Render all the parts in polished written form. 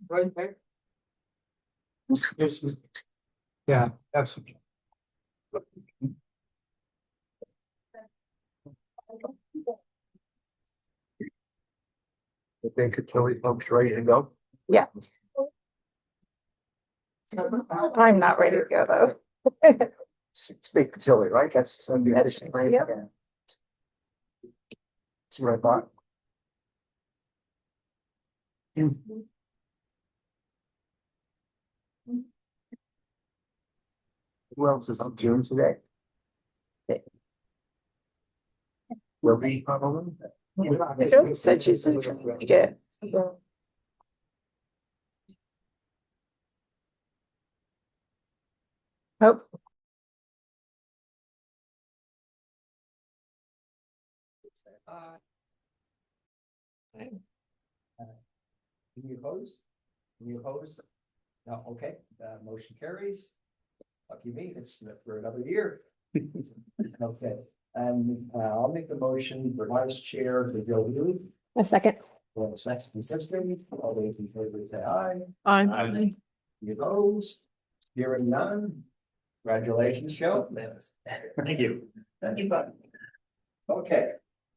Right there. Yeah, absolutely. The Baker Tilly folks ready to go? Yeah. I'm not ready to go though. It's Baker Tilly, right? That's the addition, right? Yep. Yeah. See what I bought? Who else is on June today? Will be probably. Joey said she's interested to get. Oh, Any opposed? Any opposed? No, okay, motion carries. Lucky me, it's for another year. Okay, and I'll make the motion for vice chair for Joe Healy. a second. Well, second, consistent, all those in favor say aye. Aye. Any opposed? Hearing none. Congratulations, Joe. Thank you. Thank you, bud. Okay.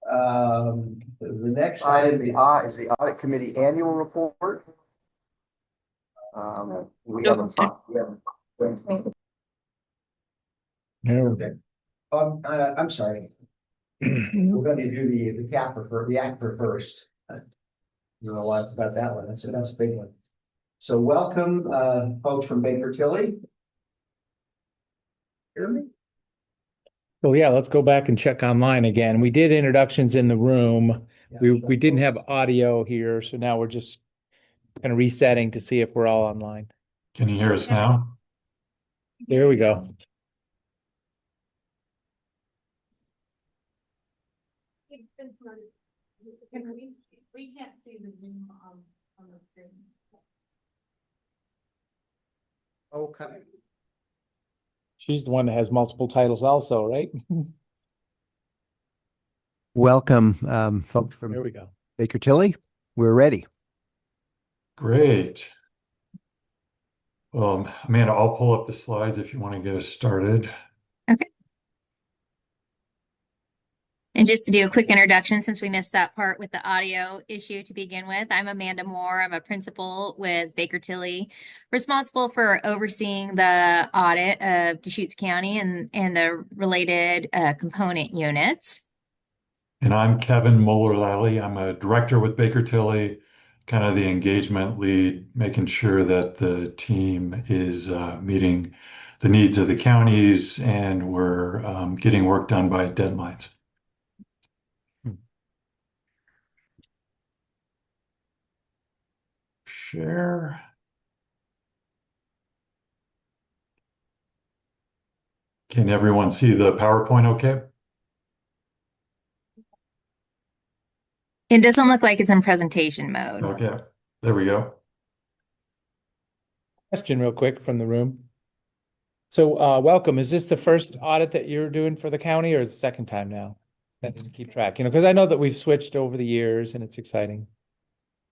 The next Item item. is the audit committee annual report. We haven't. Okay. I'm sorry. We're going to do the ACPR first. You know a lot about that one. That's a big one. So welcome, folks from Baker Tilly. Hear me? So yeah, let's go back and check online again. We did introductions in the room. We didn't have audio here, so now we're just kind of resetting to see if we're all online. Can you hear us now? There we go. We can't see the Zoom on the screen. Okay. She's the one that has multiple titles also, right? Welcome, folks There from we go. Baker Tilly. We're ready. Great. Amanda, I'll pull up the slides if you want to get us started. Okay. And just to do a quick introduction, since we missed that part with the audio issue to begin with, I'm Amanda Moore. I'm a principal with Baker Tilly, responsible for overseeing the audit of Deschutes County and the related component units. And I'm Kevin Muller-Lally. I'm a director with Baker Tilly, kind of the engagement lead, making sure that the team is meeting the needs of the counties and we're getting work done by deadlines. Share. Can everyone see the PowerPoint okay? It doesn't look like it's in presentation mode. Okay, there we go. Question real quick from the room. So welcome. Is this the first audit that you're doing for the county or the second time now? That doesn't keep track, because I know that we've switched over the years and it's exciting.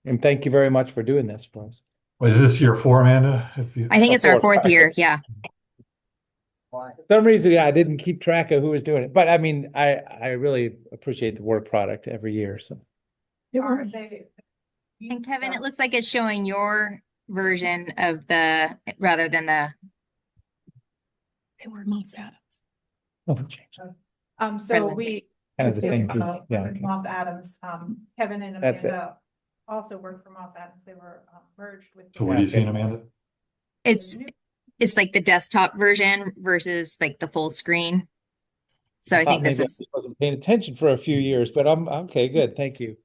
And thank you very much for doing this for us. Was this your four, Amanda? I think it's our fourth year. Yeah. For some reason, yeah, I didn't keep track of who was doing it, but I mean, I really appreciate the work product every year. So. And Kevin, it looks like it's showing your version of rather than the. They were Moss Adams. Oh, So we. kind of the same group. Yeah. Okay. Moss Adams, Kevin and That's it. Amanda also worked for Moss Adams. They were merged with. So what are you seeing, Amanda? It's like the desktop version versus like the full screen. So I think Maybe this is. I wasn't paying attention for a few years, but I'm okay. Good, thank you.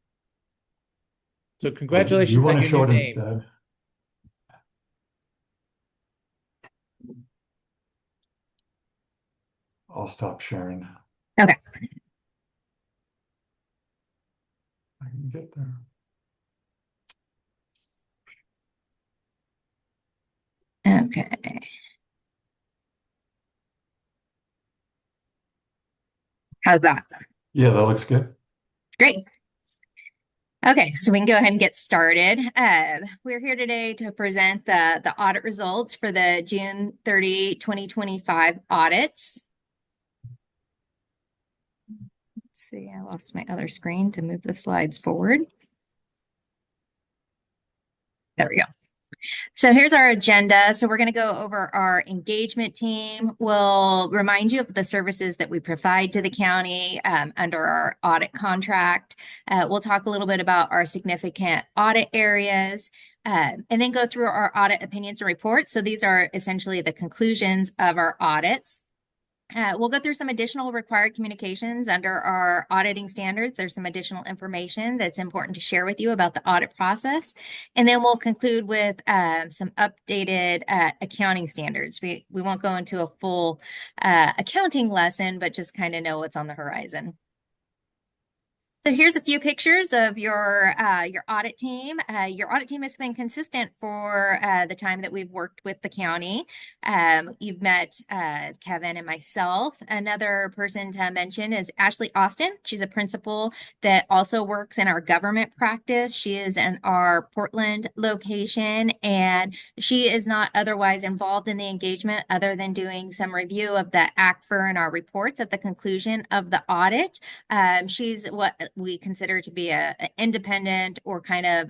So congratulations You want on to your show new it name. instead? I'll stop sharing. Okay. I can get there. Okay. How's that? Yeah, that looks good. Great. Okay, so we can go ahead and get started. We're here today to present the audit results for the June 30, 2025 audits. Let's see, I lost my other screen to move the slides forward. There we go. So here's our agenda. So we're going to go over our engagement team. We'll remind you of the services that we provide to the county under our audit contract. We'll talk a little bit about our significant audit areas. And then go through our audit opinions and reports. So these are essentially the conclusions of our audits. We'll go through some additional required communications under our auditing standards. There's some additional information that's important to share with you about the audit process. And then we'll conclude with some updated accounting standards. We won't go into a full accounting lesson, but just kind of know what's on the horizon. So here's a few pictures of your audit team. Your audit team has been consistent for the time that we've worked with the county. You've met Kevin and myself. Another person to mention is Ashley Austin. She's a principal that also works in our government practice. She is in our Portland location, and she is not otherwise involved in the engagement other than doing some review of the ACFR and our reports at the conclusion of the audit. She's what we consider to be an independent or kind of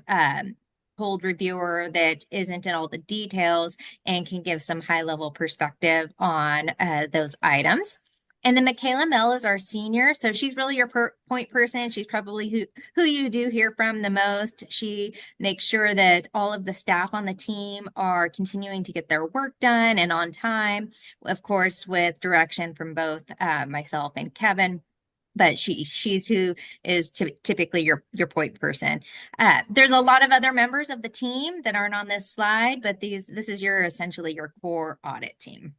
cold reviewer that isn't in all the details and can give some high level perspective on those items. And then Michaela Mill is our senior. So she's really your point person. She's probably who you do hear from the most. She makes sure that all of the staff on the team are continuing to get their work done and on time, of course, with direction from both myself and Kevin. But she's who is typically your point person. There's a lot of other members of the team that aren't on this slide, but this is essentially your core audit team.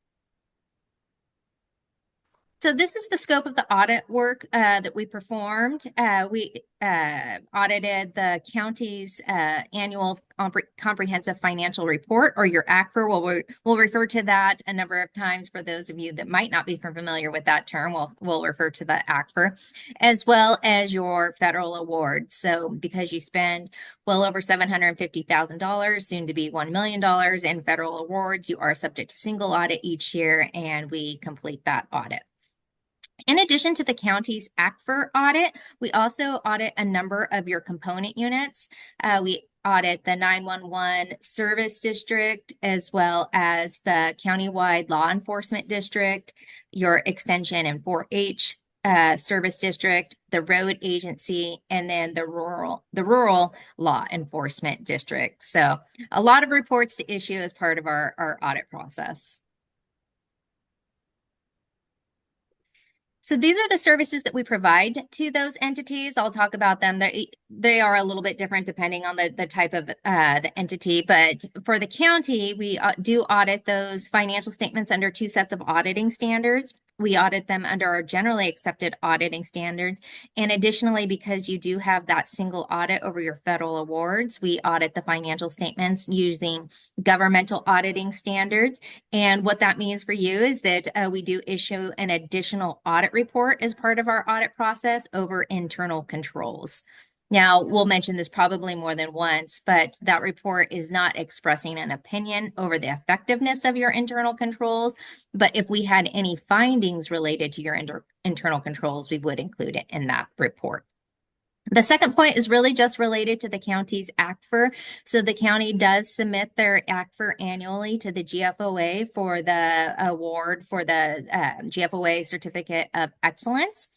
So this is the scope of the audit work that we performed. We audited the county's annual comprehensive financial report, or your ACFR. We'll refer to that a number of times for those of you that might not be familiar with that term. We'll refer to the ACFR, as well as your federal awards. So because you spend well over $750,000, soon to be $1 million in federal awards, you are subject to single audit each year, and we complete that audit. In addition to the county's ACFR audit, we also audit a number of your component units. We audit the 911 service district, as well as the countywide law enforcement district, your extension and 4-H service district, the road agency, and then the rural law enforcement district. So a lot of reports to issue as part of our audit process. So these are the services that we provide to those entities. I'll talk about them. They are a little bit different depending on the type of the entity. But for the county, we do audit those financial statements under two sets of auditing standards. We audit them under our generally accepted auditing standards. And additionally, because you do have that single audit over your federal awards, we audit the financial statements using governmental auditing standards. And what that means for you is that we do issue an additional audit report as part of our audit process over internal controls. Now, we'll mention this probably more than once, but that report is not expressing an opinion over the effectiveness of your internal controls. But if we had any findings related to your internal controls, we would include it in that report. The second point is really just related to the county's ACFR. So the county does submit their ACFR annually to the GFOA for the award for the GFOA Certificate of Excellence.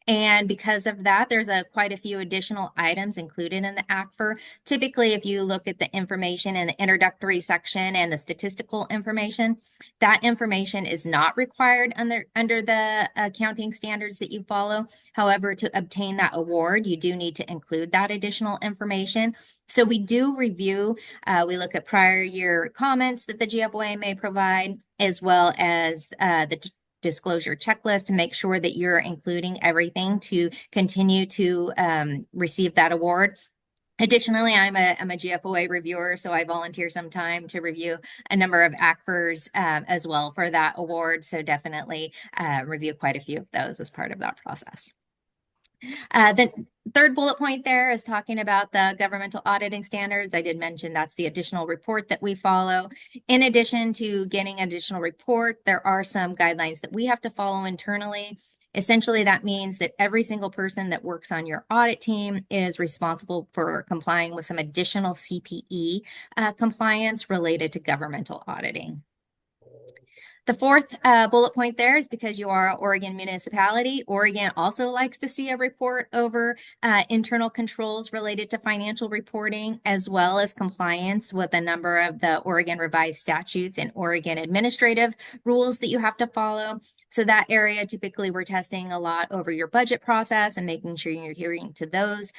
And because of that, there's quite a few additional items included in the ACFR. Typically, if you look at the information in the introductory section and the statistical information, that information is not required under the accounting standards that you follow. However, to obtain that award, you do need to include that additional information. So we do review, we look at prior year comments that the GFOA may provide, as well as the disclosure checklist to make sure that you're including everything to continue to receive that award. Additionally, I'm a GFOA reviewer, so I volunteer some time to review a number of ACFRs as well for that award. So definitely review quite a few of those as part of that process. The third bullet point there is talking about the governmental auditing standards. I did mention that's the additional report that we follow. In addition to getting additional report, there are some guidelines that we have to follow internally. Essentially, that means that every single person that works on your audit team is responsible for complying with some additional CPE compliance related to governmental auditing. The fourth bullet point there is because you are an Oregon municipality. Oregon also likes to see a report over internal controls related to financial reporting, as well as compliance with a number of the Oregon revised statutes and Oregon administrative rules that you have to follow. So that area, typically we're testing a lot over your budget process and making sure you're adhering to those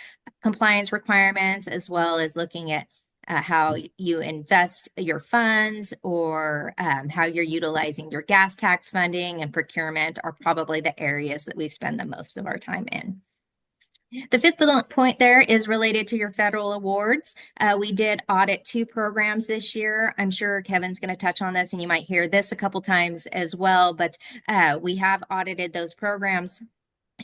compliance requirements, as well as looking at how you invest your funds, or how you're utilizing your gas tax funding and procurement are probably the areas that we spend the most of our time in. The fifth bullet point there is related to your federal awards. We did audit 2 programs this year. I'm sure Kevin's going to touch on this, and you might hear this a couple times as well, but we have audited those programs.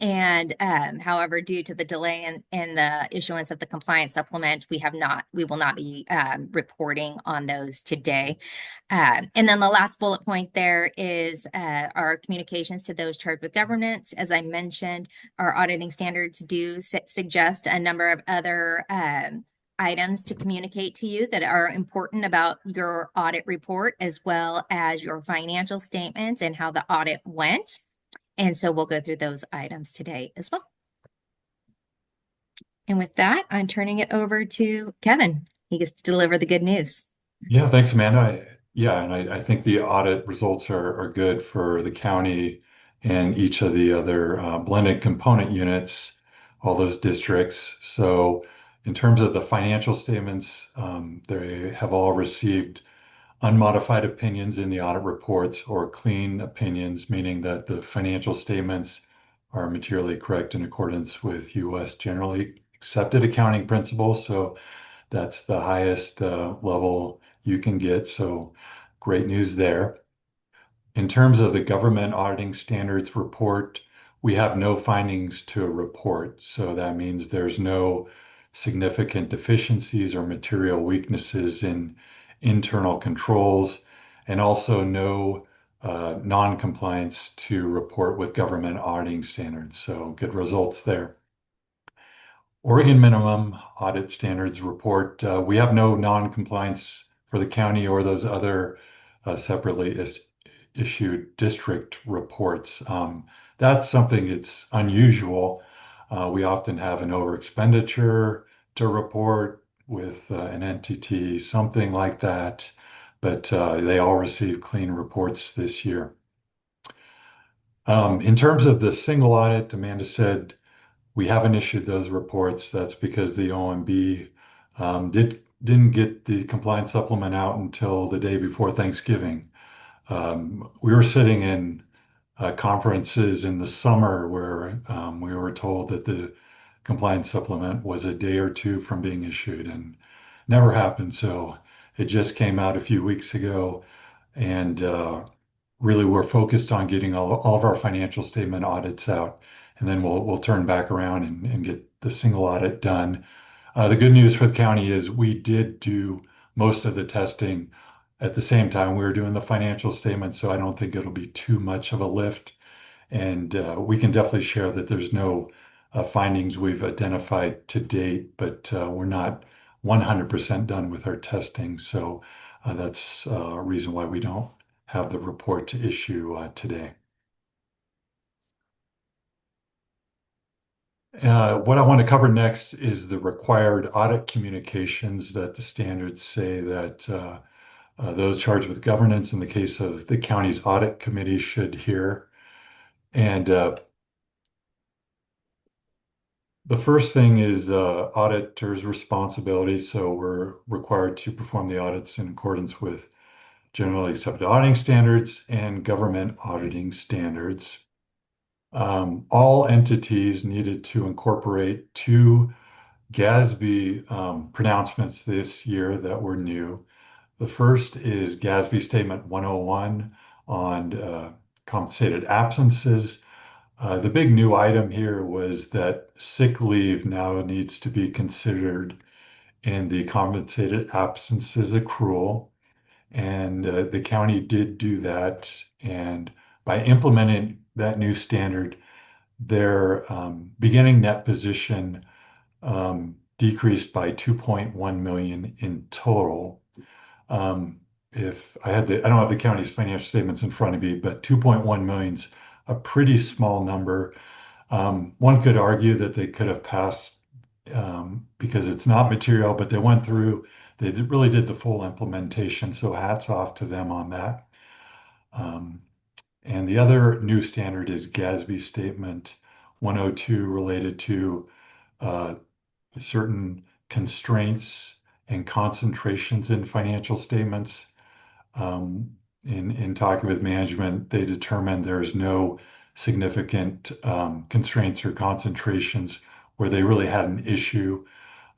And however, due to the delay in the issuance of the compliance supplement, we will not be reporting on those today. And then the last bullet point there is our communications to those charged with governance. As I mentioned, our auditing standards do suggest a number of other items to communicate to you that are important about your audit report, as well as your financial statements and how the audit went. And so we'll go through those items today as well. And with that, I'm turning it over to Kevin. He gets to deliver the good news. Yeah, thanks, Amanda. I think the audit results are good for the county and each of the other blended component units, all those districts. So in terms of the financial statements, they have all received unmodified opinions in the audit reports, or clean opinions, meaning that the financial statements are materially correct in accordance with U.S. generally accepted accounting principles. So that's the highest level you can get. So great news there. In terms of the government auditing standards report, we have no findings to report. So that means there's no significant deficiencies or material weaknesses in internal controls, and also no non-compliance to report with government auditing standards. So good results there. Oregon minimum audit standards report. We have no non-compliance for the county or those other separately issued district reports. That's something that's unusual. We often have an over expenditure to report with an entity, something like that, but they all received clean reports this year. In terms of the single audit, Amanda said we haven't issued those reports. That's because the OMB didn't get the compliance supplement out until the day before Thanksgiving. We were sitting in conferences in the summer where we were told that the compliance supplement was a day or two from being issued, and never happened. So it just came out a few weeks ago, and really we're focused on getting all of our financial statement audits out, and then we'll turn back around and get the single audit done. The good news for the county is we did do most of the testing at the same time we were doing the financial statement, so I don't think it'll be too much of a lift. And we can definitely share that there's no findings we've identified to date, but we're not 100% done with our testing. So that's a reason why we don't have the report to issue today. What I want to cover next is the required audit communications that the standards say that those charged with governance in the case of the county's audit committee should hear. And the first thing is auditor's responsibilities. So we're required to perform the audits in accordance with generally accepted auditing standards and government auditing standards. All entities needed to incorporate 2 GASB pronouncements this year that were new. The first is GASB Statement 101 on compensated absences. The big new item here was that sick leave now needs to be considered in the compensated absences accrual. And the county did do that. And by implementing that new standard, their beginning net position decreased by 2.1 million in total. If I had I don't have the county's financial statements in front of me, but 2.1 million's a pretty small number. One could argue that they could have passed because it's not material, but they went through, really did the full implementation. So hats off to them on that. Um, and the other new standard is GASB statement 102 related to uh, certain constraints and concentrations in financial statements. In talking with management, they determined there's no significant constraints or concentrations where they really had an issue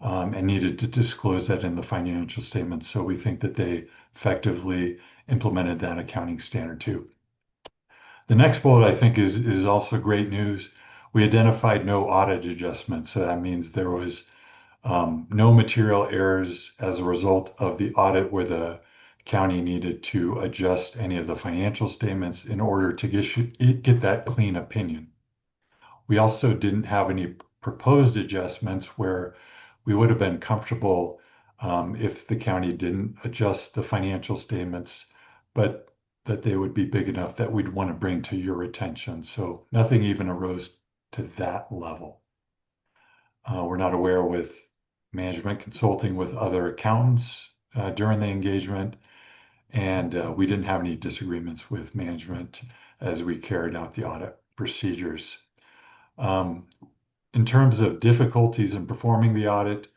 and needed to disclose that in the financial statements. So we think that they effectively implemented that accounting standard too. The next bullet I think is also great news. We identified no audit adjustments. So that means there was no material errors as a result of the audit where the county needed to adjust any of the financial statements in order to get that clean opinion. We also didn't have any proposed adjustments where we would have been comfortable if the county didn't adjust the financial statements, but that they would be big enough that we'd want to bring to your attention. So nothing even arose to that level. We're not aware with management consulting with other accountants during the engagement, and we didn't have any disagreements with management as we carried out the audit procedures. In terms of difficulties in performing the audit,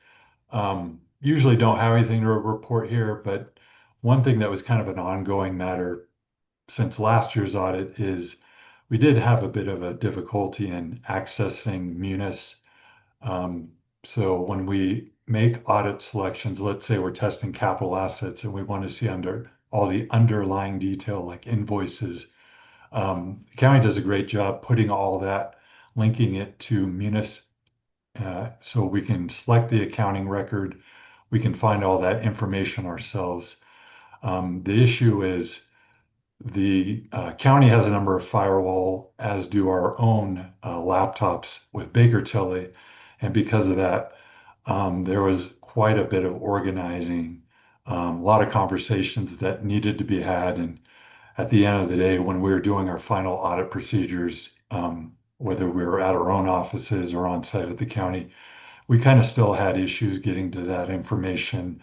usually don't have anything to report here, but one thing that was kind of an ongoing matter since last year's audit is we did have a bit of a difficulty in accessing Munis. So when we make audit selections, let's say we're testing capital assets and we want to see under all the underlying detail like invoices. The county does a great job putting all that, linking it to Munis. So we can select the accounting record. We can find all that information ourselves. The issue is the county has a number of firewall, as do our own laptops with Baker Tilly. And because of that, there was quite a bit of organizing, a lot of conversations that needed to be had. And at the end of the day, when we were doing our final audit procedures, whether we were at our own offices or on site at the county, we kind of still had issues getting to that information.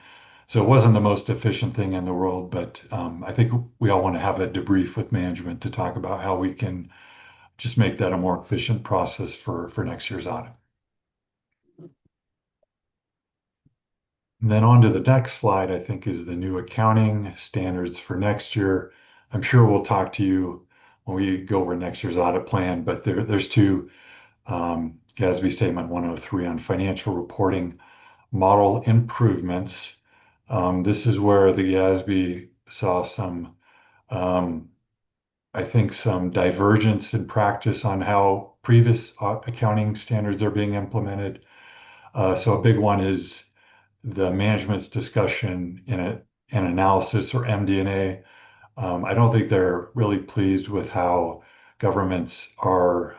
So it wasn't the most efficient thing in the world, but I think we all want to have a debrief with management to talk about how we can just make that a more efficient process for next year's audit. And then on to the next slide, I think is the new accounting standards for next year. I'm sure we'll talk to you when we go over next year's audit plan, but there's two GASB statement 103 on financial reporting model improvements. This is where the GASB saw some, I think, some divergence in practice on how previous accounting standards are being implemented. So a big one is the management's discussion in an analysis or MD&A. I don't think they're really pleased with how governments are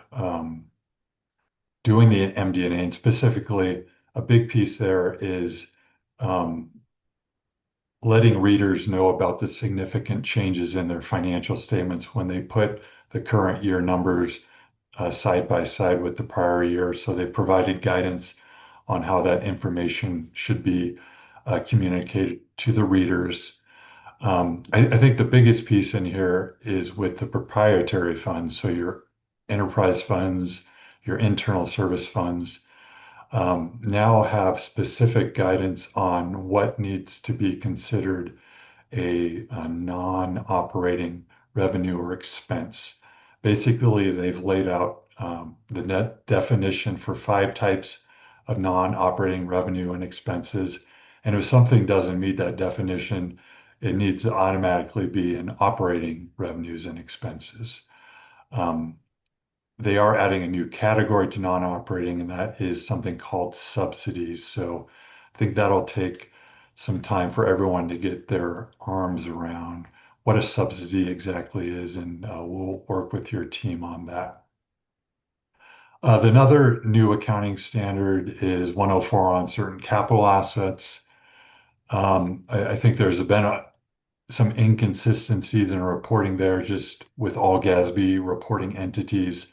doing the MD&A, and specifically a big piece there is letting readers know about the significant changes in their financial statements when they put the current year numbers side by side with the prior year. So they provided guidance on how that information should be communicated to the readers. I think the biggest piece in here is with the proprietary funds. So your enterprise funds, your internal service funds, now have specific guidance on what needs to be considered a non-operating revenue or expense. Basically, they've laid out the net definition for 5 types of non-operating revenue and expenses. And if something doesn't meet that definition, it needs to automatically be in operating revenues and expenses. they are adding a new category to non-operating, and that is something called subsidies. So I think that'll take some time for everyone to get their arms around what a subsidy exactly is, and we'll work with your team on that. Another new accounting standard is 104 on certain capital assets. I think there's been some inconsistencies in reporting there just with all GASB reporting entities.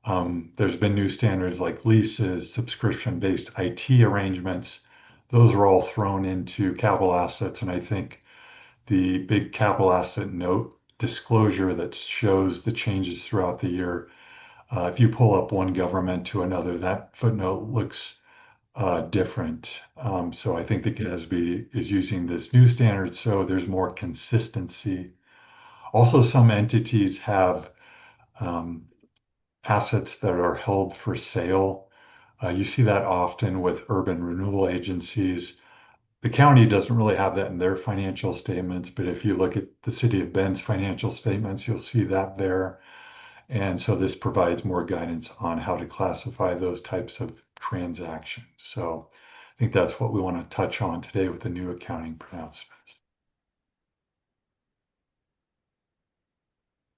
There's been new standards like leases, subscription-based IT arrangements. Those are all thrown into capital assets, and I think the big capital asset note disclosure that shows the changes throughout the year. If you pull up one government to another, that footnote looks different. So I think the GASB is using this new standard so there's more consistency. Also, some entities have um, assets that are held for sale. You see that often with urban renewal agencies. The county doesn't really have that in their financial statements, but if you look at the city of Bend's financial statements, you'll see that there. And so this provides more guidance on how to classify those types of transactions. So I think that's what we want to touch on today with the new accounting pronouncements.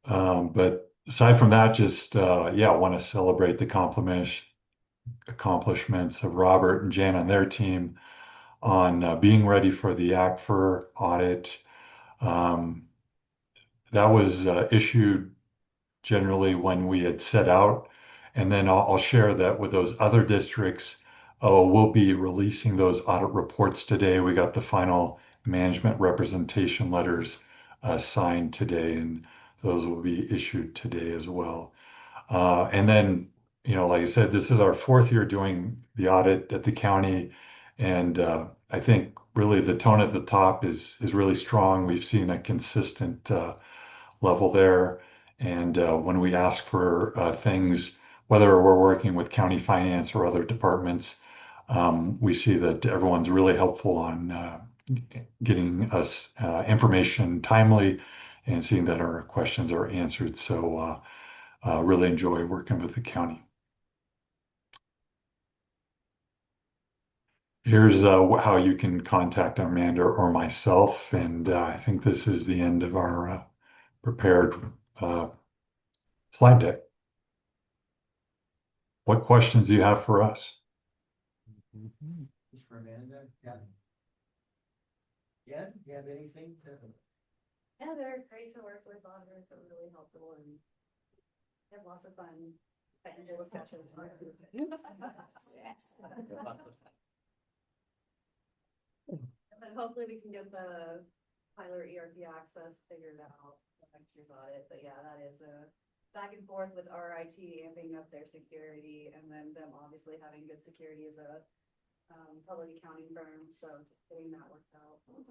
But aside from that, just yeah, I want to celebrate the accomplishments of Robert and Jan and their team on being ready for the ACFR audit. Um, that was issued generally when we had set out. And then I'll share that with those other districts. Oh, we'll be releasing those audit reports today. We got the final management representation letters signed today, and those will be issued today as well. And then, like I said, this is our fourth year doing the audit at the county, and I think really the tone at the top is really strong. We've seen a consistent level there, and when we ask for things, whether we're working with county finance or other departments, we see that everyone's really helpful on getting us information timely and seeing that our questions are answered. So really enjoy working with the county. Here's how you can contact Amanda or myself, and I think this is the end of our prepared slide deck. What questions do you have for us? Just for Amanda, yeah. Yeah, you have anything to? Yeah, they're great to work with, auditors are really helpful and have lots of fun technical discussions. But hopefully we can get the Tyler ERP access figured out for next year's audit, but yeah, that is a back and forth with RIT amping up their security and then them obviously having good security as a public accounting firm, so just getting that worked out was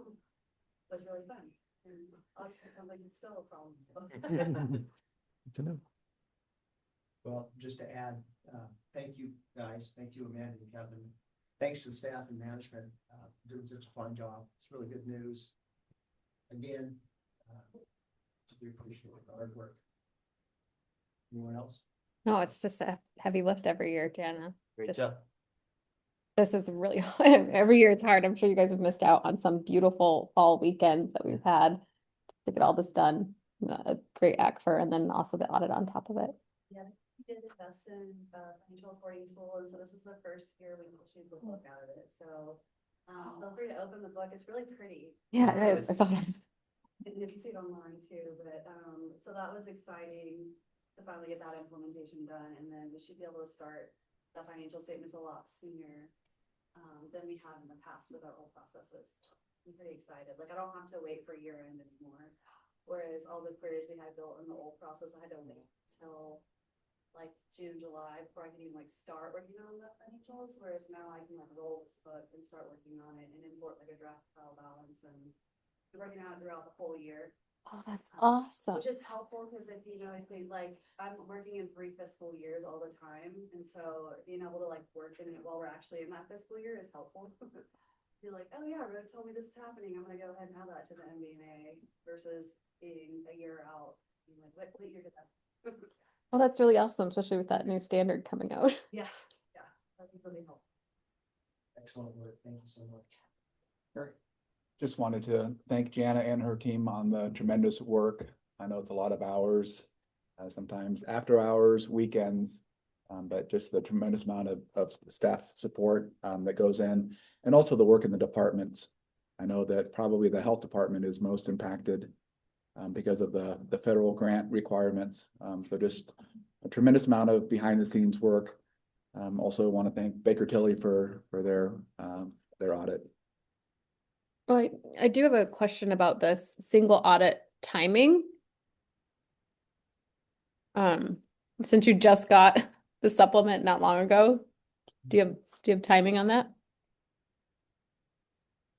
really fun. And obviously it sounds like it's still a problem. Good to know. Well, just to add, thank you guys, thank you Amanda and Kevin. Thanks to the staff and management, doing such a fun job. It's really good news. Again, we appreciate the hard work. Anyone else? No, it's just a heavy lift every year, Jana. Great Just- job. This is really, every year it's hard. I'm sure you guys have missed out on some beautiful fall weekends that we've had to get all this done. A great ACFR and then also the audit on top of it. Yeah, we did invest in financial reporting tool, and so this was the first year we issued the book out of it, so feel free to open the book, it's really pretty. Yeah, it is. I saw it. And you can see it online too, but so that was exciting to finally get that implementation done, and then we should be able to start the financial statements a lot sooner than we have in the past with our old processes. I'm pretty excited, like I don't have to wait for year end anymore. Whereas all the queries we had built in the old process, I had to wait till like June, July before I could even like start working on the financials. Whereas now I can like roll this book and start working on it and import like a draft file balance and working on it throughout the whole year. Oh, that's awesome. Which is helpful because if you know, I think like I'm working in 3 fiscal years all the time. And so being able to like work in it while we're actually in that fiscal year is helpful. You're like, oh yeah, Road told me this is happening. I'm gonna go ahead and add that to the MBNA versus being a year out. You're like, what year did that? Oh, that's really awesome, especially with that new standard coming out. Yeah, yeah, that'd be really helpful. Excellent work. Thank you so much. Eric? Just wanted to thank Jana and her team on the tremendous work. I know it's a lot of hours, sometimes after hours, weekends, but just the tremendous amount of staff support that goes in, and also the work in the departments. I know that probably the health department is most impacted because of the federal grant requirements. So just a tremendous amount of behind the scenes work. Also want to thank Baker Tilly for their audit. Oh, I do have a question about this single audit timing. Since you just got the supplement not long ago, do you have timing on that?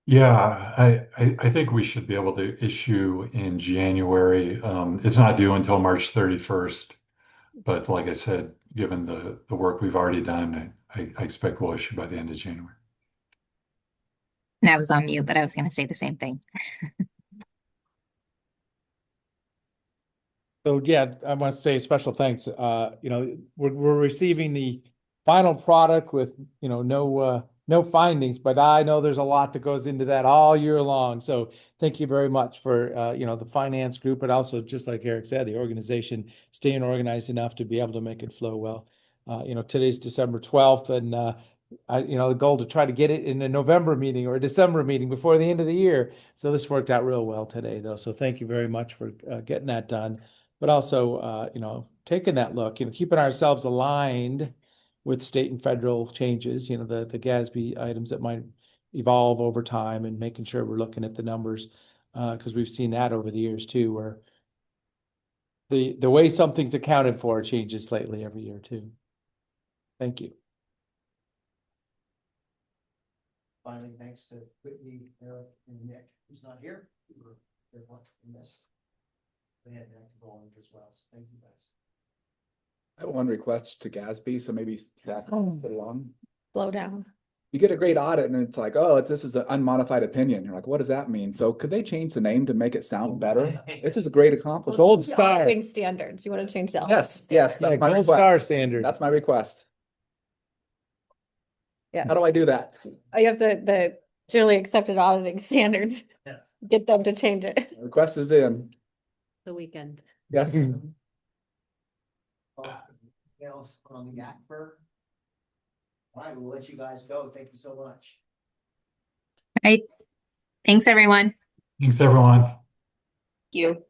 Yeah, I think we should be able to issue in January. It's not due until March 31st. But like I said, given the work we've already done, I expect we'll issue by the end of January. And I was on mute, but I was going to say the same thing. So yeah, I want to say special thanks. We're receiving the final product with, no findings, but I know there's a lot that goes into that all year long. So thank you very much for, the finance group, but also just like Eric said, the organization staying organized enough to be able to make it flow well. Today's December 12th and, the goal to try to get it in a November meeting or a December meeting before the end of the year. So this worked out real well today though. So thank you very much for getting that done. But also, taking that look, keeping ourselves aligned with state and federal changes, the GASB items that might evolve over time and making sure we're looking at the numbers. Because we've seen that over the years too, where the way something's accounted for changes slightly every year too. Thank you. Finally, thanks to Whitney, Eric, and Nick, who's not here. They're watching this. They had an active on as well, so thank you guys. I have one request to GASB, so maybe staff can put it on. Slow down. You get a great audit and it's like, oh, this is an unmodified opinion. You're like, what does that mean? So could they change the name to make it sound better? This is a great accomplishment. Gold The star. auditing standards. You want to change the Yes, auditing yes, standard. that's my Gold request. star standard. That's my request. Yeah. How do I do that? You have the generally accepted auditing standards. Yes. Get them to change it. The request is in. The weekend. Yes. Else on the ACFR. All right, we'll let you guys go. Thank you so much. All right. Thanks, everyone. Thanks, everyone. You.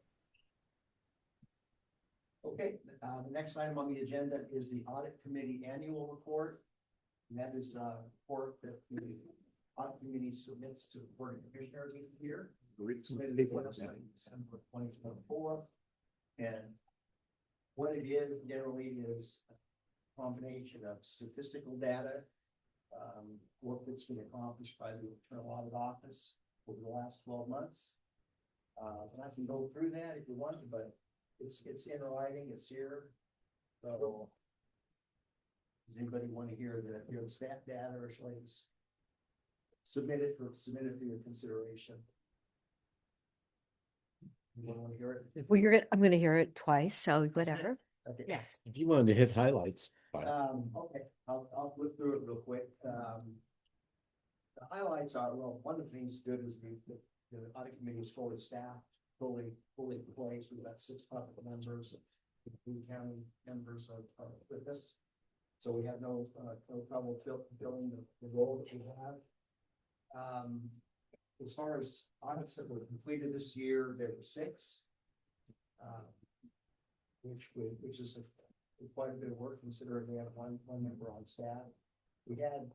Okay, the next item on the agenda is the Audit Committee Annual Report. And that is a report that the Audit Committee submits to the Board of Commissioners each year. Submitted to the website in December 2024. And what it is generally is a combination of statistical data, work that's been accomplished by the Internal Audit Office over the last 12 months. And I can go through that if you want, but it's in writing, it's here. So does anybody want to hear the stat data, or shall I just submit it for your consideration? You want to hear it? Well, I'm gonna hear it twice, so whatever. Okay. Yes. If you wanted to hit highlights. Okay, I'll look through it real quick. The highlights are, well, one of the things good is the audit committee is fully staffed, fully in place. We've got 6 public members, 3 county members are with us. So we have no trouble filling the role that we have. As far as audits that were completed this year, there were 6. Which is quite a bit of work considering we have one member on staff. We had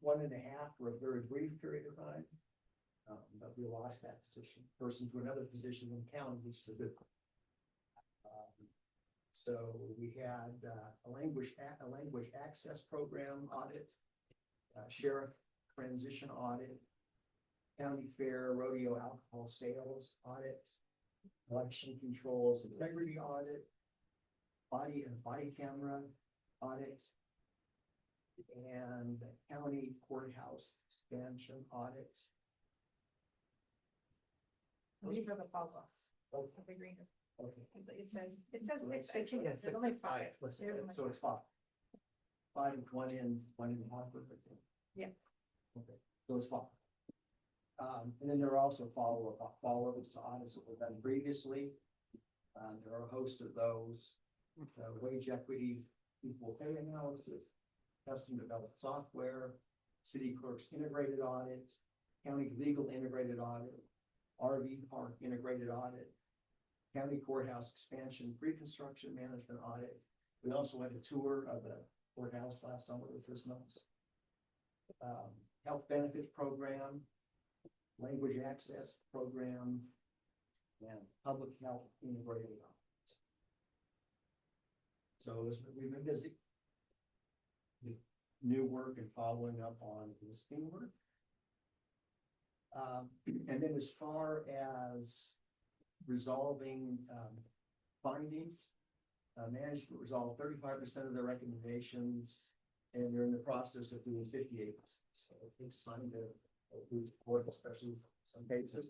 1.5 for a very brief period of time, but we lost that person to another position in the county, which is a good. So we had a language access program audit, sheriff transition audit, county fair rodeo alcohol sales audit, election controls integrity audit, body camera audit, and county courthouse expansion audit. Those are the follow-ups. Evergreen. It says six, Six, actually, yeah, it's six, only it's five. Let's say They're that. only So it's five. Five, one in the hospital. Yeah. Okay, so it's five. And then there are also follow-ups to audits that were done previously. There are a host of those, wage equity, equal pay analysis, custom developed software, city clerk's integrated audit, county legal integrated audit, RV park integrated audit, county courthouse expansion, pre-construction management audit. We also had a tour of the courthouse last summer, which was nice. Health benefits program, language access program, and public health integrated audit. So we've been busy with new work and following up on existing work. And then as far as resolving findings, management resolved 35% of their recommendations, and they're in the process of doing 58%. So it takes time to move forward, especially some cases.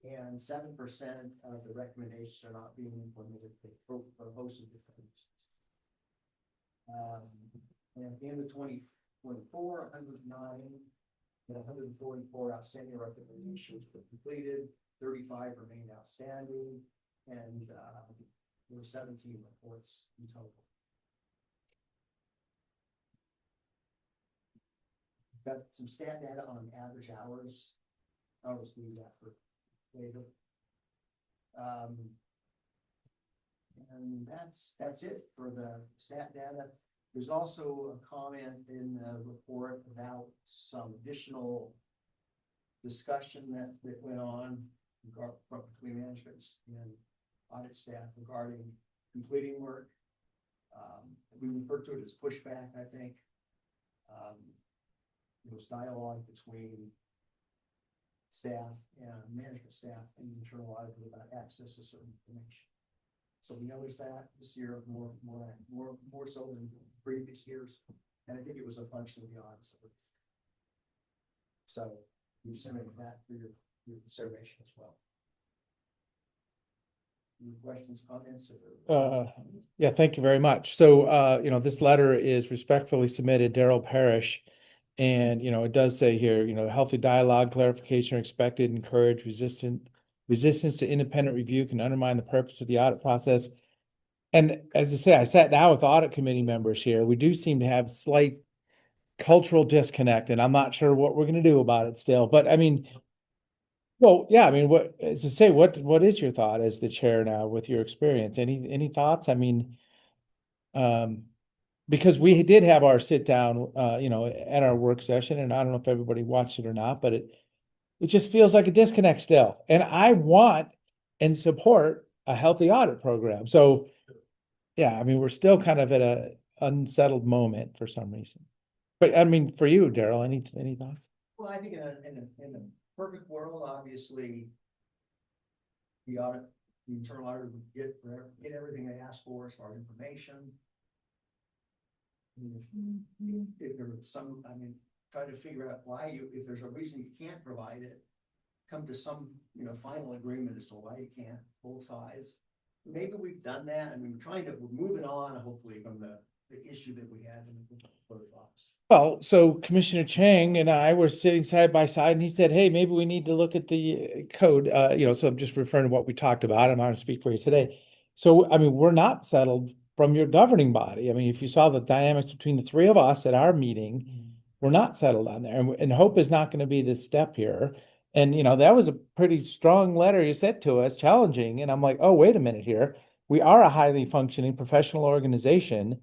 And 7% of the recommendations are not being implemented for a host of different reasons. And at the end of 2024, 109 and 144 outstanding recommendations were completed, 35 remained outstanding, and there were 17 reports in total. Got some stat data on average hours. I'll just leave that for later. And that's it for the stat data. There's also a comment in the report about some additional discussion that went on between management and audit staff regarding completing work. We refer to it as pushback, I think. It was dialogue between staff and management staff and internal auditor about access to certain information. So we noticed that this year more so than previous years, and I think it was a function of the audits. So we're sending that for your consideration as well. Any questions, comments, or? Yeah, thank you very much. So, this letter is respectfully submitted, Daryl Parrish. And, it does say here, healthy dialogue, clarification are expected, encourage resistance to independent review can undermine the purpose of the audit process. And as I say, I sat down with audit committee members here. We do seem to have slight cultural disconnect, and I'm not sure what we're going to do about it still. But I mean, well, yeah, I mean, what is to say, what is your thought as the chair now with your experience? Any thoughts? I mean, because we did have our sit down, at our work session, and I don't know if everybody watched it or not, but it just feels like a disconnect still. And I want and support a healthy audit program. So, yeah, I mean, we're still kind of at a unsettled moment for some reason. But I mean, for you, Daryl, any thoughts? Well, I think in a perfect world, obviously, the internal auditor would get everything they ask for as far as information. If there's try to figure out if there's a reason you can't provide it, come to some, final agreement as to why you can't, both sides. Maybe we've done that. I mean, we're moving on, hopefully, from the issue that we had in the clerk's office. Well, so Commissioner Chang and I were sitting side by side, and he said, hey, maybe we need to look at the code, so I'm just referring to what we talked about. I'm not going to speak for you today. So, I mean, we're not settled from your governing body. I mean, if you saw the dynamics between the three of us at our meeting, we're not settled on there. And hope is not going to be this step here. And, that was a pretty strong letter you sent to us, challenging. And I'm like, oh, wait a minute here. We are a highly functioning professional organization,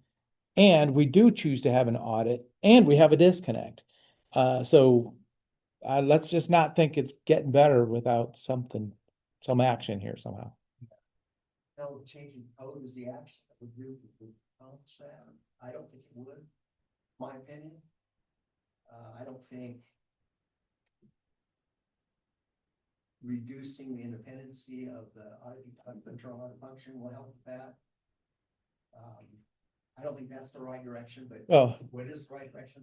and we do choose to have an audit, and we have a disconnect. So let's just not think it's getting better without some action here somehow. No, changing code is the action that would really accomplish that. I don't think it would, my opinion. I don't think reducing the independency of the internal audit function will help with that. I don't think that's the right direction, but what is the right direction?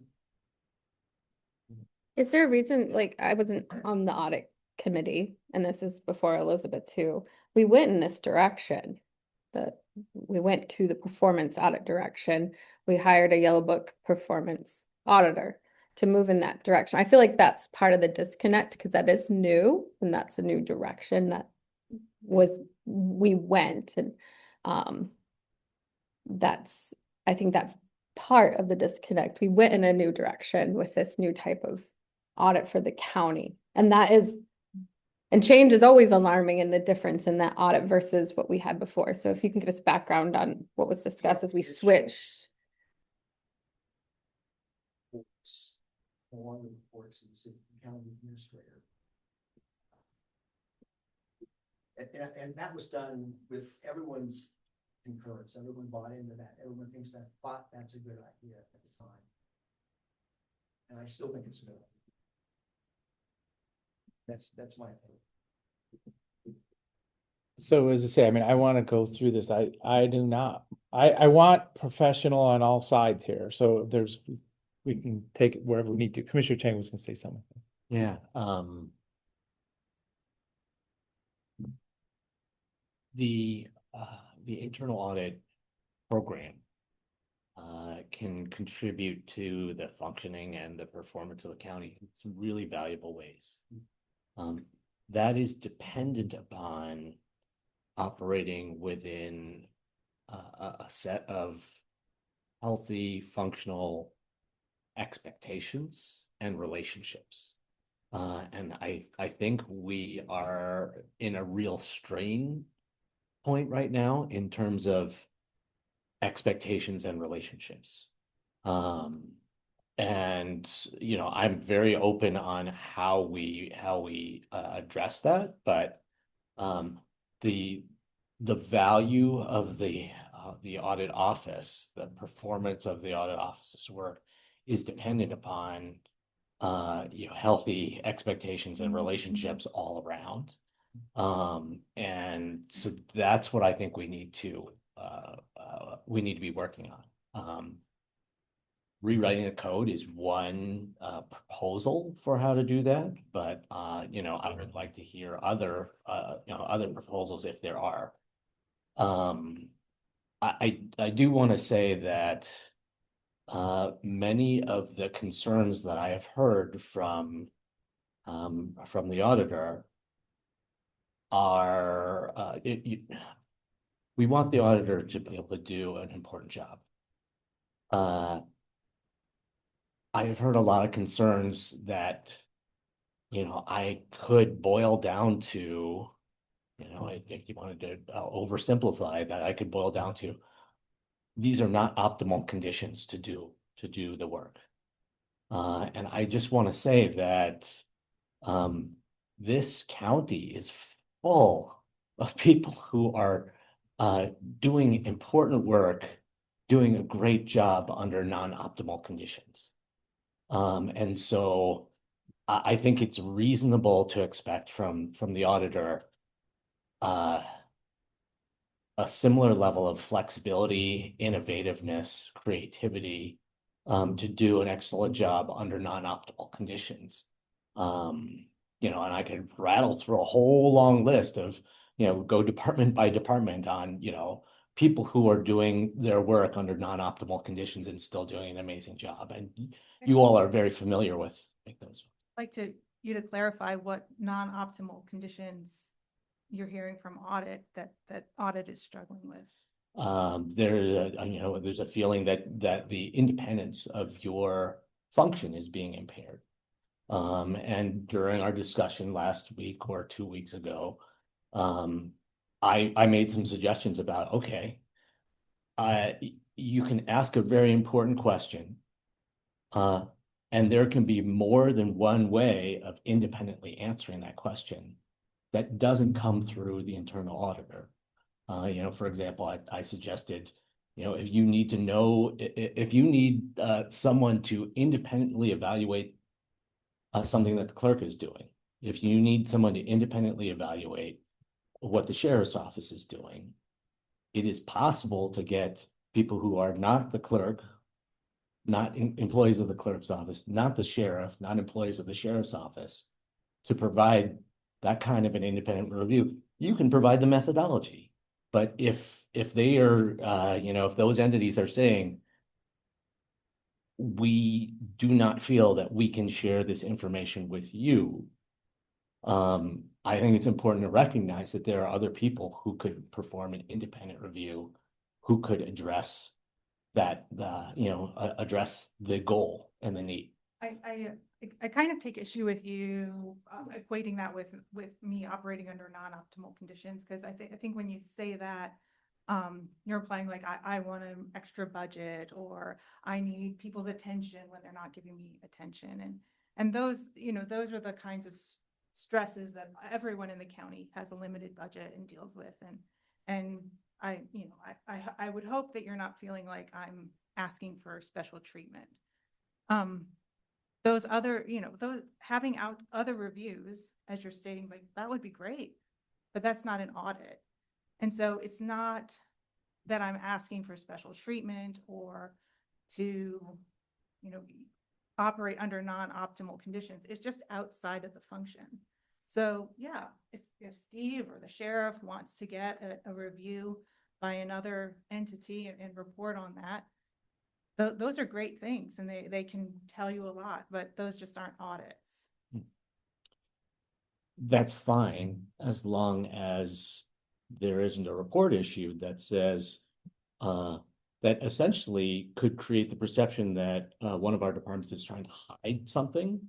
Is there a reason, like, I wasn't on the audit committee, and this is before Elizabeth too, we went in this direction. We went to the performance audit direction. We hired a Yellow Book performance auditor to move in that direction. I feel like that's part of the disconnect because that is new and that's a new direction that we went and I think that's part of the disconnect. We went in a new direction with this new type of audit for the county. And change is always alarming in the difference in that audit versus what we had before. So if you can give us background on what was discussed as we switched. Along with reports to the city county administrator. And that was done with everyone's concurrence. Everyone bought into that. Everyone thought that's a good idea at the time. And I still think it's a good idea. That's my opinion. So as I say, I mean, I want to go through this. I do not. I want professional on all sides here. So we can take it wherever we need to. Commissioner Chang was going to say something. Yeah, the internal audit program can contribute to the functioning and the performance of the county in some really valuable ways. That is dependent upon operating within a set of healthy, functional expectations and relationships. And I think we are in a real strain point right now in terms of expectations and relationships. And I'm very open on how we address that, but the value of the audit office, the performance of the audit office's work is dependent upon healthy expectations and relationships all around. And so that's what I think we need to be working on. Rewriting the code is one proposal for how to do that, but I would like to hear other proposals if there are. I do want to say that many of the concerns that I have heard from the auditor are we want the auditor to be able to do an important job. I have heard a lot of concerns that I could boil down to, if you wanted to oversimplify that, I could boil down to these are not optimal conditions to do the work. And I just want to say that this county is full of people who are doing important work, doing a great job under non-optimal conditions. And so I think it's reasonable to expect from the auditor a similar level of flexibility, innovativeness, creativity to do an excellent job under non-optimal conditions. And I could rattle through a whole long list of, go department by department on, people who are doing their work under non-optimal conditions and still doing an amazing job. And you all are very familiar with those. I'd like you to clarify what non-optimal conditions you're hearing from audit that audit is struggling with. There's a feeling that the independence of your function is being impaired. And during our discussion last week or 2 weeks ago, I made some suggestions about, okay, you can ask a very important question, and there can be more than one way of independently answering that question that doesn't come through the internal auditor. For example, I suggested, if you need to know, if you need someone to independently evaluate something that the clerk is doing, if you need someone to independently evaluate what the sheriff's office is doing, it is possible to get people who are not the clerk, not employees of the clerk's office, not the sheriff, not employees of the sheriff's office, to provide that kind of an independent review, you can provide the methodology. But if they are, if those entities are saying, we do not feel that we can share this information with you, I think it's important to recognize that there are other people who could perform an independent review, who could address that, address the goal and the need. I kind of take issue with you equating that with me operating under non-optimal conditions, because I think when you say that, you're implying like I want an extra budget, or I need people's attention when they're not giving me attention, and those those are the kinds of stresses that everyone in the county has a limited budget and deals with, and I would hope that you're not feeling like I'm asking for special treatment. Those other, those having out other reviews, as you're stating, like that would be great, but that's not an audit. And so it's not that I'm asking for special treatment or to, operate under non-optimal conditions. It's just outside of the function. So yeah, if Steve or the sheriff wants to get a review by another entity and report on that, those are great things, and they can tell you a lot, but those just aren't audits. That's fine, as long as there isn't a report issued that says, that essentially could create the perception that one of our departments is trying to hide something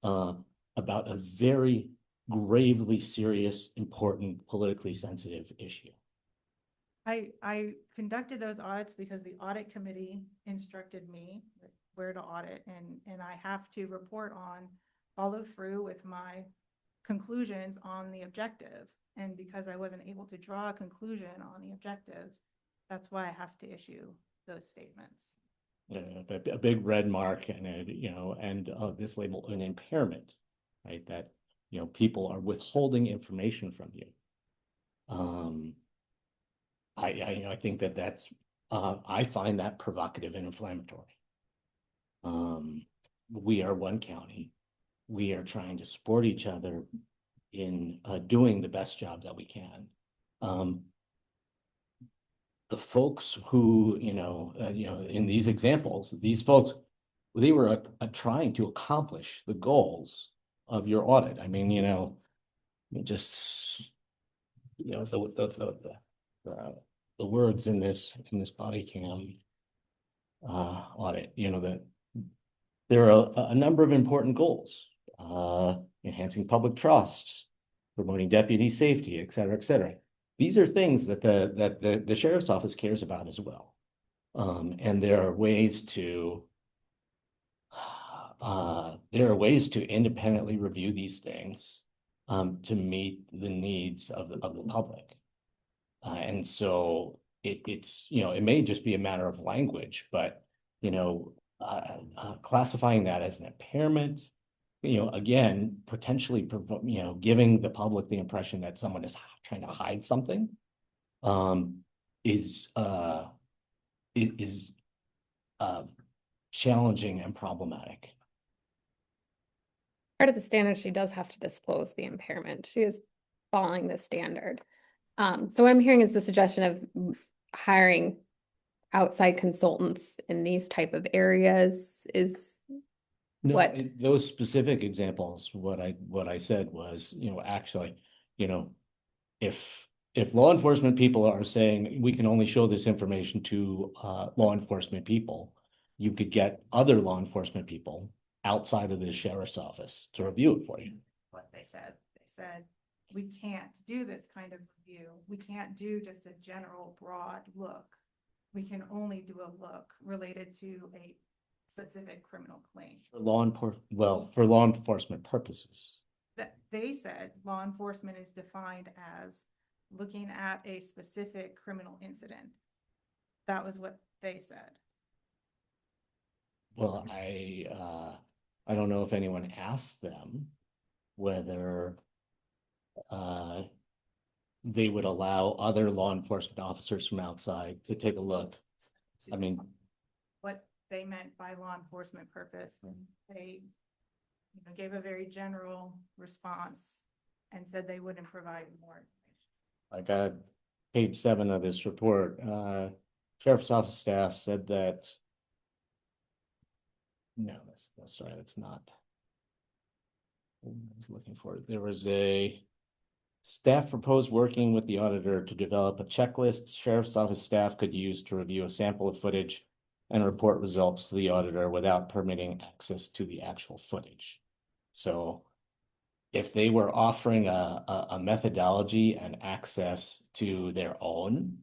about a very gravely serious, important, politically sensitive issue. I conducted those audits because the audit committee instructed me where to audit, and I have to report on, follow through with my conclusions on the objective. And because I wasn't able to draw a conclusion on the objective, that's why I have to issue those statements. A big red mark and this label, an impairment, right? That, people are withholding information from you. I think that's, I find that provocative and inflammatory. We are one county. We are trying to support each other in doing the best job that we can. The folks who, in these examples, these folks, they were trying to accomplish the goals of your audit. I mean, just, the words in this body cam audit, that there are a number of important goals, enhancing public trust, promoting deputy safety, et cetera, et cetera. These are things that the sheriff's office cares about as well. And there are ways to independently review these things to meet the needs of the public. And so it's, it may just be a matter of language, but, classifying that as an impairment, again, potentially, giving the public the impression that someone is trying to hide something, is challenging and problematic. Part of the standard, she does have to disclose the impairment. She is following the standard. So what I'm hearing is the suggestion of hiring outside consultants in these type of areas is No, what? Those specific examples, what I said was, actually, if law enforcement people are saying we can only show this information to law enforcement people, you could get other law enforcement people outside of the sheriff's office to review it for you. What they said, we can't do this kind of review. We can't do just a general broad look. We can only do a look related to a specific criminal claim. For law enforcement purposes. That they said law enforcement is defined as looking at a specific criminal incident. That was what they said. Well, I don't know if anyone asked them whether they would allow other law enforcement officers from outside to take a look. I mean, what they meant by law enforcement purpose, and they gave a very general response and said they wouldn't provide more information. Like page 7 of this report, Sheriff's Office staff said that. No, that's not. I was looking for it. There was a staff proposed working with the auditor to develop a checklist Sheriff's Office staff could use to review a sample of footage and report results to the auditor without permitting access to the actual footage. So if they were offering a methodology and access to their own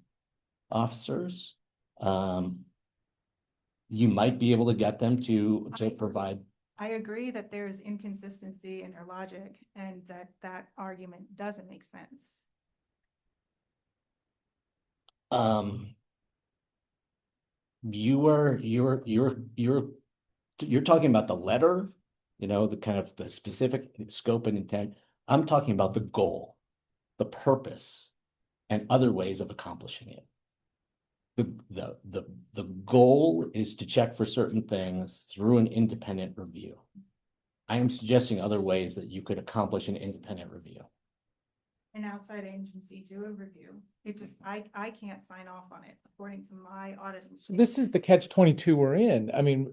officers, you might be able to get them to provide. I agree that there's inconsistency in their logic and that argument doesn't make sense. You're talking about the letter, the kind of the specific scope and intent. I'm talking about the goal, the purpose, and other ways of accomplishing it. The goal is to check for certain things through an independent review. I am suggesting other ways that you could accomplish an independent review. An outside agency do a review. It just, I can't sign off on it according to my audit. So this is the catch-22 we're in. I mean,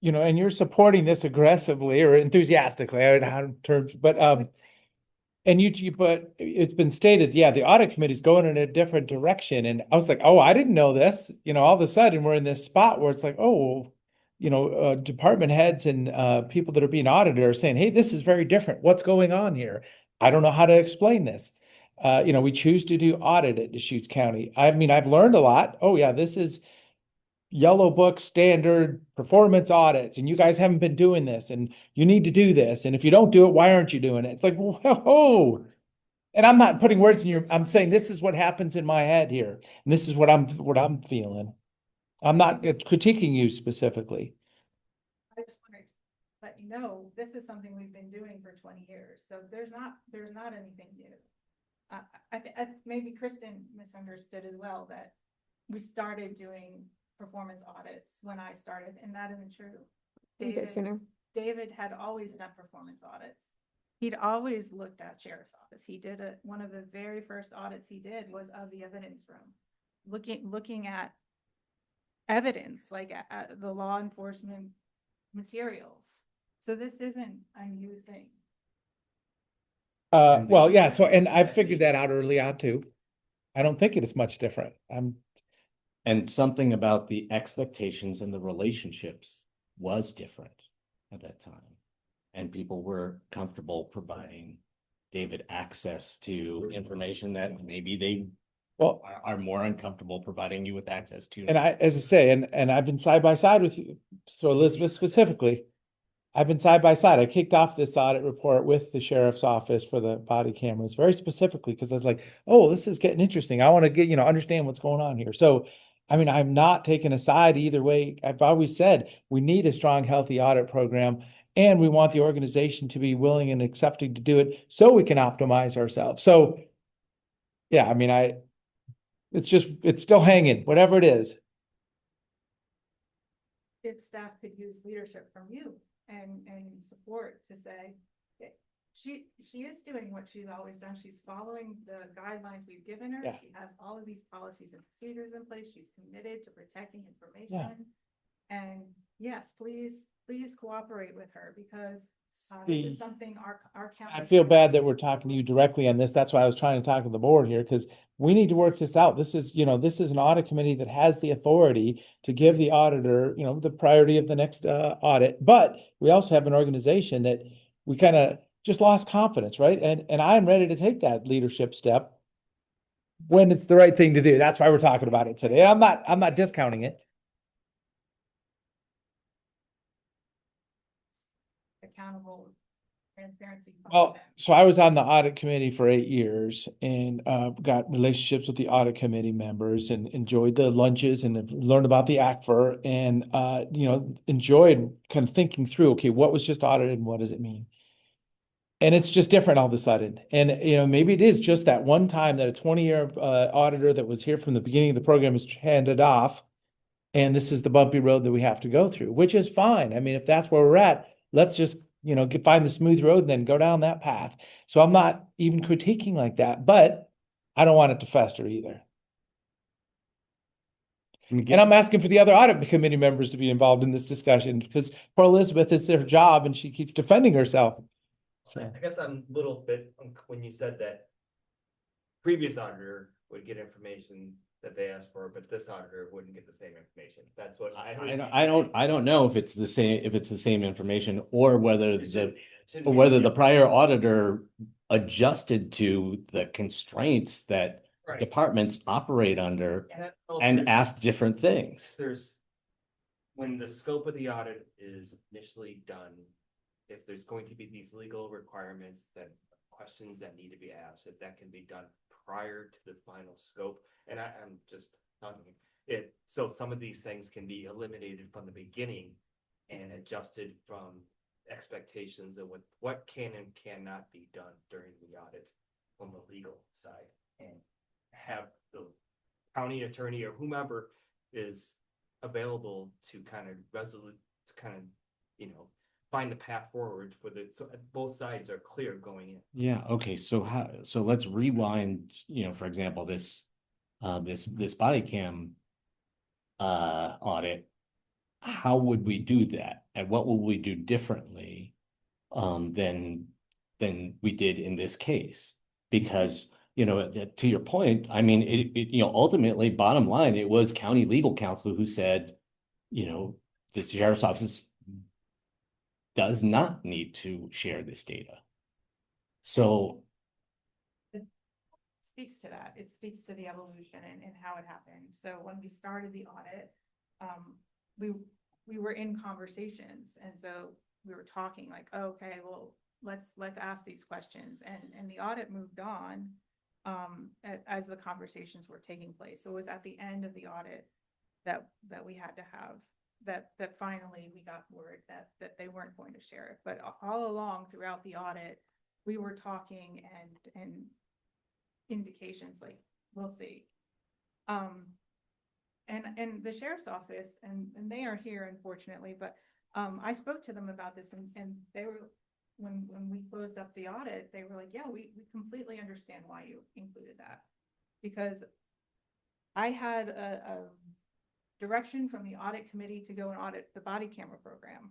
and you're supporting this aggressively or enthusiastically, I don't know how to terms, but but it's been stated, yeah, the audit committee is going in a different direction. And I was like, oh, I didn't know this. All of a sudden we're in this spot where it's like, oh, department heads and people that are being audited are saying, hey, this is very different. What's going on here? I don't know how to explain this. We choose to do audit at Deschutes County. I mean, I've learned a lot. Oh yeah, this is yellow book standard performance audits, and you guys haven't been doing this, and you need to do this. And if you don't do it, why aren't you doing it? It's like, whoa. And I'm not putting words in I'm saying this is what happens in my head here. And this is what I'm feeling. I'm not critiquing you specifically. I just wanted to let you know, this is something we've been doing for 20 years. So there's not anything new. Maybe Kristen misunderstood as well that we started doing performance audits when I started, and that isn't true. David had always done performance audits. He'd always looked at Sheriff's Office. He did one of the very first audits he did was of the evidence room, looking at evidence, like at the law enforcement materials. So this isn't a new thing. Well, yeah. So, and I figured that out early on too. I don't think it is much different. And something about the expectations and the relationships was different at that time. And people were comfortable providing David access to information that maybe they are more uncomfortable providing you with access to. And as I say, and I've been side by side with you. So Elizabeth specifically, I've been side by side. I kicked off this audit report with the sheriff's office for the body cameras very specifically because I was like, oh, this is getting interesting. I want to get, understand what's going on here. So, I mean, I'm not taking a side either way. I've always said we need a strong, healthy audit program, and we want the organization to be willing and accepting to do it so we can optimize ourselves. So, yeah, I mean, it's still hanging, whatever it is. If staff could use leadership from you and support to say, she is doing what she's always done. She's following the guidelines we've given her. Yeah. She has all of these policies and procedures in place. She's committed to protecting information. Yeah. And yes, please cooperate with her because it's something our county. I feel bad that we're talking to you directly on this. That's why I was trying to talk to the board here because we need to work this out. This is an audit committee that has the authority to give the auditor, the priority of the next audit. But we also have an organization that we kind of just lost confidence, right? And I'm ready to take that leadership step when it's the right thing to do. That's why we're talking about it today. I'm not discounting it. Accountable transparency. Well, so I was on the audit committee for 8 years and got relationships with the audit committee members and enjoyed the lunches and learned about the ACFR and enjoyed kind of thinking through, okay, what was just audited and what does it mean? And it's just different all of a sudden. And, maybe it is just that one time that a 20-year auditor that was here from the beginning of the program is handed off. And this is the bumpy road that we have to go through, which is fine. I mean, if that's where we're at, let's just find the smooth road and then go down that path. So I'm not even critiquing like that, but I don't want it to fester either. And I'm asking for the other audit committee members to be involved in this discussion because poor Elizabeth, it's their job and she keeps defending herself. So, I guess I'm a little bit, when you said that previous auditor would get information that they asked for, but this auditor wouldn't get the same information. That's what I heard. I don't know if it's the same information or whether It should be. It should or be. whether the prior auditor adjusted to the constraints that Right. departments operate under And I don't know if and there's- ask different things. There's, when the scope of the audit is initially done, if there's going to be these legal requirements, that questions that need to be asked, if that can be done prior to the final scope, and I'm just talking it, so some of these things can be eliminated from the beginning and adjusted from expectations of what can and cannot be done during the audit from the legal side, and have the county attorney or whomever is available to kind of find the path forward for so both sides are clear going in. Yeah, okay, so let's rewind, for example, this body cam audit. How would we do that? And what will we do differently than we did in this case? Because, to your point, I mean, ultimately, bottom line, it was county legal counsel who said, the sheriff's office does not need to share this data. So Speaks to that. It speaks to the evolution and how it happened. So when we started the audit, we were in conversations, and so we were talking like, oh, okay, well, let's ask these questions, and the audit moved on as the conversations were taking place. So it was at the end of the audit that we had to have that finally we got word that they weren't going to share it. But all along throughout the audit, we were talking and indications like, we'll see. And the sheriff's office, and they are here unfortunately, but I spoke to them about this, and they were, when we closed up the audit, they were like, yeah, we completely understand why you included that. Because I had a direction from the audit committee to go and audit the body camera program.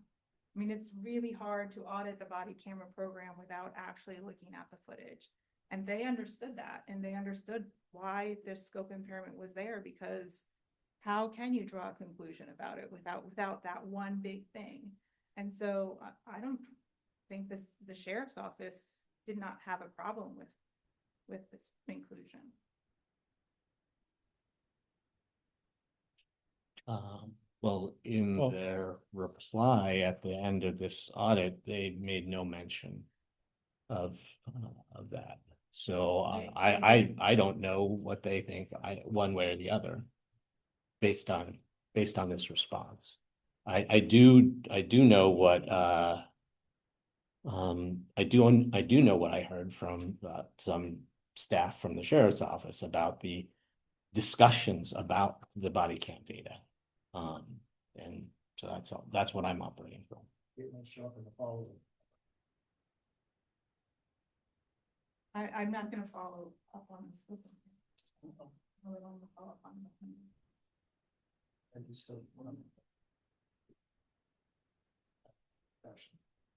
I mean, it's really hard to audit the body camera program without actually looking at the footage. And they understood that, and they understood why this scope impairment was there, because how can you draw a conclusion about it without that one big thing? And so I don't think the sheriff's office did not have a problem with this inclusion. Well, in their reply at the end of this audit, they made no mention of that. So I don't know what they think one way or the other based on this response. I do know what I do know what I heard from some staff from the sheriff's office about the discussions about the body cam data. And so that's what I'm operating from. It might show up in the follow-up. I'm not gonna follow up on this. I would only follow up on the-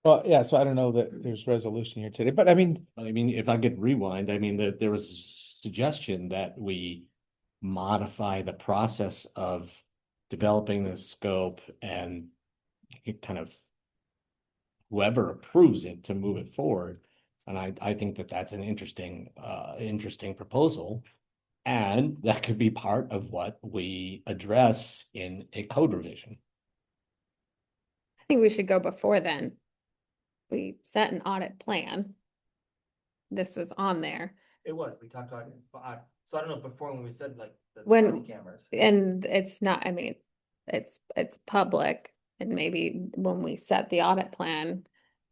well, yeah, so I don't know that there's resolution here today, but I mean, if I could rewind, there was a suggestion that we modify the process of developing the scope and kind of whoever approves it to move it forward. And I think that that's an interesting proposal. And that could be part of what we address in a code revision. I think we should go before then. We set an audit plan. This was on there. It was, we talked about it, so I don't know, before when we said like the When- body cameras. And it's not, I mean, it's public, and maybe when we set the audit plan,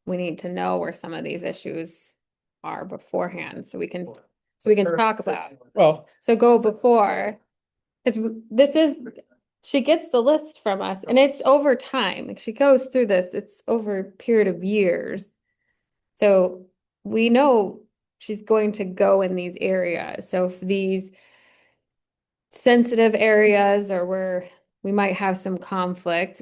we need to know where some of these issues are beforehand, so we can talk about. well, So go before, because this is, she gets the list from us and it's over time. Like she goes through this, it's over a period of years. So we know she's going to go in these areas. So if these sensitive areas or where we might have some conflict,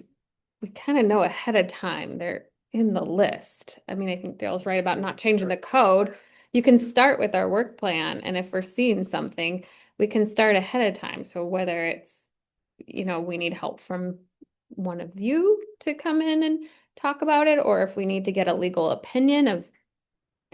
we kind of know ahead of time. They're in the list. I mean, I think Dale's right about not changing the code. You can start with our work plan, and if we're seeing something, we can start ahead of time. So whether it's, we need help from one of you to come in and talk about it, or if we need to get a legal opinion of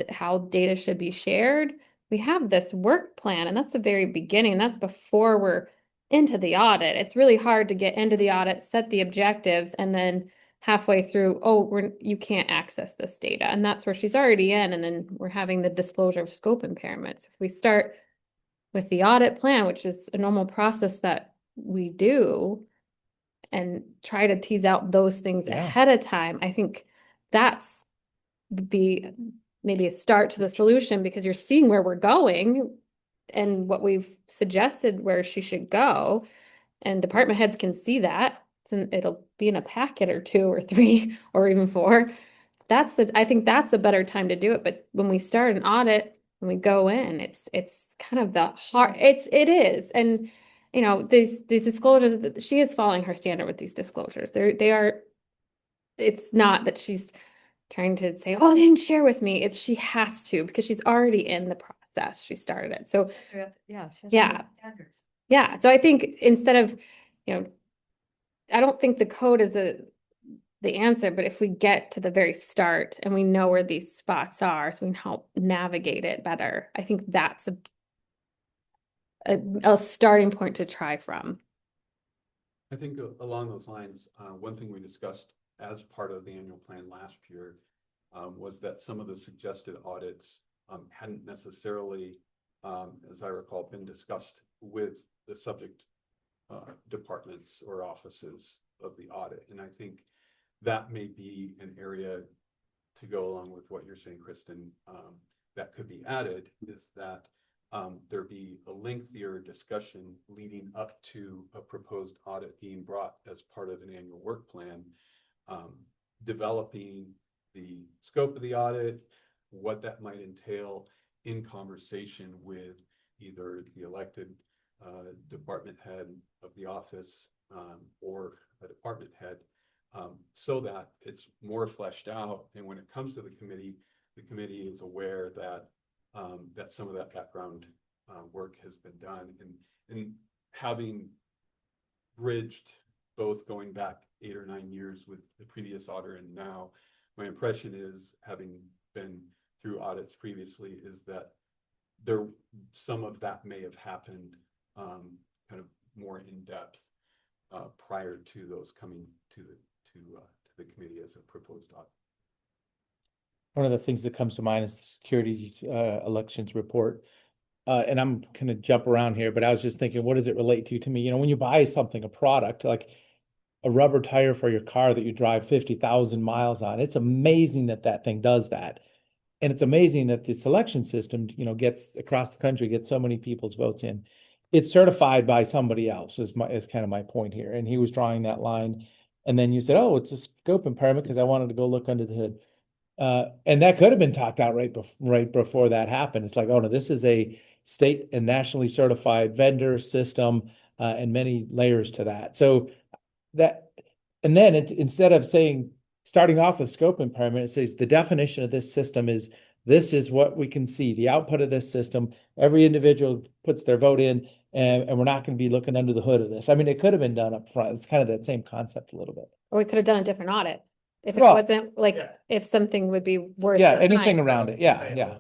how data should be shared, we have this work plan, and that's the very beginning. That's before we're into the audit. It's really hard to get into the audit, set the objectives, and then halfway through, oh, you can't access this data. And that's where she's already in, and then we're having the disclosure of scope impairments. If we start with the audit plan, which is a normal process that we do, and try to tease out those things ahead of time, I think that's be maybe a start to the solution, because you're seeing where we're going and what we've suggested where she should go, and department heads can see that. It'll be in a packet or 2 or 3 or even 4. I think that's a better time to do it. But when we start an audit, when we go in, it's kind of the hard, it is. And these disclosures, she is following her standard with these disclosures. They are, it's not that she's trying to say, oh, they didn't share with me. It's she has to, because she's already in the process. She started it. So Yeah. she has Yeah. to meet standards. yeah. So I think instead of, I don't think the code is the answer, but if we get to the very start and we know where these spots are, so we can help navigate it better, I think that's a starting point to try from. I think along those lines, one thing we discussed as part of the annual plan last year was that some of the suggested audits hadn't necessarily, as I recall, been discussed with the subject departments or offices of the audit. And I think that may be an area to go along with what you're saying, Kristen, that could be added, is that there be a lengthier discussion leading up to a proposed audit being brought as part of an annual work plan, developing the scope of the audit, what that might entail in conversation with either the elected department head of the office or a department head, so that it's more fleshed out. And when it comes to the committee is aware that that some of that background work has been done, and having bridged both going back 8 or 9 years with the previous auditor and now, my impression is, having been through audits previously, is that some of that may have happened kind of more in depth prior to those coming to the committee as a proposed audit. One of the things that comes to mind is the security elections report. And I'm gonna jump around here, but I was just thinking, what does it relate to me? When you buy something, a product like a rubber tire for your car that you drive 50,000 miles on, it's amazing that that thing does that. And it's amazing that the selection system, gets across the country, gets so many people's votes in. It's certified by somebody else is kind of my point here. And he was drawing that line. And then you said, oh, it's a scope impairment because I wanted to go look under the hood. And that could have been talked out right before that happened. It's like, oh no, this is a state and nationally certified vendor system, and many layers to that. So and then instead of starting off with scope impairment, it says the definition of this system is, this is what we can see, the output of this system. Every individual puts their vote in, and we're not going to be looking under the hood of this. I mean, it could have been done up front. It's kind of that same concept a little bit. Or we could have done a different audit if it Well, wasn't if something would be worth Yeah, the anything time. around it. Yeah.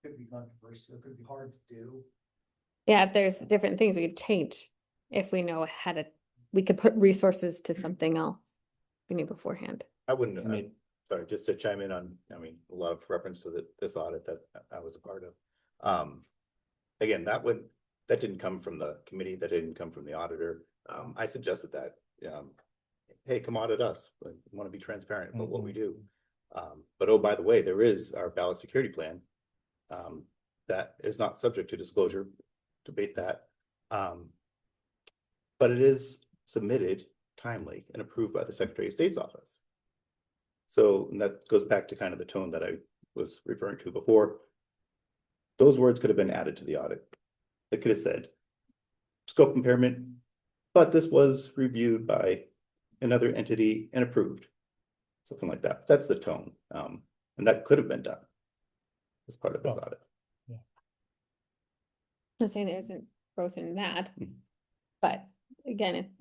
Could be controversial, it could be hard to do. Yeah, if there's different things we could change, if we know we could put resources to something else we knew beforehand. I wouldn't, sorry, just to chime in on, a lot of reference to this audit that I was a part of. Again, that didn't come from the committee, that didn't come from the auditor. I suggested that, hey, come audit us. We want to be transparent about what we do. But oh, by the way, there is our ballot security plan that is not subject to disclosure, debate that. But it is submitted timely and approved by the Secretary of State's office. So that goes back to kind of the tone that I was referring to before. Those words could have been added to the audit. It could have said scope impairment, but this was reviewed by another entity and approved. Something like that. That's the tone. And that could have been done as part of this audit. I'm not saying there isn't growth in that, Mhm. but again,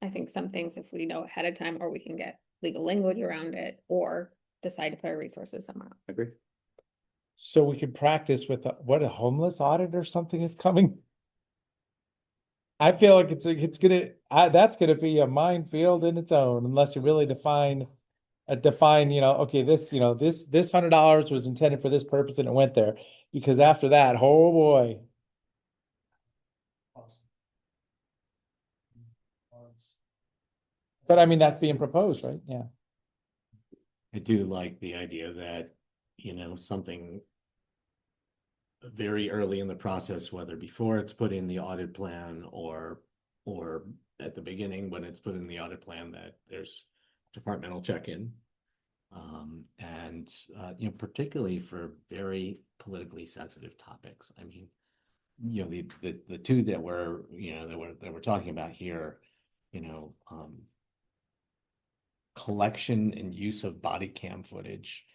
I think some things, if we know ahead of time, or we can get legal language around it, or decide to put our resources somewhere else. Agree. So we could practice with what, a homeless audit or something is coming? I feel like that's gonna be a minefield in its own, unless you really define, okay, this $100 was intended for this purpose and it went there. Because after that, oh boy. But I mean, that's being proposed, right? Yeah. I do like the idea that, something very early in the process, whether before it's put in the audit plan or at the beginning when it's put in the audit plan, that there's departmental check-in. And particularly for very politically sensitive topics. I mean, the two that we're talking about here, collection and use of body cam footage,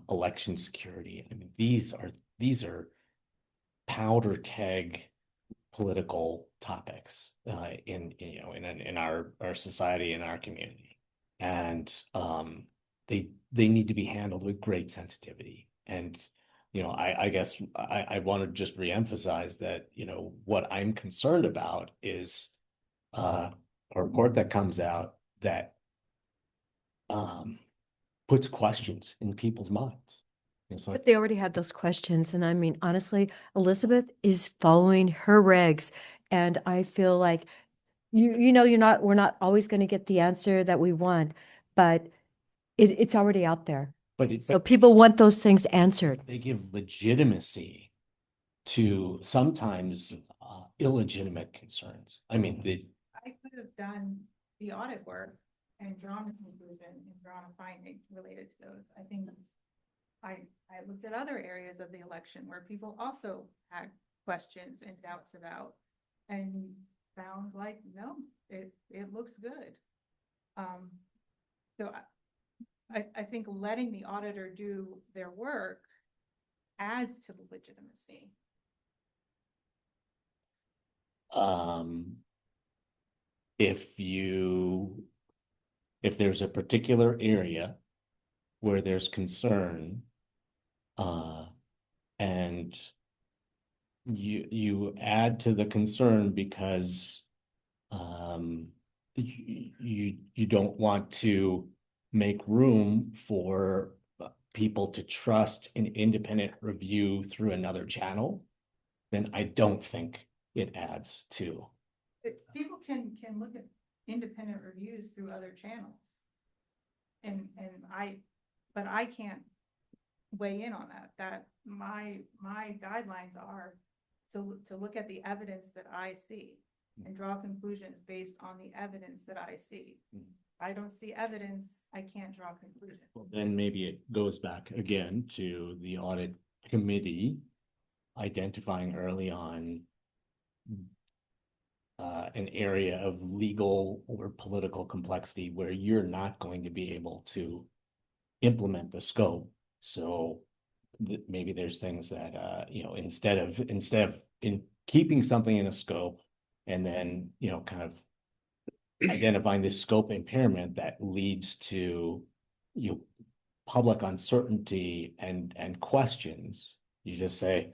election security. I mean, these are powder keg political topics in our society, in our community, and they need to be handled with great sensitivity. And I guess I want to just reemphasize that what I'm concerned about is a report that comes out that puts questions in people's minds. It's But like, they already had those questions. And I mean, honestly, Elizabeth is following her regs. And I feel like we're not always going to get the answer that we want, but it's already out there. So people want those things answered. they give legitimacy to sometimes illegitimate concerns. I mean, I could have done the audit work and drawn a conclusion and drawn a finding related to those. I think I looked at other areas of the election where people also had questions and doubts about, and found like, no, it looks good. So I think letting the auditor do their work adds to the legitimacy. If there's a particular area where there's concern, and you add to the concern because you don't want to make room for people to trust an independent review through another channel, then I don't think it adds to. People can look at independent reviews through other channels. But I can't weigh in on that my guidelines are to look at the evidence that I see and draw conclusions based on the evidence that I see. I don't see evidence, I can't draw conclusions. Well, then maybe it goes back again to the audit committee identifying early on an area of legal or political complexity where you're not going to be able to implement the scope. So maybe there's things that instead of in keeping something in a scope and then kind of identifying this scope impairment that leads to public uncertainty and questions, you just say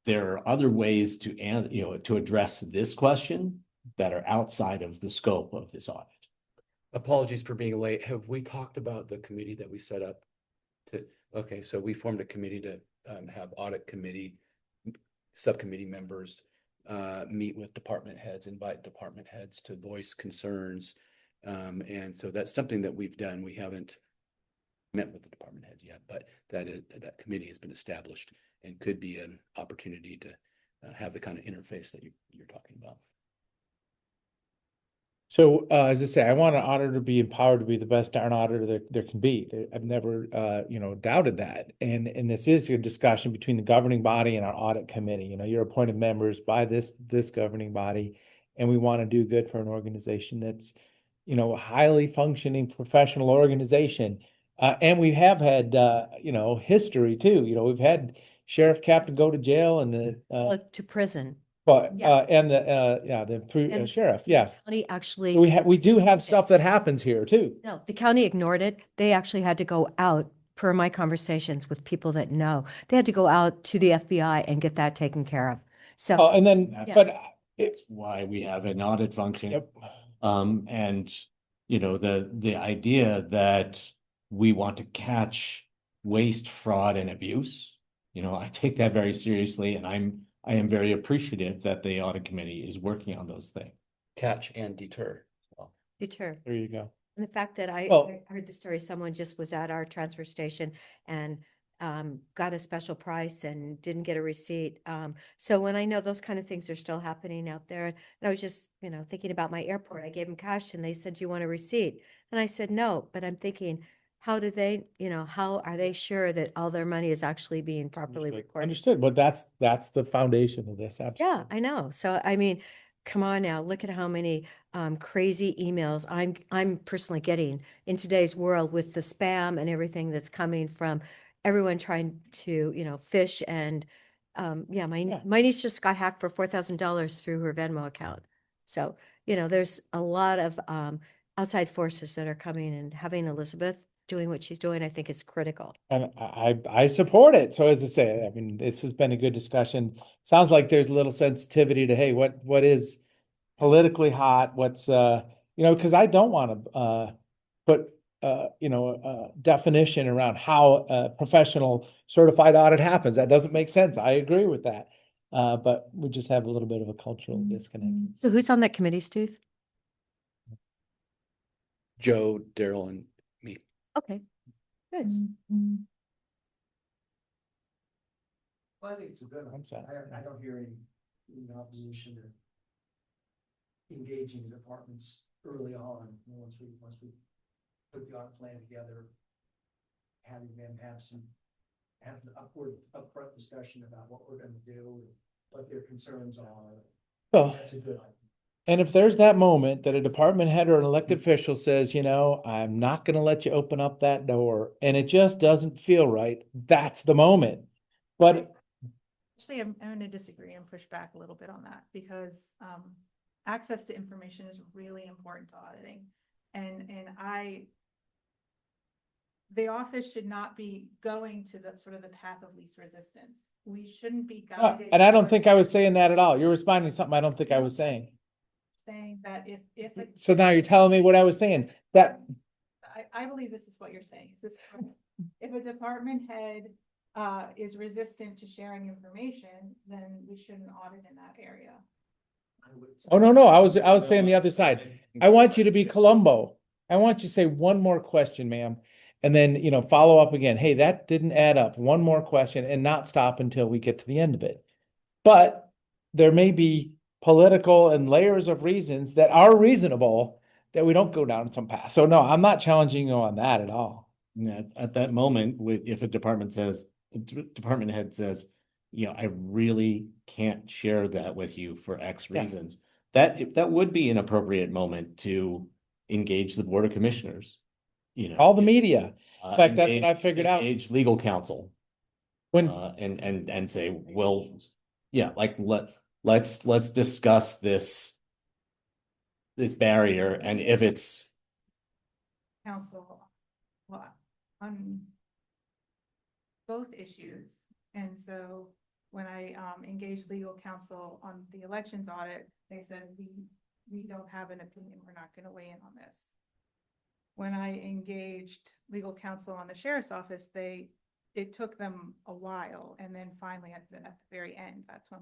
there are other ways to address this question that are outside of the scope of this audit. Apologies for being late. Have we talked about the committee that we set up okay, so we formed a committee to have audit committee subcommittee members meet with department heads, invite department heads to voice concerns. And so that's something that we've done. We haven't met with the department heads yet, but that committee has been established and could be an opportunity to have the kind of interface that you're talking about. So, as I say, I want an auditor to be empowered to be the best darn auditor there can be. I've never, doubted that. And this is a discussion between the governing body and our audit committee. You're appointed members by this governing body, and we want to do good for an organization that's, a highly functioning professional organization. And we have had, history too. We've had Sheriff Captain go to jail and the, To prison. but, Yeah. and the sheriff, yeah. County actually. We do have stuff that happens here too. No, the county ignored it. They actually had to go out, per my conversations with people that know, they had to go out to the FBI and get that taken care of. So. And then, Yeah. but It's why we have an audit function. Yep. And the idea that we want to catch waste, fraud, and abuse, I take that very seriously, and I am very appreciative that the audit committee is working on those things. Catch and deter. Deter. there you go. And the fact that Well- I heard the story, someone just was at our transfer station and got a special price and didn't get a receipt. So when I know those kind of things are still happening out there, and I was just, thinking about my airport, I gave them cash and they said, "Do you want a receipt?" And I said, "No," but I'm thinking, how do they, how are they sure that all their money is actually being properly recorded? Understood, but that's the foundation of this. Absolutely. Yeah, I know. So, I mean, come on now, look at how many crazy emails I'm personally getting in today's world with the spam and everything that's coming from everyone trying to, fish and yeah, my niece just got hacked for $4,000 through her Venmo account. So, there's a lot of outside forces that are coming, and having Elizabeth doing what she's doing, I think is critical. And I support it. So as I say, I mean, this has been a good discussion. Sounds like there's a little sensitivity to, hey, what is politically hot? What's because I don't want to put definition around how a professional certified audit happens. That doesn't make sense. I agree with that. But we just have a little bit of a cultural disconnect. So who's on that committee, Steve? Joe, Daryl, and me. Okay, good. Well, I think it's a good one. I'm sorry. I don't hear any opposition to engaging the departments early on, once we put the audit plan together, having them have an upfront discussion about what we're gonna do, what their concerns are. Well, That's a good idea. and if there's that moment that a department head or an elected official says, I'm not going to let you open up that door, and it just doesn't feel right, that's the moment. But Actually, I'm going to disagree and push back a little bit on that, because access to information is really important to auditing. And the office should not be going to the sort of the path of least resistance. We shouldn't be guided. and I don't think I was saying that at all. You're responding to something I don't think I was saying. Saying that if So now you're telling me what I was saying, that I believe this is what you're saying. Is this correct? If a department head is resistant to sharing information, then we shouldn't audit in that area. oh, no, I was saying the other side. I want you to be Columbo. I want you to say one more question, ma'am. And then, follow up again. Hey, that didn't add up. One more question, and not stop until we get to the end of it. But there may be political and layers of reasons that are reasonable that we don't go down some path. So no, I'm not challenging you on that at all. At that moment, if a department head says, I really can't share that with you for X reasons, that would be an appropriate moment to engage the Board of Commissioners. All the media. In fact, that's what I figured out. Engage legal counsel. When and say, well, yeah, like let's discuss this barrier, and if it's Council, well, on both issues. And so when I engaged legal counsel on the elections audit, they said, we don't have an opinion. We're not going to weigh in on this. When I engaged legal counsel on the sheriff's office, it took them a while. And then finally at the very end, that's when,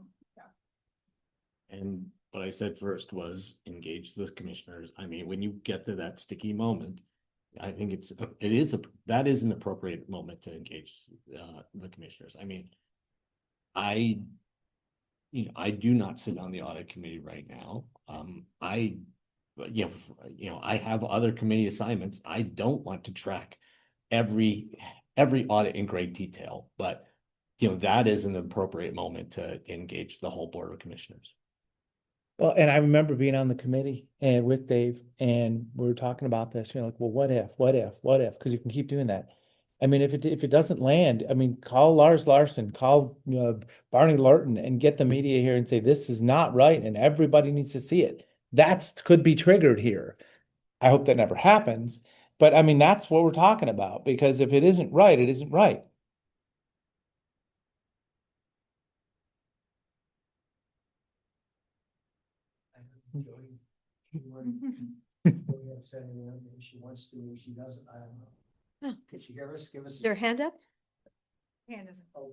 And what I said first was engage the commissioners. I mean, when you get to that sticky moment, I think that is an appropriate moment to engage the commissioners. I mean, I do not sit on the audit committee right now. I have other committee assignments. I don't want to track every audit in great detail, but that is an appropriate moment to engage the whole board of commissioners. Well, and I remember being on the committee and with Dave, and we were talking about this, like, well, what if? Because you can keep doing that. I mean, if it doesn't land, I mean, call Lars Larson, call Barney Lurton, and get the media here and say this is not right, and everybody needs to see it. That could be triggered here. I hope that never happens, but I mean, that's what we're talking about. Because if it isn't right, it isn't right. If she wants to, if she doesn't, I don't know. Oh, Could she give us? Is there a hand up? Hand isn't. Oh,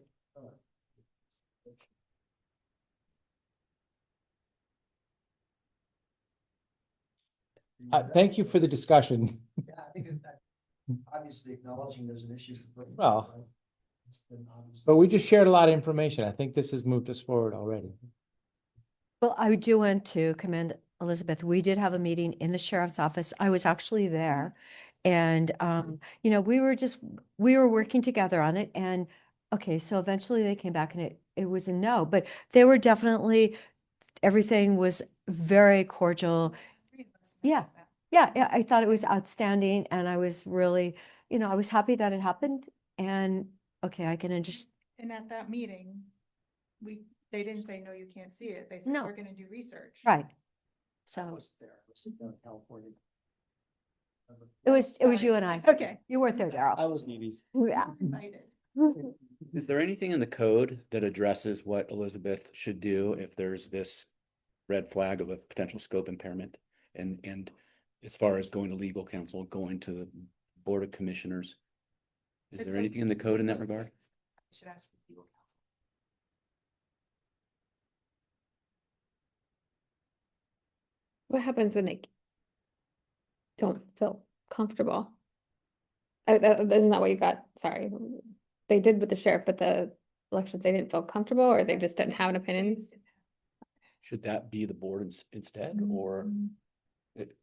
Thank you for the discussion. Yeah, I think that obviously acknowledging there's an issue. Well, It's been obvious. but we just shared a lot of information. I think this has moved us forward already. Well, I do want to commend Elizabeth. We did have a meeting in the sheriff's office. I was actually there. And, we were working together on it, and, okay, so eventually they came back and it was a no, but they were definitely, everything was very cordial. Yeah. Yeah, I thought it was outstanding, and I was really, I was happy that it happened, and, okay, I can just, And at that meeting, they didn't say, no, you can't see it. They said, No. we're gonna do research. right. I So was there. I was in California. it was you Sorry. and I. Okay. You weren't there, Daryl. was needies. Yeah. Invited. Is there anything in the code that addresses what Elizabeth should do if there's this red flag of a potential scope impairment? And as far as going to legal counsel, going to the Board of Commissioners, is there anything in the code in that regard? You should ask for legal counsel. What happens when they don't feel comfortable? Isn't that what you got? Sorry. They did with the sheriff, but the elections, they didn't feel comfortable, or they just didn't have an opinion? Should that be the board instead, or? it-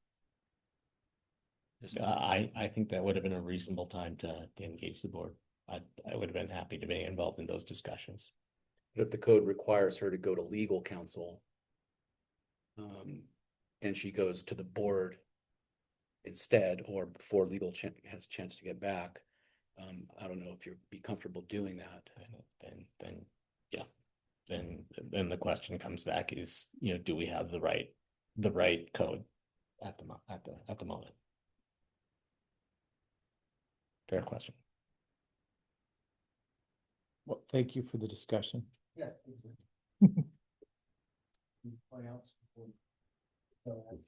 just- I think that would have been a reasonable time to engage the board. I would have been happy to be involved in those discussions. But if the code requires her to go to legal counsel, and she goes to the board instead, or before legal has a chance to get back, I don't know if you'd be comfortable doing that. Then the question comes back is, do we have the right code at the moment? Fair question. Well, thank you for the discussion. Yeah. Point else before- Yeah.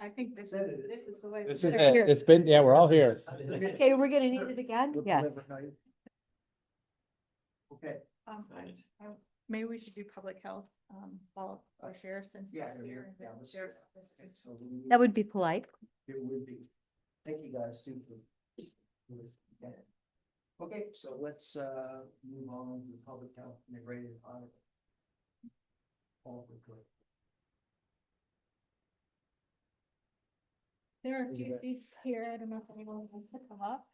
I think this Said is, it. this is the way. This we is do it. it. It's been, yeah, we're all here. Okay, we're gonna need it again? Yes. Okay. Maybe we should do public health, follow our sheriff since. Yeah, they're here, yeah, and let's- sheriff's okay, office. so we- That would be polite. It would be. Thank you guys too. Okay. Okay, so let's move on to public health integrated audit. All for good. There are a few seats here. I don't know if anyone wants to come up.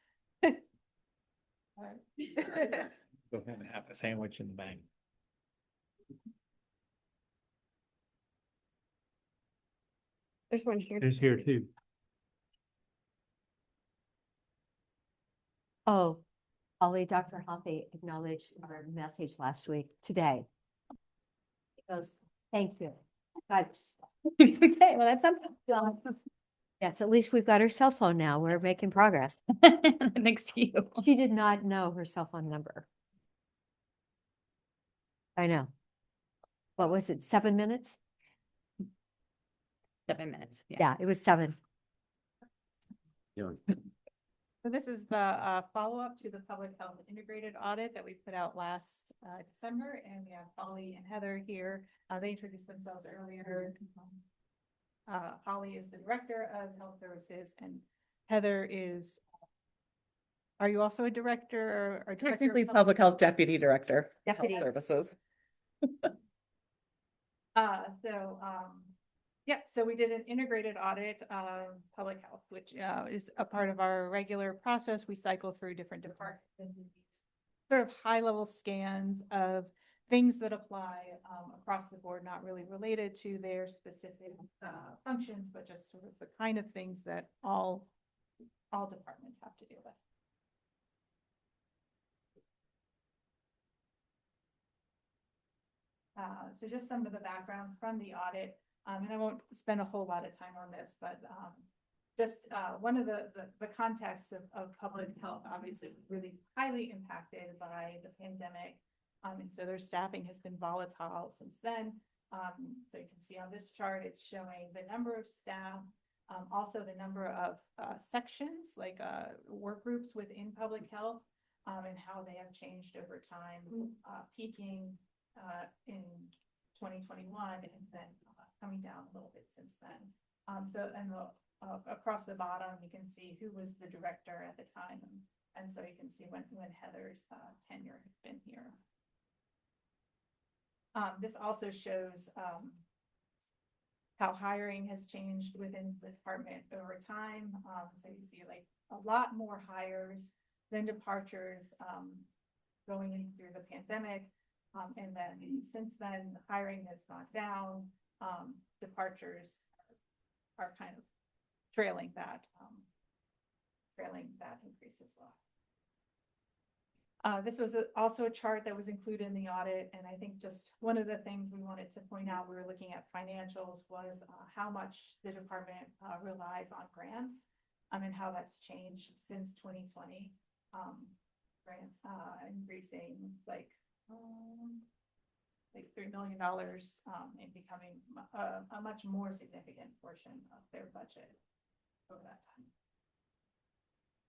Alright. Go ahead and have a sandwich in the bank. There's one here. There's here too. Oh, Ollie, Dr. Hoppy acknowledged our message last week, today. He goes, thank you. God. Okay, well, that's something. Yes, at least we've got her cell phone now. We're making progress. Next to you. She did not know her cell phone number. I know. What was it, 7 minutes? 7 minutes. Yeah, it was 7. Yeah. So this is the follow-up to the public health integrated audit that we put out last December, and we have Holly and Heather here. They introduced themselves earlier. Holly is the Director of Health Services, and Heather is, are you also a director or? Director of Technically, Public Health Deputy Director, Health Deputy. Services. Yeah, so we did an integrated audit of public health, which is a part of our regular process. We cycle through different departments and do these sort of high-level scans of things that apply across the board, not really related to their specific functions, but just sort of the kind of things that all departments have to deal with. So just some of the background from the audit, and I won't spend a whole lot of time on this, but just one of the contexts of public health, obviously really highly impacted by the pandemic. And so their staffing has been volatile since then. So you can see on this chart, it's showing the number of staff, also the number of sections, like work groups within public health, and how they have changed over time, peaking in 2021 and then coming down a little bit since then. Across the bottom, you can see who was the director at the time. And so you can see when Heather's tenure has been here. This also shows how hiring has changed within the department over time. So you see like a lot more hires than departures going in through the pandemic. And then since then, hiring has gone down. Departures are kind of trailing that increase as well. This was also a chart that was included in the audit, and I think just one of the things we wanted to point out, we were looking at financials, was how much the department relies on grants, and how that's changed since 2020. Grants increasing like $3 million and becoming a much more significant portion of their budget over that time.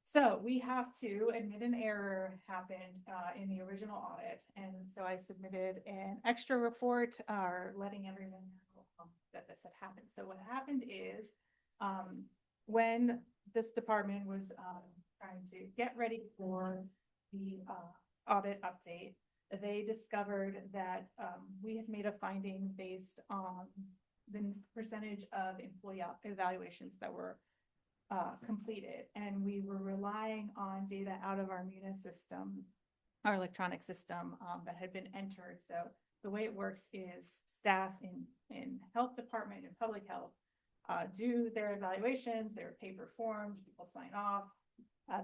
So we have to admit an error happened in the original audit. And so I submitted an extra report letting everyone know that this had happened. So what happened is when this department was trying to get ready for the audit update, they discovered that we had made a finding based on the percentage of employee evaluations that were completed, and we were relying on data out of our Munis system, our electronic system that had been entered. So the way it works is staff in health department and public health do their evaluations, they're paper formed, people sign off.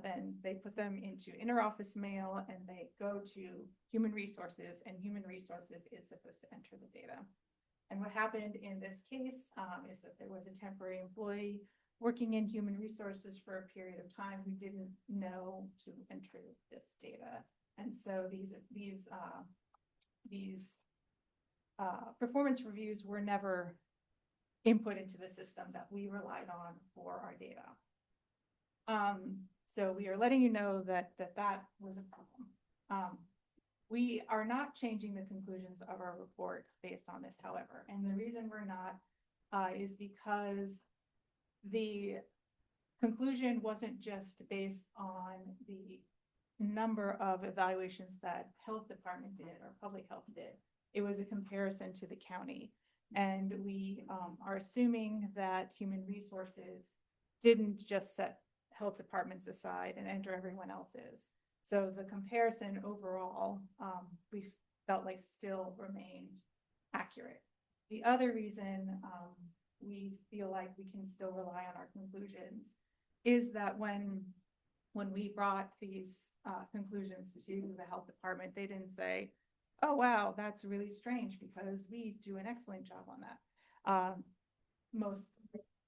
Then they put them into interoffice mail and they go to human resources, and human resources is supposed to enter the data. And what happened in this case is that there was a temporary employee working in human resources for a period of time who didn't know to enter this data. And so these performance reviews were never input into the system that we relied on for our data. So we are letting you know that was a problem. We are not changing the conclusions of our report based on this, however, and the reason we're not is because the conclusion wasn't just based on the number of evaluations that health department did or public health did. It was a comparison to the county, and we are assuming that human resources didn't just set health departments aside and enter everyone else's. So the comparison overall, we felt like still remained accurate. The other reason we feel like we can still rely on our conclusions is that when we brought these conclusions to the health department, they didn't say, oh, wow, that's really strange because we do an excellent job on that. Most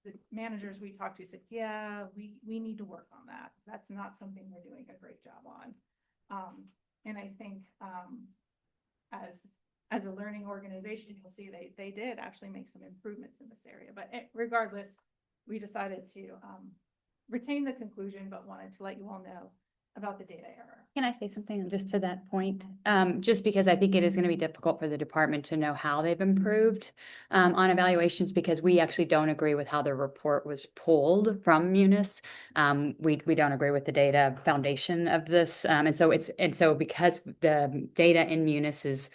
the managers we talked to said, yeah, we need to work on that. That's not something we're doing a great job on. And I think as a learning organization, you'll see they did actually make some improvements in this area. But regardless, we decided to retained the conclusion, but wanted to let you all know about the data error. Can I say something just to that point? Just because I think it is going to be difficult for the department to know how they've improved on evaluations, because we actually don't agree with how the report was pulled from Munis. We don't agree with the data foundation of this. And so because the data in Munis is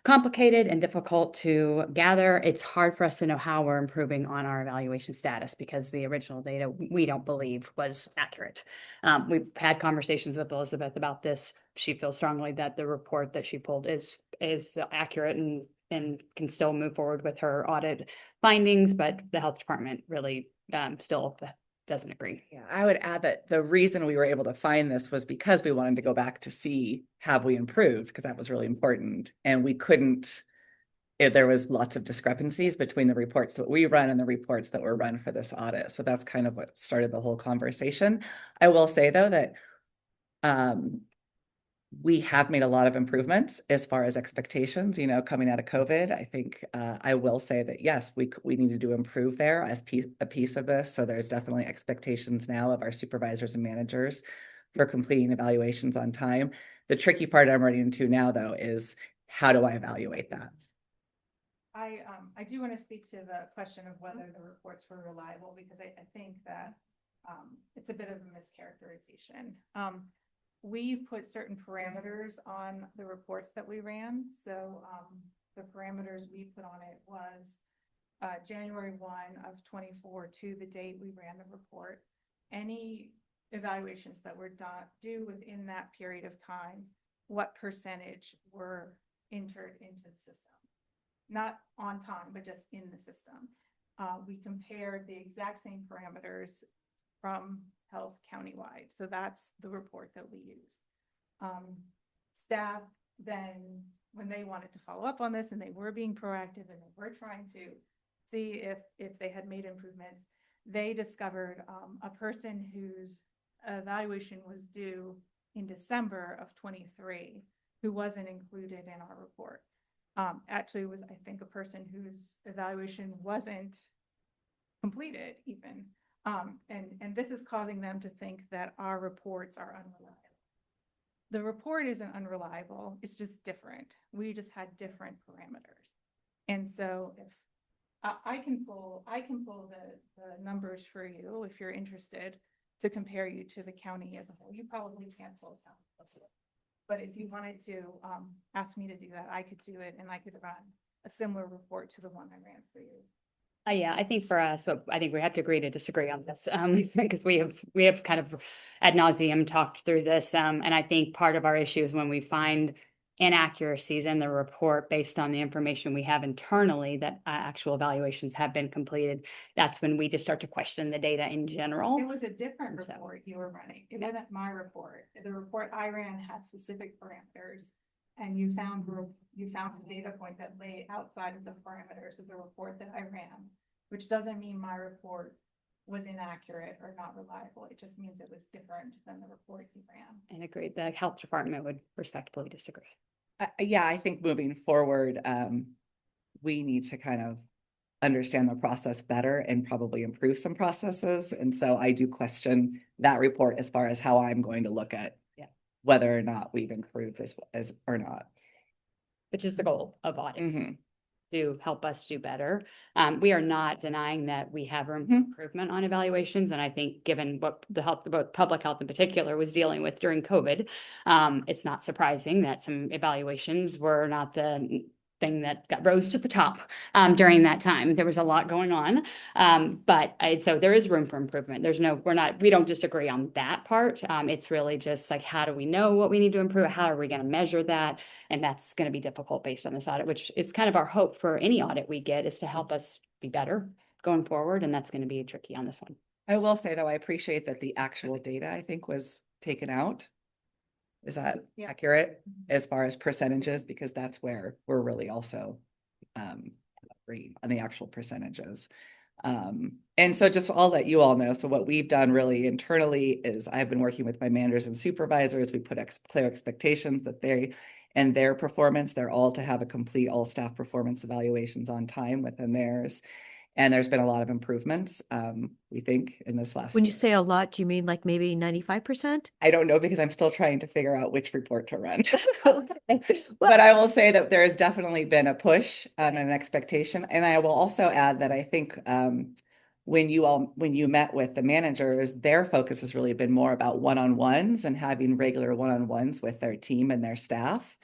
complicated and difficult to gather, it's hard for us to know how we're improving on our evaluation status, because the original data we don't believe was accurate. We've had conversations with Elizabeth about this. She feels strongly that the report that she pulled is accurate and can still move forward with her audit findings, but the health department really still doesn't agree. Yeah, I would add that the reason we were able to find this was because we wanted to go back to see, have we improved? Because that was really important. And we couldn't, there was lots of discrepancies between the reports that we run and the reports that were run for this audit. So that's kind of what started the whole conversation. I will say though that we have made a lot of improvements as far as expectations, coming out of COVID. I think I will say that, yes, we needed to improve there as a piece of this. So there's definitely expectations now of our supervisors and managers for completing evaluations on time. The tricky part I'm running into now, though, is how do I evaluate that? I do want to speak to the question of whether the reports were reliable, because I think that it's a bit of a mischaracterization. We put certain parameters on the reports that we ran. So the parameters we put on it was January 1 of 24 to the date we ran the report. Any evaluations that were due within that period of time, what percentage were entered into the system? Not on time, but just in the system. We compared the exact same parameters from health countywide. So that's the report that we use. Staff then, when they wanted to follow up on this and they were being proactive and they were trying to see if they had made improvements, they discovered a person whose evaluation was due in December of 23 who wasn't included in our report. Actually was, I think, a person whose evaluation wasn't completed even. And this is causing them to think that our reports are unreliable. The report isn't unreliable, it's just different. We just had different parameters. And so if I can pull the numbers for you if you're interested to compare you to the county as a whole. You probably can't pull it down. But if you wanted to ask me to do that, I could do it, and I could run a similar report to the one I ran for you. Yeah, I think for us, I think we have to agree to disagree on this, because we have kind of ad nauseum talked through this. And I think part of our issue is when we find inaccuracies in the report based on the information we have internally that actual evaluations have been completed, that's when we just start to question the data in general. It was a different report you were running. It wasn't my report. The report I ran had specific parameters, and you found a data point that lay outside of the parameters of the report that I ran, which doesn't mean my report was inaccurate or not reliable. It just means it was different than the report you ran. And agreed, the health department would respectfully disagree. Yeah, I think moving forward, we need to kind of understand the process better and probably improve some processes. And so I do question that report as far as how I'm going to look at whether or not we've improved as or not. Which is the goal of audits. Mm-hmm. To help us do better. We are not denying that we have room for improvement on evaluations. And I think given what both public health in particular was dealing with during COVID, it's not surprising that some evaluations were not the thing that rose to the top during that time. There was a lot going on. So there is room for improvement. We don't disagree on that part. It's really just like, how do we know what we need to improve? How are we going to measure that? And that's going to be difficult based on this audit, which is kind of our hope for any audit we get, is to help us be better going forward. And that's going to be tricky on this one. I will say though, I appreciate that the actual data, I think, was taken out. Is that accurate as far as percentages? Because that's where we're really also agree on the actual percentages. And so just I'll let you all know. So what we've done really internally is I've been working with my managers and supervisors. We put clear expectations that they and their performance, they're all to have a complete all staff performance evaluations on time within theirs. And there's been a lot of improvements, we think, in this last When you year. say a lot, do you mean like maybe 95%? I don't know because I'm still trying to figure out which report to run. But I will say that there has definitely been a push and an expectation. And I will also add that I think when you met with the managers, their focus has really been more about one-on-ones and having regular one-on-ones with their team and their staff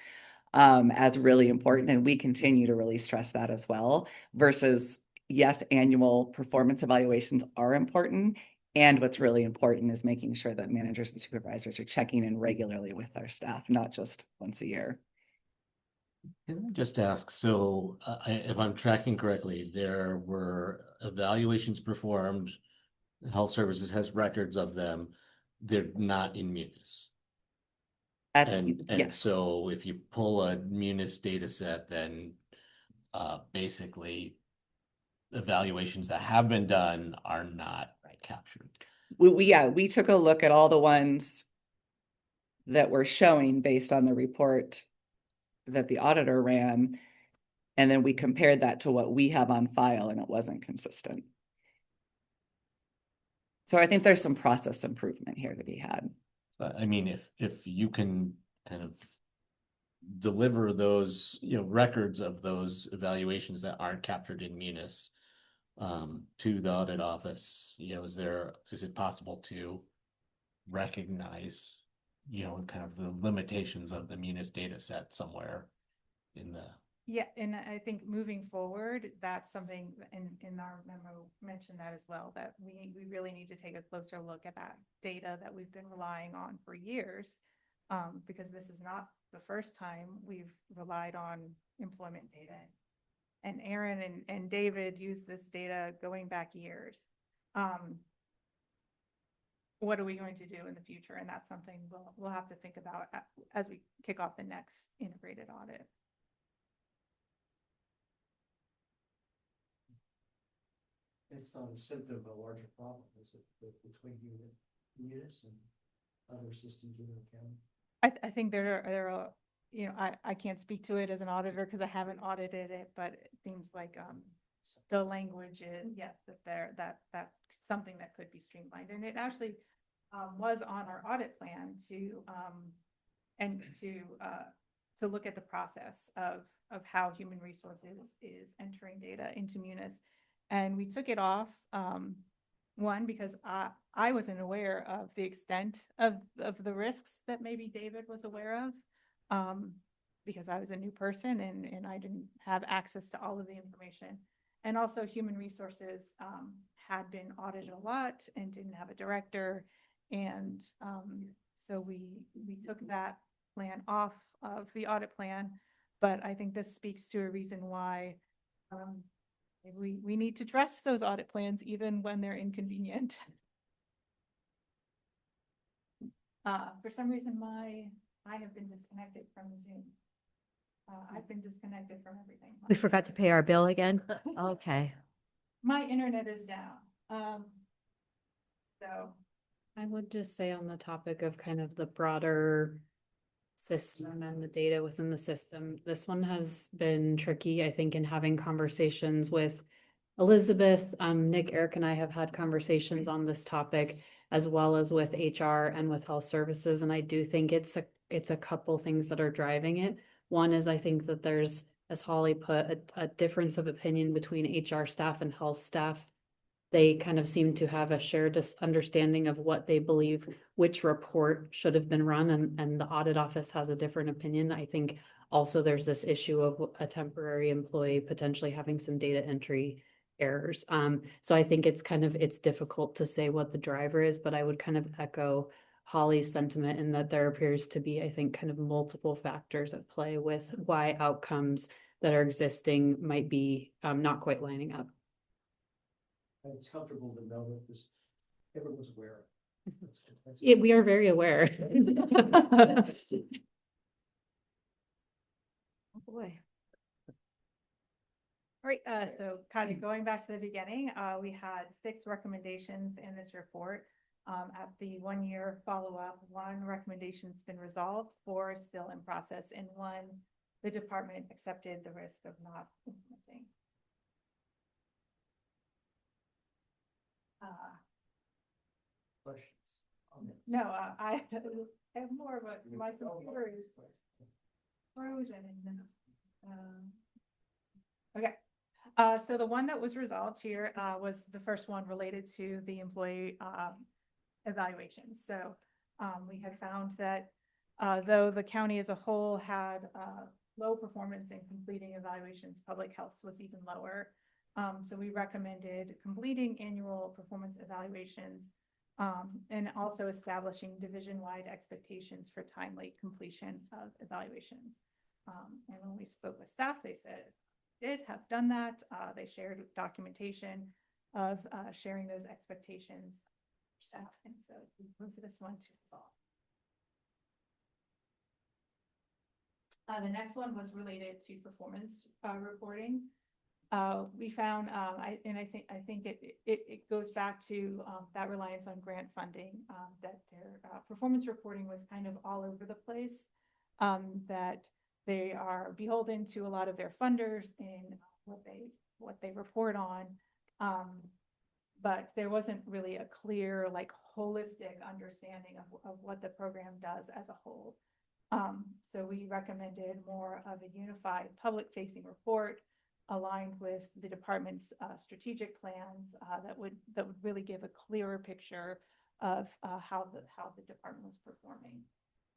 as really important. And we continue to really stress that as well, versus yes, annual performance evaluations are important. And what's really important is making sure that managers and supervisors are checking in regularly with their staff, not just once a year. Can I just ask, so if I'm tracking correctly, there were evaluations performed, Health Services has records of them, they're not in Munis. And yes. so if you pull a Munis data set, then basically evaluations that have been done are not captured. We took a look at all the ones that were showing based on the report that the auditor ran, and then we compared that to what we have on file, and it wasn't consistent. So I think there's some process improvement here to be had. I mean, if you can kind of deliver those, records of those evaluations that aren't captured in Munis to the audit office, is it possible to recognize, kind of the limitations of the Munis data set somewhere in the. Yeah, and I think moving forward, that's something in our memo mentioned that as well, that we really need to take a closer look at that data that we've been relying on for years. Because this is not the first time we've relied on employment data. And Aaron and David used this data going back years. What are we going to do in the future? And that's something we'll have to think about as we kick off the next integrated audit. It's not a symptom of a larger problem, is it, between Munis and other systems within the county? I think there are, I can't speak to it as an auditor because I haven't audited it, but it seems like the language is, yes, that's something that could be streamlined. And it actually was on our audit plan to look at the process of how human resources is entering data into Munis. And we took it off, one, because I wasn't aware of the extent of the risks that maybe David was aware of, because I was a new person and I didn't have access to all of the information. And also human resources had been audited a lot and didn't have a director. And so we took that plan off of the audit plan. But I think this speaks to a reason why we need to trust those audit plans even when they're inconvenient. For some reason, I have been disconnected from Zoom. I've been disconnected from everything. We forgot to pay our bill again? Okay. My internet is down. So I would just say on the topic of kind of the broader system and the data within the system, this one has been tricky, I think, in having conversations with Elizabeth. Nick, Eric, and I have had conversations on this topic, as well as with HR and with health services. And I do think it's a couple things that are driving it. One is I think that there's, as Holly put, a difference of opinion between HR staff and health staff. They kind of seem to have a shared understanding of what they believe which report should have been run, and the audit office has a different opinion. I think also there's this issue of a temporary employee potentially having some data entry errors. So I think it's difficult to say what the driver is, but I would kind of echo Holly's sentiment in that there appears to be, I think, kind of multiple factors at play with why outcomes that are existing might be not quite lining up. It's comfortable to know that everyone's aware. Yeah, we are very aware. Oh, boy. all right, so kind of going back to the beginning, we had 6 recommendations in this report. At the 1-year follow-up, 1 recommendation's been resolved, 4 is still in process, and 1, the department accepted the risk of not implementing. Questions? No, I have more, but my computer is frozen. Okay, so the one that was resolved here was the first one related to the employee evaluations. So we had found that though the county as a whole had low performance in completing evaluations, public health was even lower. So we recommended completing annual performance evaluations and also establishing division-wide expectations for timely completion of evaluations. And when we spoke with staff, they said did have done that. They shared documentation of sharing those expectations for staff, and so we moved to this one to resolve. The next one was related to performance reporting. We found, I think it goes back to that reliance on grant funding, that their performance reporting was kind of all over the place, that they are beholden to a lot of their funders in what they report on, but there wasn't really a clear, like, holistic understanding of what the program does as a whole. So we recommended more of a unified public-facing report aligned with the department's strategic plans that would really give a clearer picture of how the department was performing.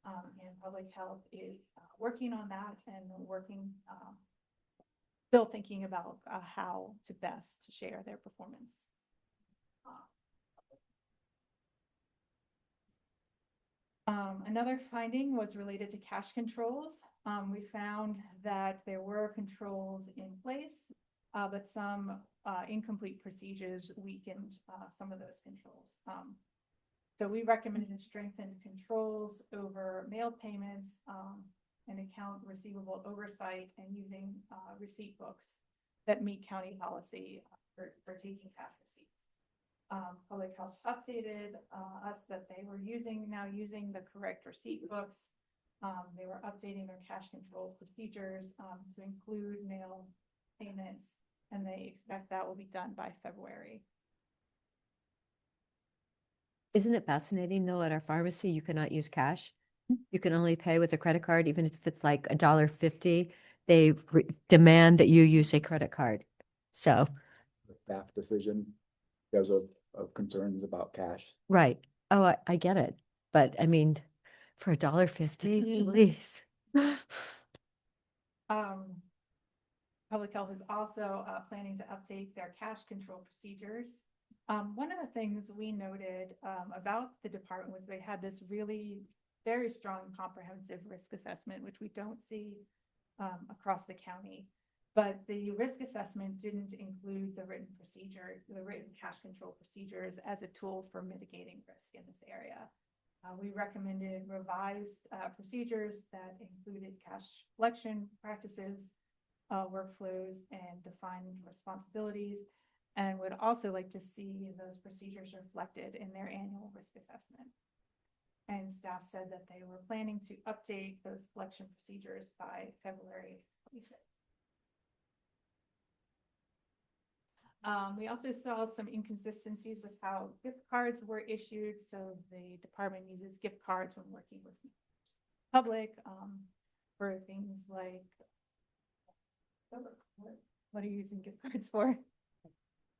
And public health is working on that and working, still thinking about how to best share their performance. Another finding was related to cash controls. We found that there were controls in place, but some incomplete procedures weakened some of those controls. So we recommended strengthened controls over mail payments and account receivable oversight and using receipt books that meet county policy for taking cash receipts. Public health updated us that they were now using the correct receipt books. They were updating their cash control procedures to include mail payments, and they expect that will be done by February. Isn't it fascinating though, at our pharmacy, you cannot use cash? You can only pay with a credit card, even if it's like $1.50. They demand that you use a credit card. So. Staff decision because of concerns about cash. Right. Oh, I get it. But I mean, for $1.50, please. Public health is also planning to update their cash control procedures. One of the things we noted about the department was they had this really very strong comprehensive risk assessment, which we don't see across the county. But the risk assessment didn't include the written cash control procedures as a tool for mitigating risk in this area. We recommended revised procedures that included cash collection practices, workflows, and defined responsibilities, and would also like to see those procedures reflected in their annual risk assessment. And staff said that they were planning to update those collection procedures by February 26th. We also saw some inconsistencies with how gift cards were issued. So the department uses gift cards when working with public for things like, what are you using gift cards for?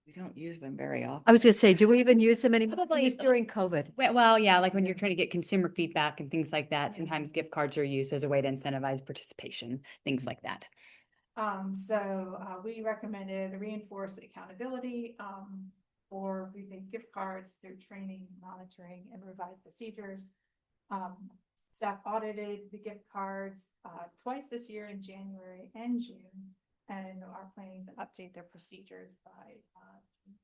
We don't use them very often. I was gonna say, do we even use them anymore? Probably- It was during COVID. Well, yeah, like when you're trying to get consumer feedback and things like that, sometimes gift cards are used as a way to incentivize participation, things like that. So we recommended reinforce accountability for prepaid gift cards through training, monitoring, and revised procedures. Staff audited the gift cards twice this year in January and June, and are planning to update their procedures by June.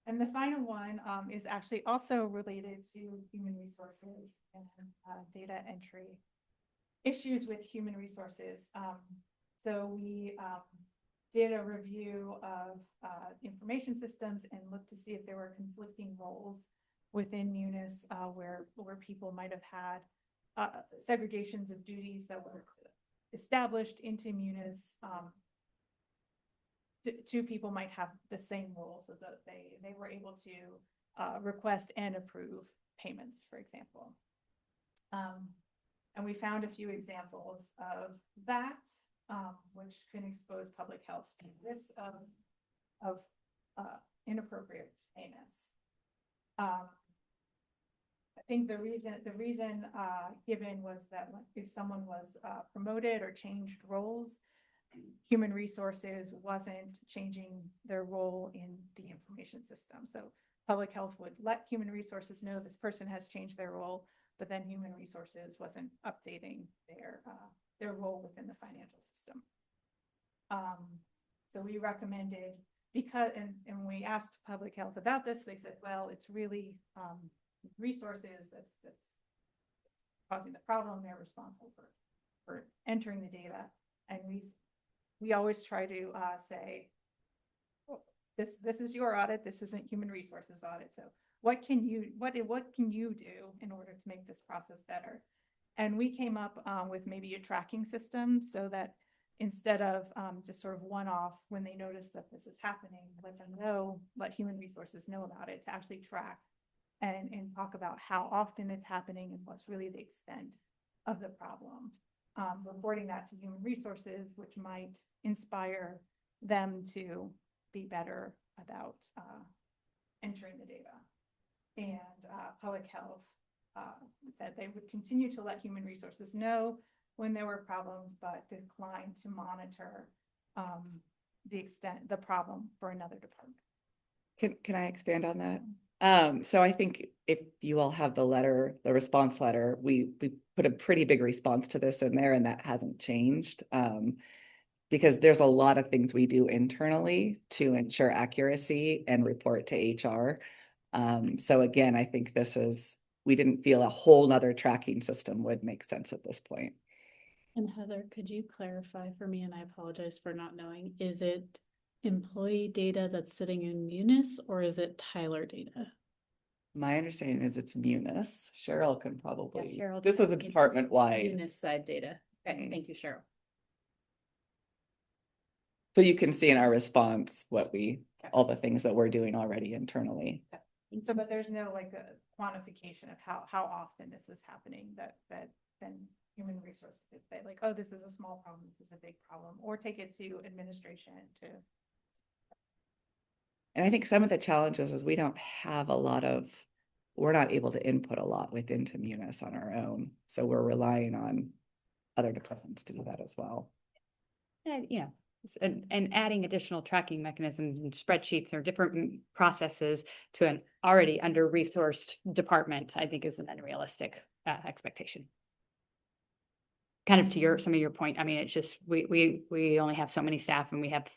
And the final one is actually also related to human resources and data entry. Issues with human resources. So we did a review of information systems and looked to see if there were conflicting roles within Munis where people might have had segregations of duties that were established into Munis two people might have the same role so that they were able to request and approve payments, for example. And we found a few examples of that, which can expose public health to risk of inappropriate payments. I think the reason given was that if someone was promoted or changed roles, human resources wasn't changing their role in the information system. So public health would let human resources know this person has changed their role, but then human resources wasn't updating their role within the financial system. So we recommended, because, and we asked public health about this, they said, well, it's really resources that's causing the problem. They're responsible for entering the data. And we always try to say, oh, this is your audit. This isn't human resources audit. So what can you do in order to make this process better? And we came up with maybe a tracking system so that instead of just sort of one-off when they notice that this is happening, let them know, let human resources know about it, to actually track and talk about how often it's happening and what's really the extent of the problem. Reporting that to human resources, which might inspire them to be better about entering the data. And public health said they would continue to let human resources know when there were problems, but declined to monitor the problem for another department. Can I expand on that? So I think if you all have the letter, the response letter, we put a pretty big response to this in there, and that hasn't changed. Because there's a lot of things we do internally to ensure accuracy and report to HR. So again, I think we didn't feel a whole nother tracking system would make sense at this point. And Heather, could you clarify for me, and I apologize for not knowing, is it employee data that's sitting in Munis or is it Tyler data? My understanding is it's Munis. Cheryl can probably, Cheryl, this is a department wide. Munis side data. Okay, thank you, Cheryl. So you can see in our response all the things that we're doing already internally. So, but there's no like a quantification of how often this is happening that then human resources could say like, oh, this is a small problem, this is a big problem, or take it to administration to. And I think some of the challenges is we're not able to input a lot within Munis on our own. So we're relying on other departments to do that as well. And adding additional tracking mechanisms and spreadsheets or different processes to an already under-resourced department, I think is an unrealistic expectation. Kind of to some of your point, I mean, it's just, we only have so many staff and we have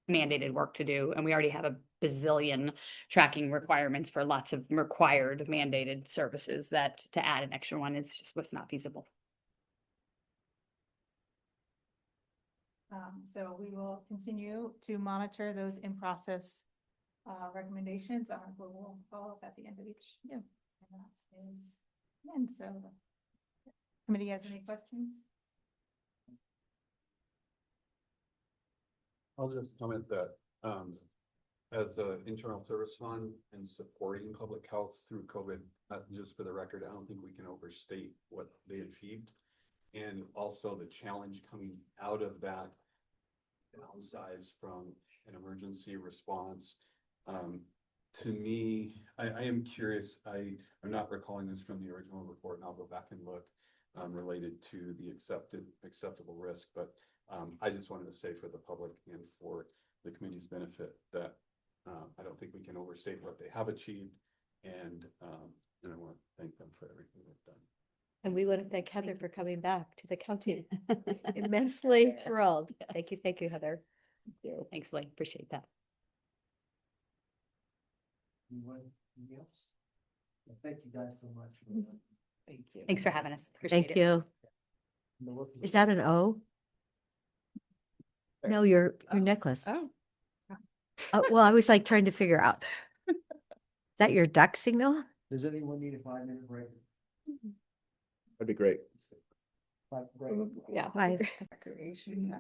mandated work to do, and we already have a bazillion tracking requirements for lots of required mandated services that to add an extra one is just what's not feasible. So we will continue to monitor those in-process recommendations. We'll follow up at the end of each year. And that is the end. So the committee has any questions? I'll just comment that as an internal service fund and supporting public health through COVID, just for the record, I don't think we can overstate what they achieved. And also the challenge coming out of that downsize from an emergency response. To me, I am curious, I'm not recalling this from the original report, and I'll go back and look related to the acceptable risk, but I just wanted to say for the public and for the committee's benefit that I don't think we can overstate what they have achieved, and I want to thank them for everything they've done. And we want to thank Heather for coming back to the county. Immensely thrilled. Thank you, Heather. Thank you. Thanks, Lee. Appreciate that. Anything else? Well, thank you guys so much. Thank you. Thanks for having us. Appreciate Thank it. you. Is that an O? No, your necklace. Oh. Well, I was like trying to figure out. Is that your duck signal? Does anyone need a 5-minute break? That'd be great. Break. Yeah. Five. Recreation.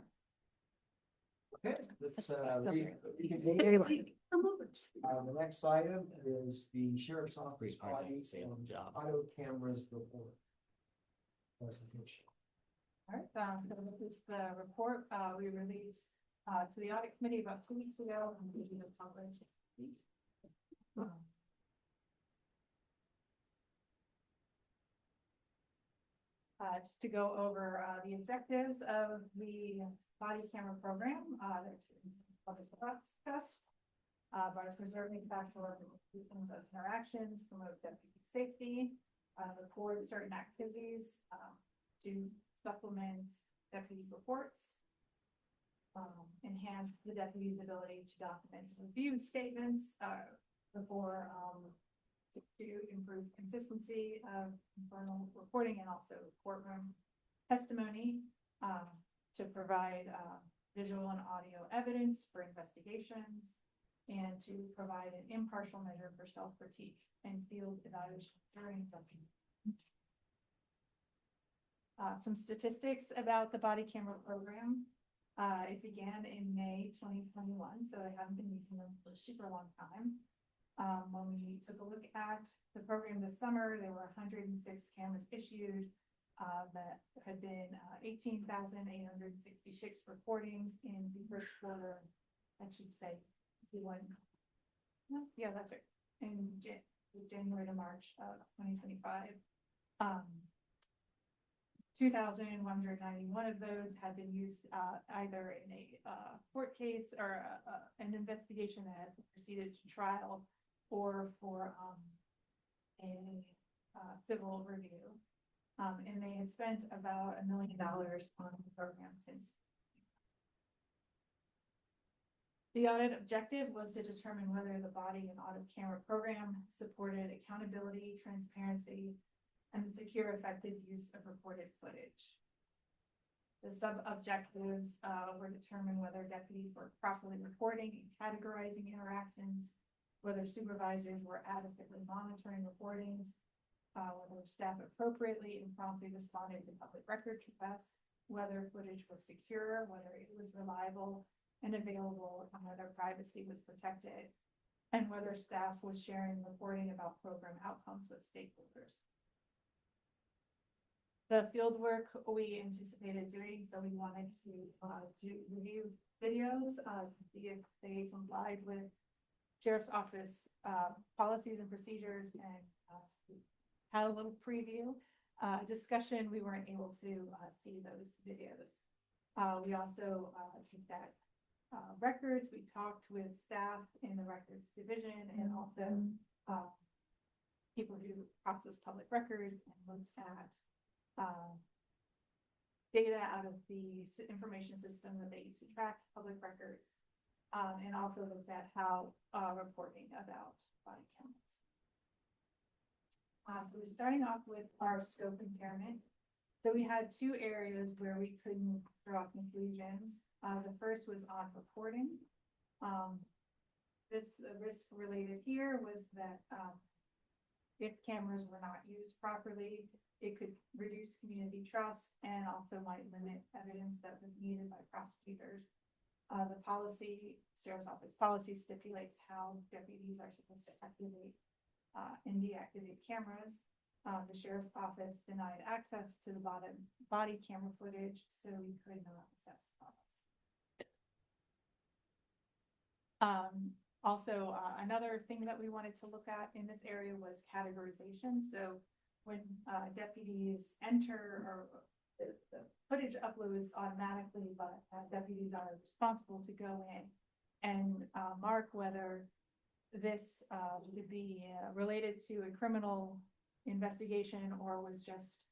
Okay, let's, Very lucky. the next item is the sheriff's office Pretty hard to audit say on the and job. auto cameras report. Presentation. All right, so this is the report, we released, to the audit committee about 2 weeks ago. I'm giving you the public. Just to go over, the objectives of the body camera program, discussed. By preserving factual representations of interactions, promote deputy safety, record certain activities, to supplement deputy reports. Enhance the deputy's ability to document and review statements, before, to improve consistency of internal reporting and also courtroom testimony, to provide, visual and audio evidence for investigations, and to provide an impartial measure for self-critique and field evaluation during judgment. Some statistics about the body camera program. It began in May 2021, so I haven't been using them for a super long time. When we took a look at the program this summer, there were 106 cameras issued. That had been 18,866 recordings in the first quarter. I should say Q1. Yeah, that's right. In January to March of 2025. 2,191 of those had been used either in a court case or an investigation that had proceeded to trial, or for a civil review. And they had spent about $1 million on the program since. The audit objective was to determine whether the body and audit camera program supported accountability, transparency, and the secure, effective use of recorded footage. The sub-objectives were to determine whether deputies were properly recording and categorizing interactions, whether supervisors were adequately monitoring recordings, whether staff appropriately and promptly responded to public records requests, whether footage was secure, whether it was reliable and available, and whether privacy was protected, and whether staff was sharing reporting about program outcomes with stakeholders. The field work we anticipated doing, so we wanted to do review videos to see if they complied with Sheriff's Office policies and procedures, and had a little preview discussion. We weren't able to see those videos. We also took that records. We talked with staff in the records division and also people who process public records, and looked at data out of the information system that they use to track public records, and also looked at how reporting about body cameras. So we're starting off with our scope impairment. So we had two areas where we couldn't draw conclusions. The first was on reporting. This risk related here was that if cameras were not used properly, it could reduce community trust and also might limit evidence that was needed by prosecutors. The policy, Sheriff's Office policy, stipulates how deputies are supposed to activate and deactivate cameras. The Sheriff's Office denied access to the body camera footage, so we could not assess policy. Also, another thing that we wanted to look at in this area was categorization. So when deputies enter, or the footage uploads automatically, but deputies are responsible to go in and mark whether this would be related to a criminal investigation or was just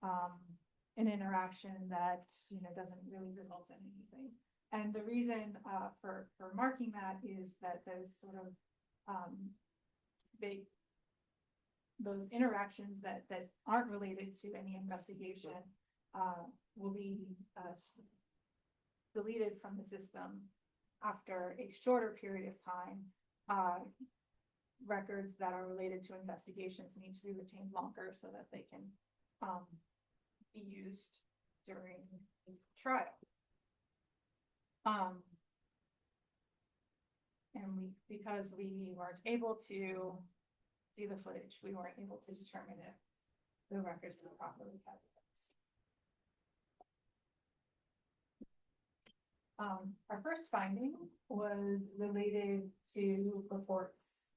an interaction that doesn't really result in anything. And the reason for marking that is that those sort of those interactions that aren't related to any investigation will be deleted from the system after a shorter period of time. Records that are related to investigations need to be retained longer so that they can be used during the trial. And because we weren't able to see the footage, we weren't able to determine if the records were properly categorized. Our first finding was related to reports.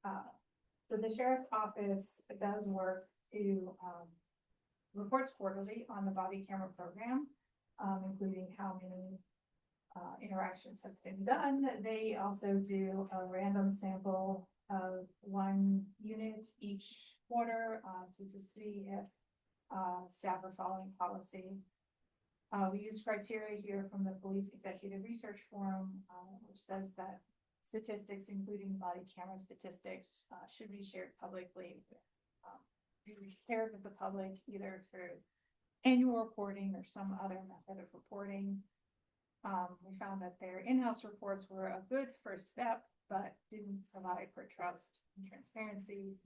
So the sheriff's office does work to reports quarterly on the body camera program, including how many interactions have been done. They also do a random sample of one unit each quarter to see if staff are following policy. We use criteria here from the Police Executive Research Forum, which says that statistics, including body camera statistics, should be shared publicly, be shared with the public either through annual reporting or some other method of reporting. We found that their in-house reports were a good first step, but didn't provide for trust and transparency.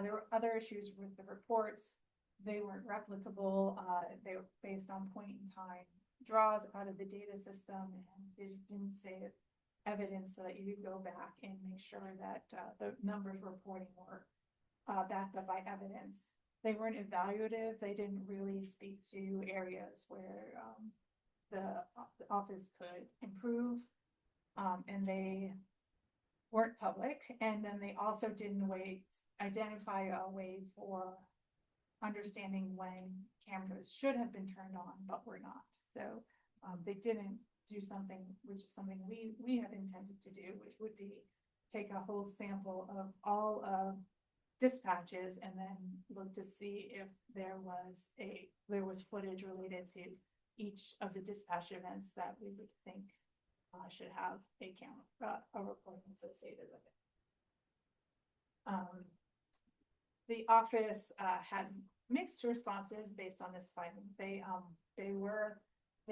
There were other issues with the reports. They weren't replicable. They were based on point in time draws out of the data system, and they didn't save evidence so that you could go back and make sure that the numbers reporting were backed up by evidence. They weren't evaluative. They didn't really speak to areas where the office could improve, and they weren't public. And then they also didn't identify a way for understanding when cameras should have been turned on but were not. So they didn't do something, which is something we had intended to do, which would be take a whole sample of all of dispatches and then look to see if there was footage related to each of the dispatch events that we would think should have a camera, a recording associated with it. The office had mixed responses based on this finding. They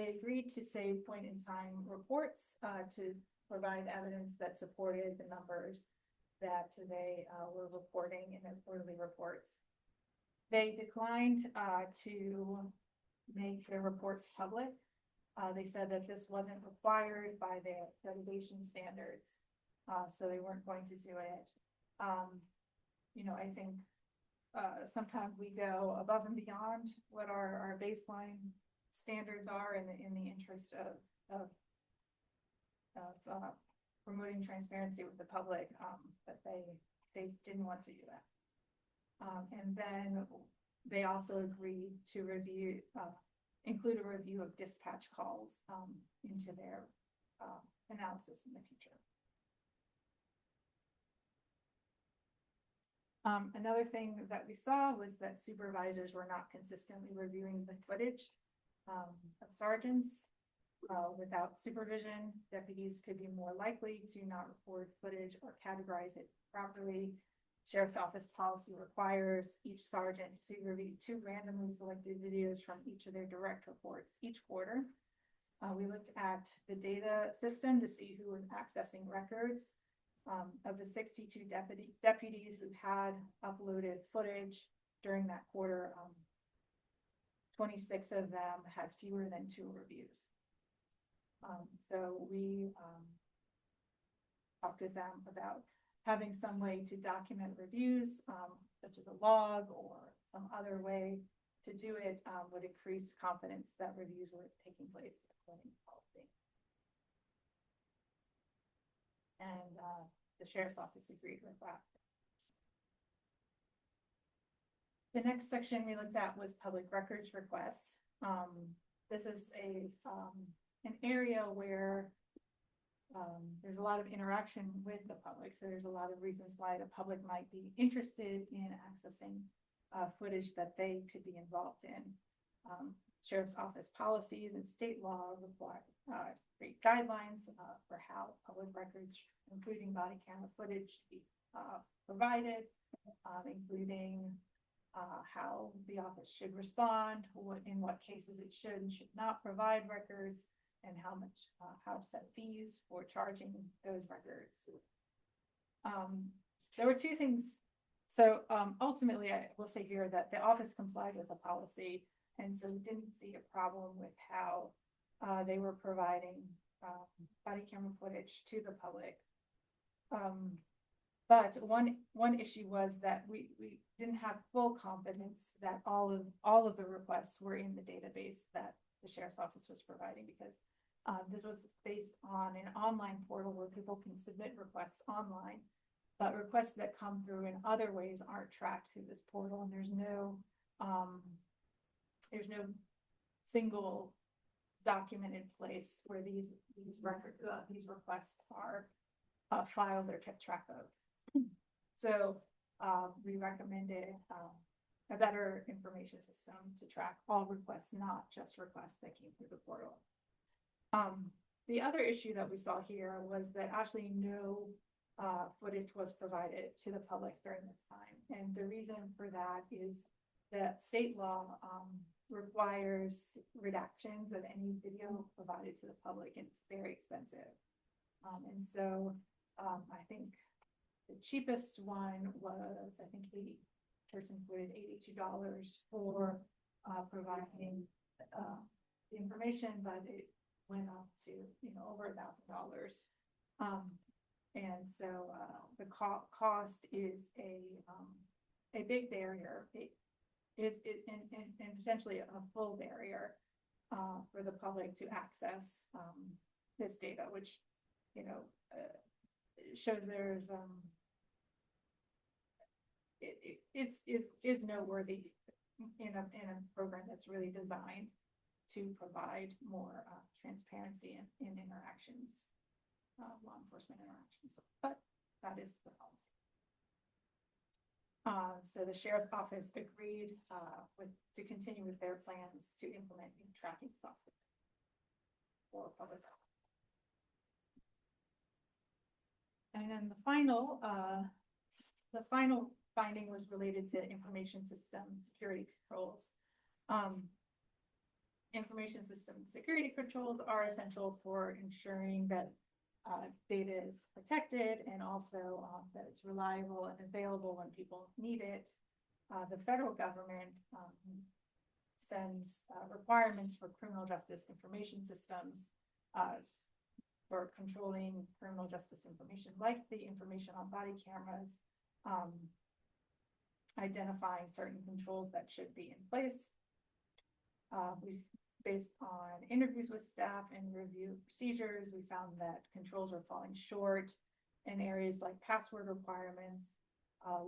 agreed to save point in time reports to provide evidence that supported the numbers that they were reporting in their quarterly reports. They declined to make their reports public. They said that this wasn't required by their accreditation standards, so they weren't going to do it. I think sometimes we go above and beyond what our baseline standards are in the interest of promoting transparency with the public, but they didn't want to do that. And then they also agreed to include a review of dispatch calls into their analysis in the future. Another thing that we saw was that supervisors were not consistently reviewing the footage of sergeants. Without supervision, deputies could be more likely to not record footage or categorize it properly. Sheriff's Office policy requires each sergeant to review 2 randomly selected videos from each of their direct reports each quarter. We looked at the data system to see who was accessing records. Of the 62 deputies who had uploaded footage during that quarter, 26 of them had fewer than 2 reviews. So we talked with them about having some way to document reviews, such as a log or some other way to do it would increase confidence that reviews were taking place according to policy. And the Sheriff's Office agreed with that. The next section we looked at was public records requests. This is an area where there's a lot of interaction with the public. So there's a lot of reasons why the public might be interested in accessing footage that they could be involved in. Sheriff's Office policies and state law require great guidelines for how public records, including body camera footage, should be provided, including how the office should respond, in what cases it should and should not provide records, and how to set fees for charging those records. There were 2 things. So ultimately, I will say here that the office complied with the policy, and so we didn't see a problem with how they were providing body camera footage to the public. But one issue was that we didn't have full confidence that all of the requests were in the database that the sheriff's office was providing, because this was based on an online portal where people can submit requests online, but requests that come through in other ways aren't tracked through this portal, and there's no single document in place where these requests are filed or kept track of. So we recommended a better information system to track all requests, not just requests that came through the portal. The other issue that we saw here was that actually no footage was provided to the public during this time. And the reason for that is that state law requires redactions of any video provided to the public, and it's very expensive. And so I think the cheapest one was, I think the person quoted $82 for providing the information, but it went up to, over $1,000. And so the cost is a big barrier. It is and potentially a full barrier for the public to access this data, which shows there's it is noteworthy in a program that's really designed to provide more transparency in interactions, law enforcement interactions, but that is the policy. So the sheriff's office agreed to continue with their plans to implement new tracking software for public health. And then the final finding was related to information system security controls. Information system security controls are essential for ensuring that data is protected, and also that it's reliable and available when people need it. The federal government sends requirements for criminal justice information systems for controlling criminal justice information, like the information on body cameras, identifying certain controls that should be in place. We've based on interviews with staff and review procedures, we found that controls were falling short in areas like password requirements,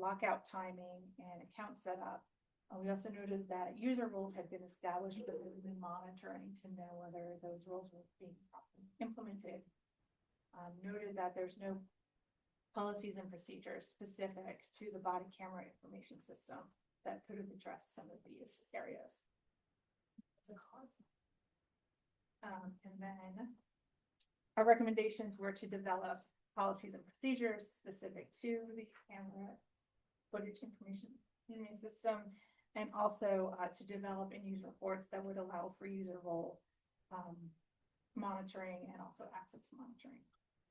lockout timing, and account setup. We also noticed that user roles had been established, but we've been monitoring to know whether those roles were being properly implemented. Noted that there's no policies and procedures specific to the body camera information system that could have addressed some of these areas. As a cause. And then our recommendations were to develop policies and procedures specific to the camera footage information system, and also to develop and use reports that would allow for user role monitoring and also access monitoring.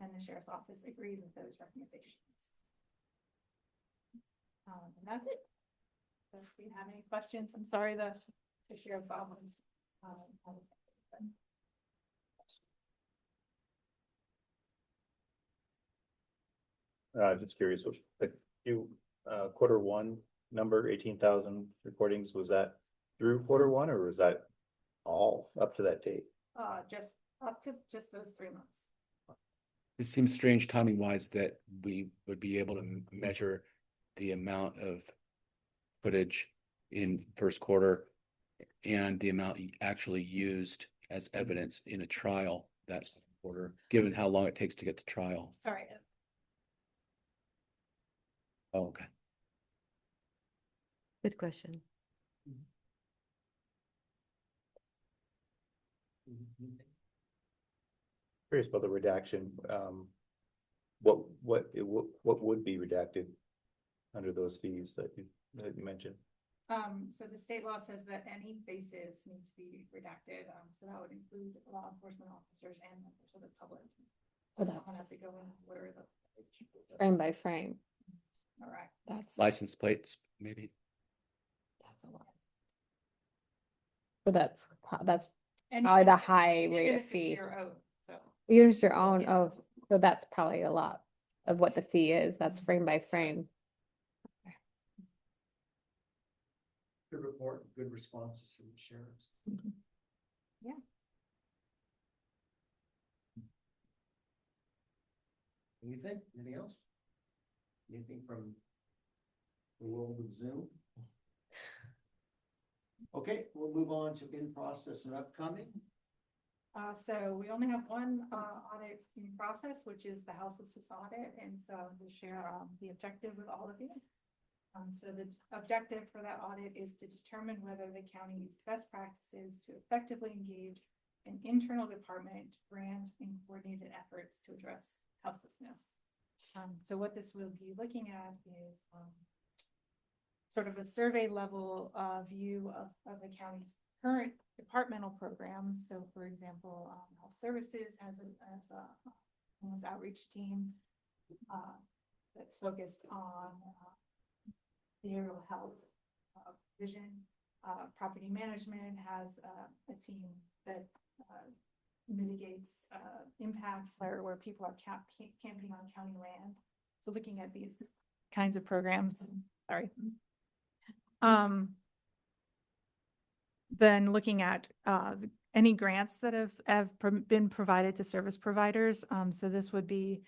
And the sheriff's office agreed with those recommendations. And that's it. So if we have any questions, I'm sorry, the sheriff's office. Just curious, quarter one number, 18,000 recordings, was that through quarter one, or was that all up to that date? Just up to just those 3 months. It seems strange timing wise that we would be able to measure the amount of footage in first quarter and the amount actually used as evidence in a trial that's quarter, given how long it takes to get to trial. Sorry. Oh, okay. Good question. Curious about the redaction. What would be redacted under those fees that you mentioned? So the state law says that any faces need to be redacted. So that would include law enforcement officers and members of the public. So Someone has to go in where the frame by frame. all right. That's License plates, maybe. a lot. But that's And probably even the if it's- high even rate of if it's fee. your own, so Use your own, Yeah. oh, so that's probably a lot. of what the fee is. That's frame by frame. Good report, good responses from the sheriffs. Yeah. Anything else? Anything from the world of Zoom? Okay, we'll move on to in process and upcoming. So we only have one audit in process, which is the houselessness audit, and so we share the objective with all of you. So the objective for that audit is to determine whether the county used best practices to effectively engage an internal department, grant, and coordinated efforts to address houselessness. So what this will be looking at is sort of a survey level view of the county's current departmental programs. So for example, Health Services has a homeless outreach team that's focused on behavioral health vision. Property management has a team that mitigates impacts where people are camping on county land. So looking at these kinds of programs, sorry. Then looking at any grants that have been provided to service providers. So this would be,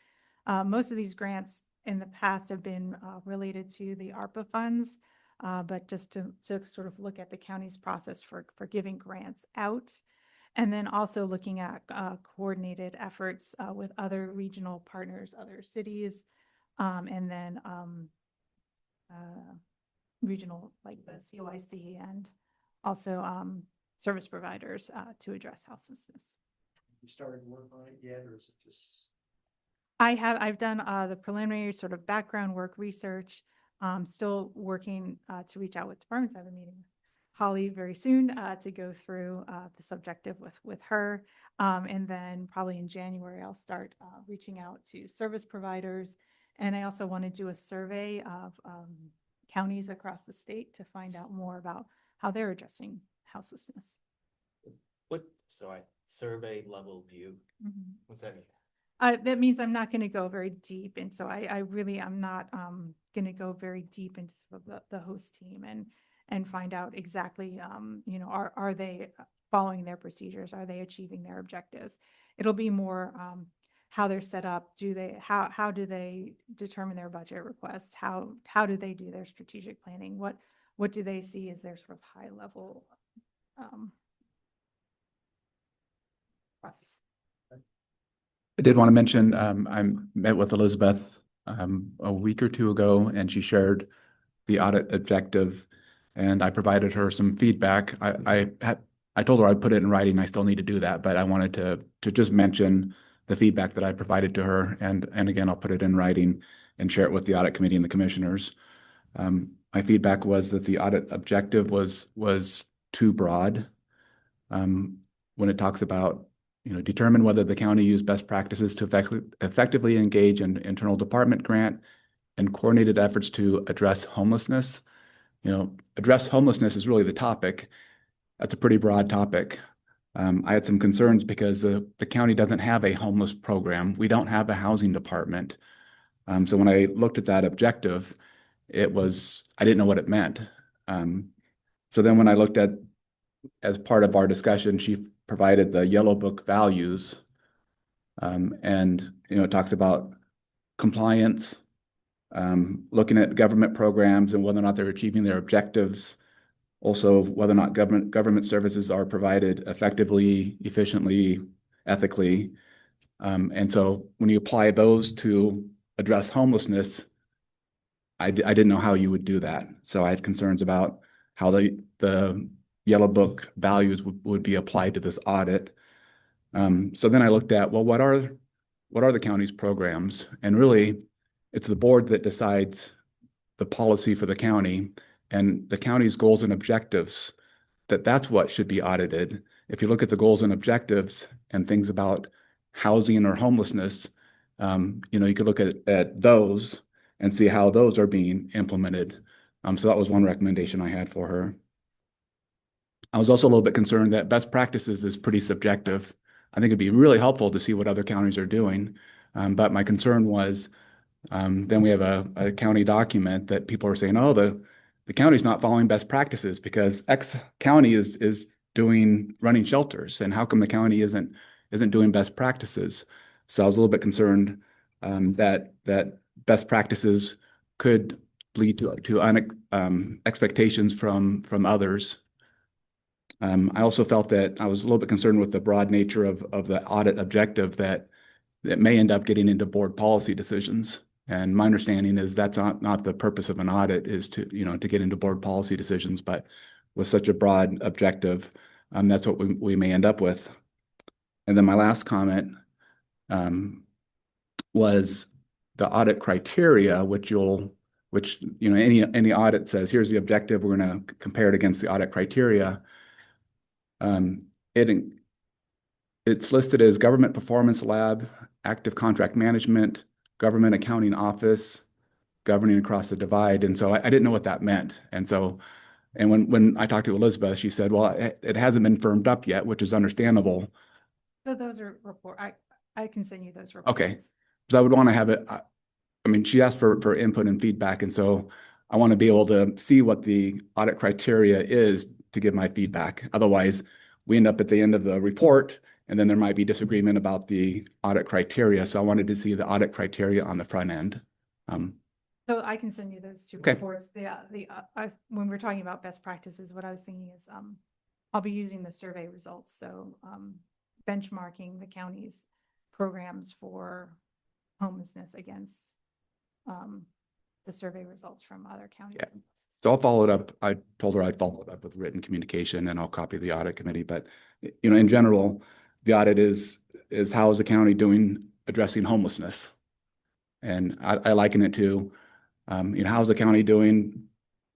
most of these grants in the past have been related to the ARPA funds, but just to sort of look at the county's process for giving grants out. And then also looking at coordinated efforts with other regional partners, other cities, and then regional, like the COIC, and also service providers to address houselessness. You started work on it yet, or is it just? I've done the preliminary sort of background work research. Still working to reach out with departments. I have a meeting with Holly very soon to go through the subjective with her. And then probably in January, I'll start reaching out to service providers. And I also want to do a survey of counties across the state to find out more about how they're addressing houselessness. Survey level view. Mm-hmm. What's that mean? That means I'm not going to go very deep. And so I really am not going to go very deep into sort of the host team and find out exactly, you know, are they following their procedures? Are they achieving their objectives? It'll be more how they're set up. How do they determine their budget requests? How do they do their strategic planning? What do they see as their sort of high level process? I did want to mention, I met with Elizabeth a week or two ago, and she shared the audit objective, and I provided her some feedback. I told her I'd put it in writing. I still need to do that, but I wanted to just mention the feedback that I provided to her, and again, I'll put it in writing and share it with the audit committee and the commissioners. My feedback was that the audit objective was too broad. When it talks about, you know, determine whether the county used best practices to effectively engage an internal department grant and coordinated efforts to address homelessness. You know, address homelessness is really the topic. That's a pretty broad topic. I had some concerns because the county doesn't have a homeless program. We don't have a housing department. So when I looked at that objective, I didn't know what it meant. So then when I looked at, as part of our discussion, she provided the yellow book values. And, you know, it talks about compliance, looking at government programs and whether or not they're achieving their objectives. Also, whether or not government services are provided effectively, efficiently, ethically. And so when you apply those to address homelessness, I didn't know how you would do that. So I had concerns about how the yellow book values would be applied to this audit. So then I looked at, well, what are the county's programs? And really, it's the board that decides the policy for the county, and the county's goals and objectives, that's what should be audited. If you look at the goals and objectives and things about housing or homelessness, you know, you could look at those and see how those are being implemented. So that was one recommendation I had for her. I was also a little bit concerned that best practices is pretty subjective. I think it'd be really helpful to see what other counties are doing. But my concern was Then we have a county document that people are saying, oh, the county's not following best practices because X county is running shelters, and how come the county isn't doing best practices? So I was a little bit concerned that best practices could lead to expectations from others. I also felt that I was a little bit concerned with the broad nature of the audit objective that may end up getting into board policy decisions. And my understanding is that's not the purpose of an audit, is to, to get into board policy decisions, but with such a broad objective, that's what we may end up with. And then my last comment was the audit criteria, which any audit says, here's the objective, we're going to compare it against the audit criteria. It's listed as government performance lab, active contract management, government accounting office, governing across the divide. And so I didn't know what that meant. And when I talked to Elizabeth, she said, well, it hasn't been firmed up yet, which is understandable. So those are I can send you those reports. Okay. So I would want to have it. I mean, she asked for input and feedback. And so I want to be able to see what the audit criteria is to give my feedback. Otherwise, we end up at the end of the report, and then there might be disagreement about the audit criteria. So I wanted to see the audit criteria on the front end. So I can send you those two Okay. reports. When we're talking about best practices, what I was thinking is, I'll be using the survey results. So, benchmarking the county's programs for homelessness against, the survey results from other counties. Yeah. So I'll follow it up. I told her I'd follow it up with written communication, and I'll copy the audit committee. But, in general, the audit is how is the county doing addressing homelessness? And I liken it to, how's the county doing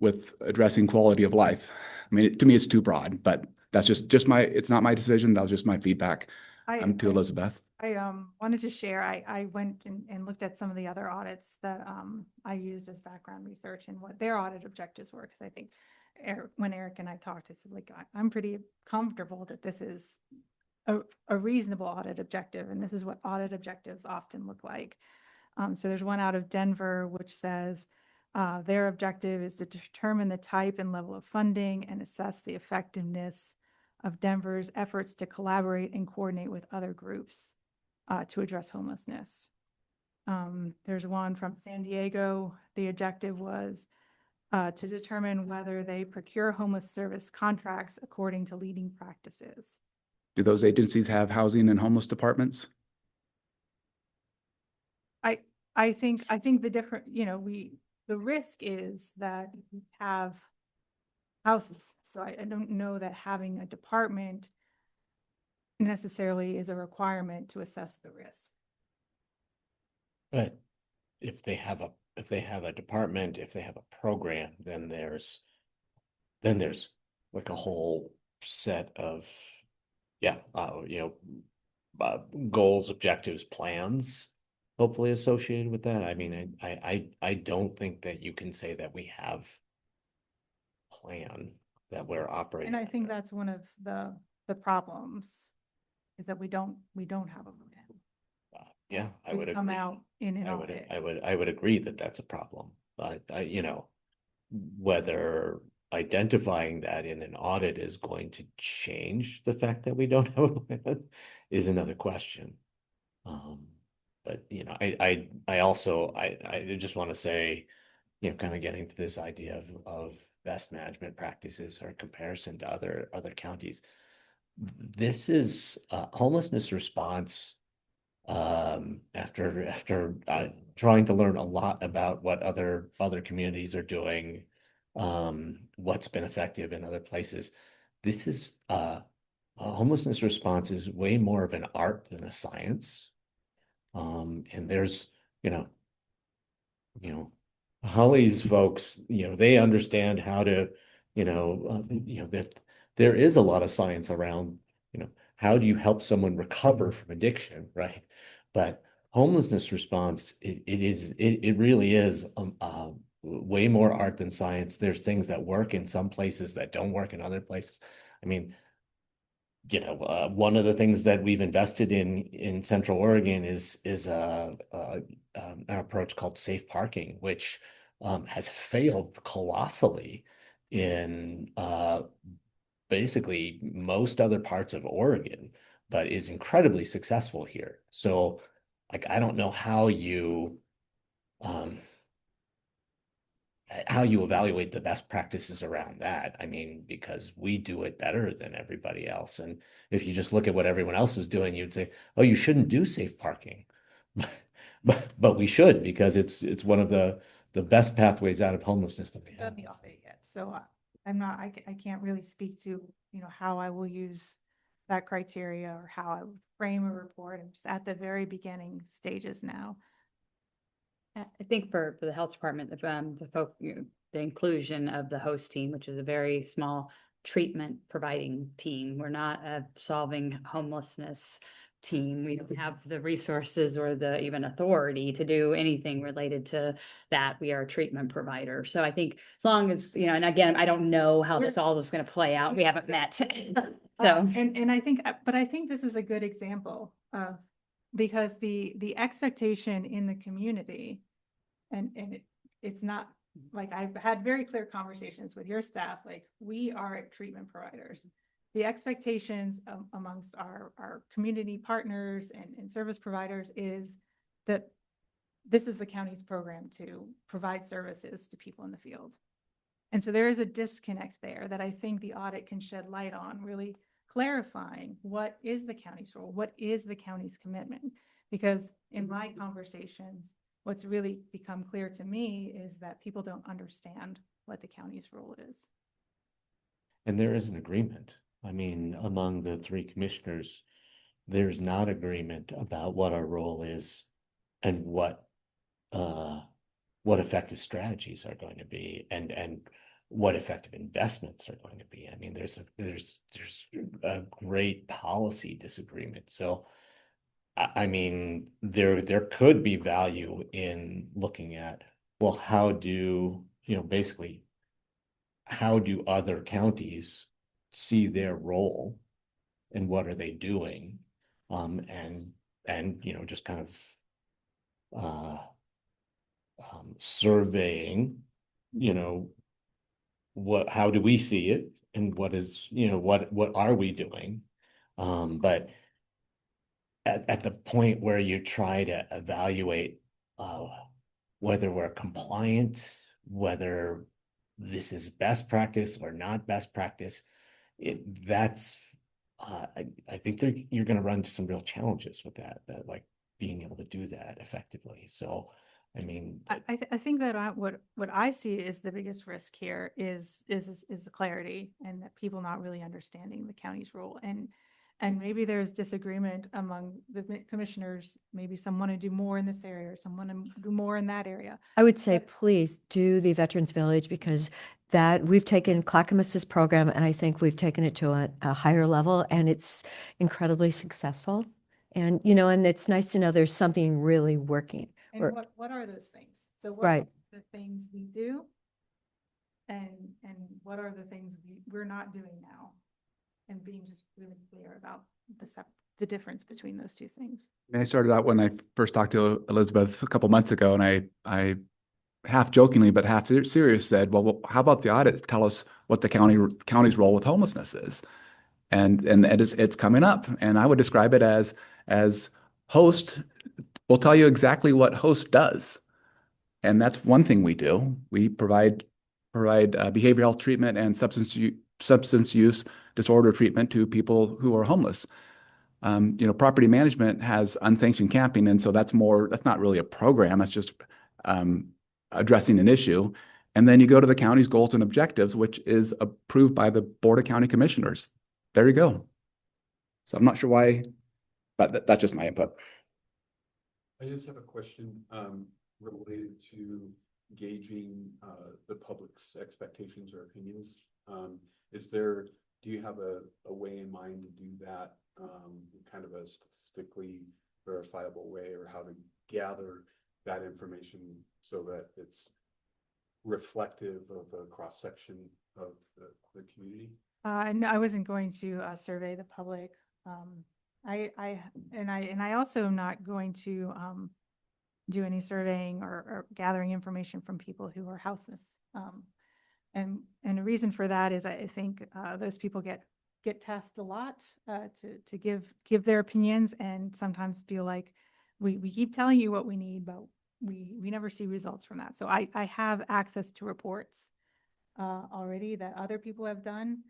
with addressing quality of life? I mean, to me, it's too broad, but that's just it's not my decision. That was just my feedback to Elizabeth. I wanted to share, I went and looked at some of the other audits that I used as background research and what their audit objectives were. Because I think when Eric and I talked, I said, like, I'm pretty comfortable that this is a reasonable audit objective. And this is what audit objectives often look like. So there's one out of Denver, which says their objective is to determine the type and level of funding and assess the effectiveness of Denver's efforts to collaborate and coordinate with other groups to address homelessness. There's one from San Diego. The objective was to determine whether they procure homeless service contracts according to leading practices. Do those agencies have housing and homeless departments? I think the different, the risk is that we have houses. So I don't know that having a department necessarily is a requirement to assess the risk. But if they have a department, if they have a program, then there's like a whole set of, goals, objectives, plans, hopefully associated with that. I mean, I don't think that you can say that we have a plan that we're operating. And I think that's one of the problems is that we don't have a plan. Yeah, I We would come agree. out in an audit. I would agree that that's a problem, but whether identifying that in an audit is going to change the fact that we don't have a plan is another question. But I also just want to say, kind of getting to this idea of best management practices or comparison to other counties. This is homelessness response. After trying to learn a lot about what other communities are doing, what's been effective in other places. This is a homelessness response is way more of an art than a science. And there's, Holly's folks, they understand how to, that there is a lot of science around, how do you help someone recover from addiction, right? But homelessness response, it really is way more art than science. There's things that work in some places that don't work in other places. I mean, one of the things that we've invested in Central Oregon is an approach called safe parking, which has failed colossally in basically most other parts of Oregon, but is incredibly successful here. So, like, I don't know how you evaluate the best practices around that. I mean, because we do it better than everybody else. And if you just look at what everyone else is doing, you'd say, oh, you shouldn't do safe parking. But we should, because it's one of the best pathways out of homelessness that we have. Done the audit yet, so I can't really speak to, how I will use that criteria or how I would frame a report. I'm just at the very beginning stages now. I think for the health department, the inclusion of the host team, which is a very small treatment providing team. We're not a solving homelessness team. We don't have the resources or the even authority to do anything related to that. We are a treatment provider. So I think as long as, and again, I don't know how this all is going to play out. We haven't met. So And I think, but I think this is a good example of, because the expectation in the community, and it's not, like, I've had very clear conversations with your staff, like, we are treatment providers. The expectations amongst our community partners and service providers is that this is the county's program to provide services to people in the field. And so there is a disconnect there that I think the audit can shed light on, really clarifying what is the county's role, what is the county's commitment. Because in my conversations, what's really become clear to me is that people don't understand what the county's role is. And there is an agreement. I mean, among the three commissioners, there's not agreement about what our role is and what effective strategies are going to be, and what effective investments are going to be. I mean, there's a great policy disagreement. So, I mean, there could be value in looking at, well, how do basically how do other counties see their role and what are they doing, and just kind of surveying, how do we see it, and what is, what are we doing, but at the point where you try to evaluate whether we're compliant, whether this is best practice or not best practice, I think you're going to run into some real challenges with that, like being able to do that effectively. So, I mean, I think that what I see is the biggest risk here is the clarity, and that people not really understanding the county's role. And maybe there's disagreement among the commissioners. Maybe some want to do more in this area, or some want to do more in that area. I would say, please do the Veterans Village, because that we've taken Clackamas's program and I think we've taken it to a higher level, and it's incredibly successful. And, and it's nice to know there's something really working. And what are those things? So what Right. are the things we do? And what are the things we're not doing now? And being just really clear about the difference between those two things. I started out when I first talked to Elizabeth a couple months ago, and I half jokingly but half serious said, well, how about the audit tell us what the county's role with homelessness is? And it's coming up, and I would describe it as host. We'll tell you exactly what host does, and that's one thing we do. We provide behavioral health treatment and substance use disorder treatment to people who are homeless. Property management has unsanctioned camping, and so that's not really a program. That's just addressing an issue. And then you go to the county's goals and objectives, which is approved by the Board of County Commissioners. There you go. So I'm not sure why, but that's just my input. I just have a question related to gauging the public's expectations or opinions. Do you have a way in mind to do that in kind of a statistically verifiable way, or how to gather that information so that it's reflective of a cross-section of the community? No, I wasn't going to survey the public. I also am not going to do any surveying or gathering information from people who are houseless. And the reason for that is I think those people get tasked a lot to give their opinions, and sometimes feel like we keep telling you what we need, but we never see results from that. So I have access to reports already that other people have done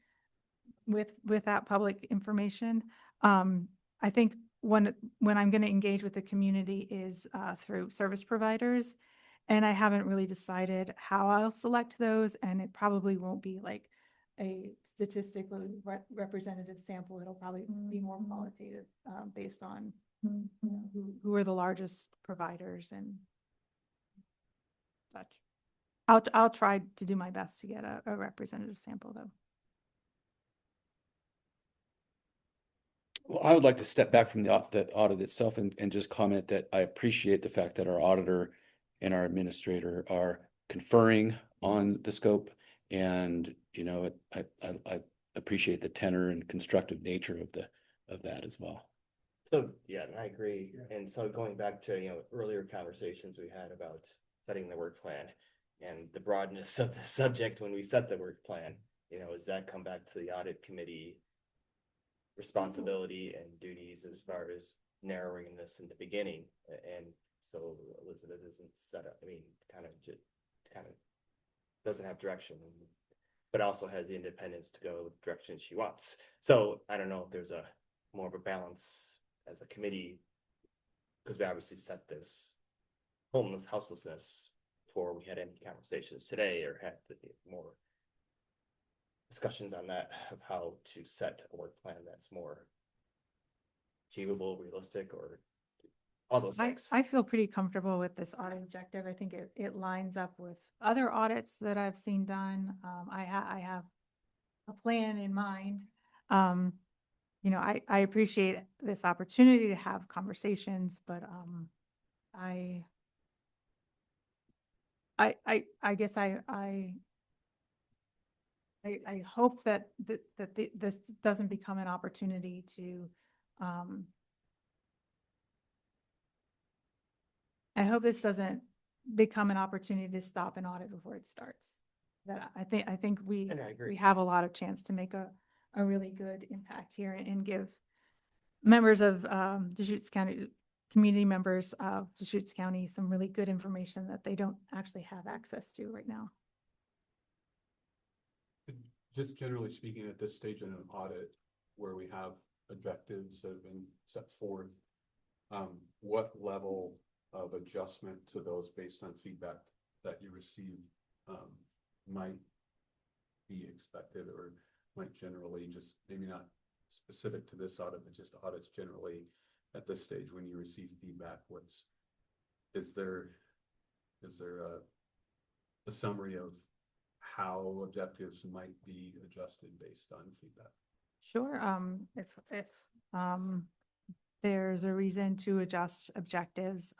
with that public information. I think when I'm going to engage with the community is through service providers, and I haven't really decided how I'll select those, and it probably won't be like a statistically representative sample. It'll probably be more qualitative based on who are the largest providers and such. I'll try to do my best to get a representative sample though. Well, I would like to step back from the audit itself and just comment that I appreciate the fact that our auditor and our administrator are conferring on the scope. And, you know, I appreciate the tenor and constructive nature of that as well. So, yeah, and I agree. And so going back to, you know, earlier conversations we had about setting the work plan and the broadness of the subject when we set the work plan, you know, does that come back to the audit committee responsibility and duties as far as narrowing this in the beginning? And so Elizabeth isn't set up, I mean, kind of doesn't have direction, but also has the independence to go the direction she wants. So I don't know if there's a more of a balance as a committee, because we obviously set this houselessness before we had any conversations today or had more discussions on that, of how to set a work plan that's more achievable, realistic, or all those things. I feel pretty comfortable with this audit objective. I think it lines up with other audits that I've seen done. I have a plan in mind. You know, I appreciate this opportunity to have conversations, but I guess I hope that this doesn't become an opportunity to I hope this doesn't become an opportunity to stop an audit before it starts. That I think we have a lot of chance to make a really good impact here and give members of Deschutes County, community members of Deschutes County, some really good information that they don't actually have access to right now. Just generally speaking, at this stage in an audit where we have objectives that have been set forth, what level of adjustment to those based on feedback that you receive might be expected, or might generally, just maybe not specific to this audit, but just audits generally at this stage when you receive feedback? Is there a summary of how objectives might be adjusted based on feedback? Sure. If there's a reason to adjust objectives,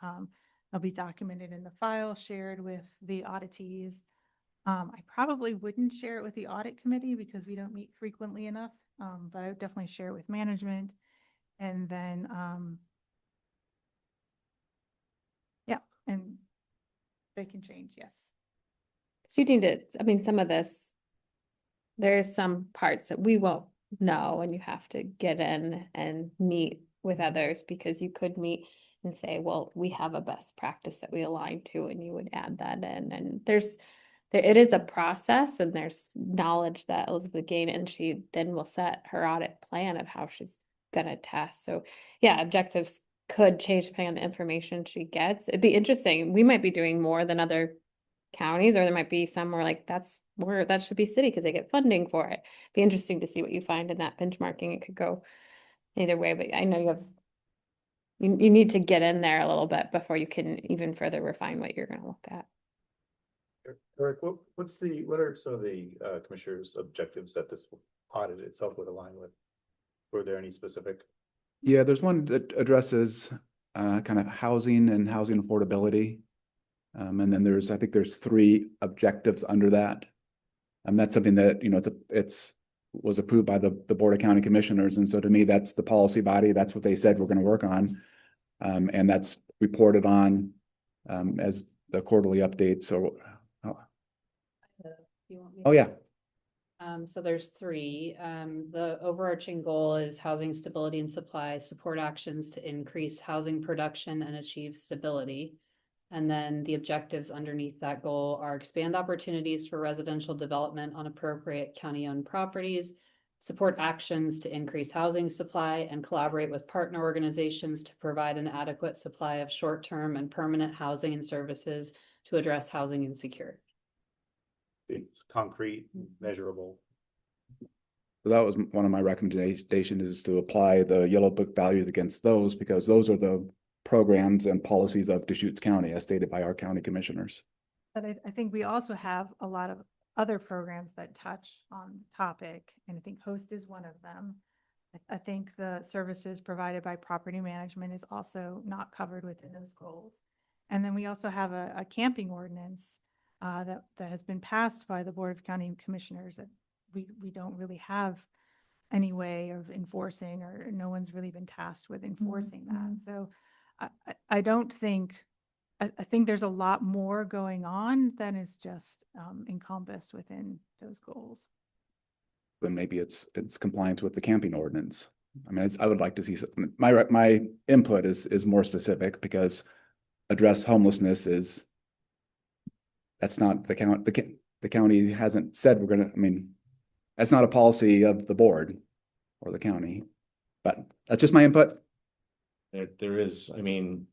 they'll be documented in the file shared with the auditees. I probably wouldn't share it with the audit committee because we don't meet frequently enough, but I would definitely share it with management. And then, yeah, and they can change, yes. So you need to, I mean, some of this, there's some parts that we won't know, and you have to get in and meet with others, because you could meet and say, well, we have a best practice that we align to, and you would add that in. And it is a process, and there's knowledge that Elizabeth gained, and she then will set her audit plan of how she's gonna test. So yeah, objectives could change depending on the information she gets. It'd be interesting. We might be doing more than other counties, or there might be some where like that's where that should be city because they get funding for it. Be interesting to see what you find in that benchmarking. It could go either way, but I know you need to get in there a little bit before you can even further refine what you're going to look at. Eric, what are some of the commissioners' objectives that this audit itself would align with? Were there any specific? Yeah, there's one that addresses kind of housing and housing affordability. And then I think there's 3 objectives under that. And that's something that, you know, it's was approved by the Board of County Commissioners. And so to me, that's the policy body. That's what they said we're going to work on. And that's reported on as the quarterly updates. So, You want me oh to- yeah, So there's three. The overarching goal is housing stability and supply, support actions to increase housing production and achieve stability. And then the objectives underneath that goal are expand opportunities for residential development on appropriate county-owned properties, support actions to increase housing supply, and collaborate with partner organizations to provide an adequate supply of short-term and permanent housing and services to address housing insecurity. It's concrete, measurable. so that was one of my recommendations, is to apply the Yellow Book values against those, because those are the programs and policies of Deschutes County as stated by our county commissioners. But I think we also have a lot of other programs that touch on topic, and I think HOST is one of them. I think the services provided by property management is also not covered within those goals. And then we also have a camping ordinance that has been passed by the Board of County Commissioners that we don't really have any way of enforcing, or no one's really been tasked with enforcing that. So I don't think, I think there's a lot more going on than is just encompassed within those goals. Then maybe it's compliance with the camping ordinance. I mean, I would like to see my input is more specific, because address homelessness is, that's not the county hasn't said we're gonna, I mean, that's not a policy of the board or the county, but that's just my input. There is, I mean,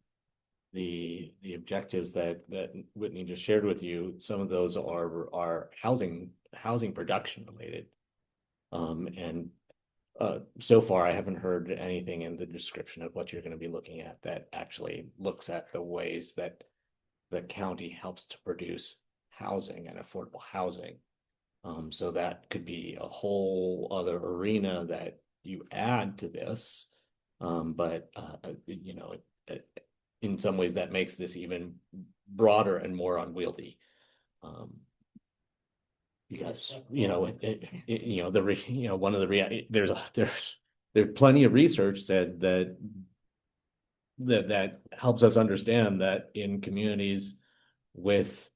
the objectives that Whitney just shared with you, some of those are housing production related. And so far I haven't heard anything in the description of what you're going to be looking at that actually looks at the ways that the county helps to produce housing and affordable housing. So that could be a whole other arena that you add to this. But you know, in some ways that makes this even broader and more unwieldy. Because you know, you know, one of the there's plenty of research said that helps us understand that in communities with